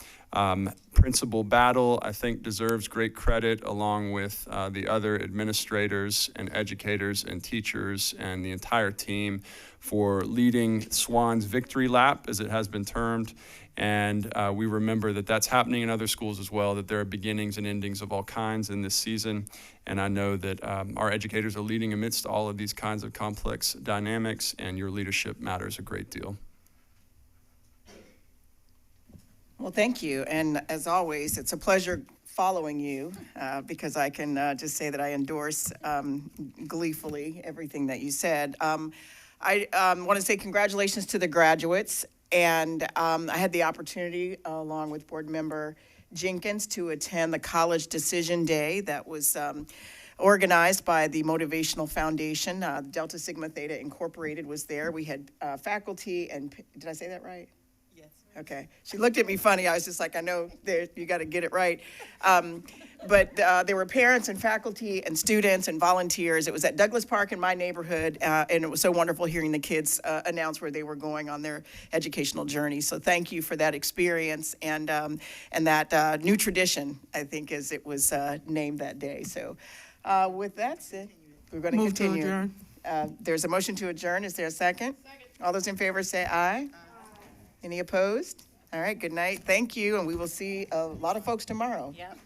Principal Battle, I think, deserves great credit, along with the other administrators and educators and teachers and the entire team, for leading Swan's victory lap, as it has been termed. And we remember that that's happening in other schools as well, that there are beginnings and endings of all kinds in this season. And I know that our educators are leading amidst all of these kinds of complex dynamics, and your leadership matters a great deal. Well, thank you. And as always, it's a pleasure following you because I can just say that I endorse gleefully everything that you said. I want to say congratulations to the graduates. And I had the opportunity, along with board member Jenkins, to attend the College Decision Day that was organized by the Motivational Foundation. Delta Sigma Theta Incorporated was there. We had faculty and, did I say that right? Okay. She looked at me funny. I was just like, I know you got to get it right. But there were parents and faculty and students and volunteers. It was at Douglas Park in my neighborhood, and it was so wonderful hearing the kids announce where they were going on their educational journey. So thank you for that experience and that new tradition, I think, as it was named that day. So with that said, we're going to Move to continue. adjourn. There's a motion to adjourn. Is there a second? All those in favor say aye. Any opposed? All right, good night. Thank you, and we will see a lot of folks tomorrow. Yep.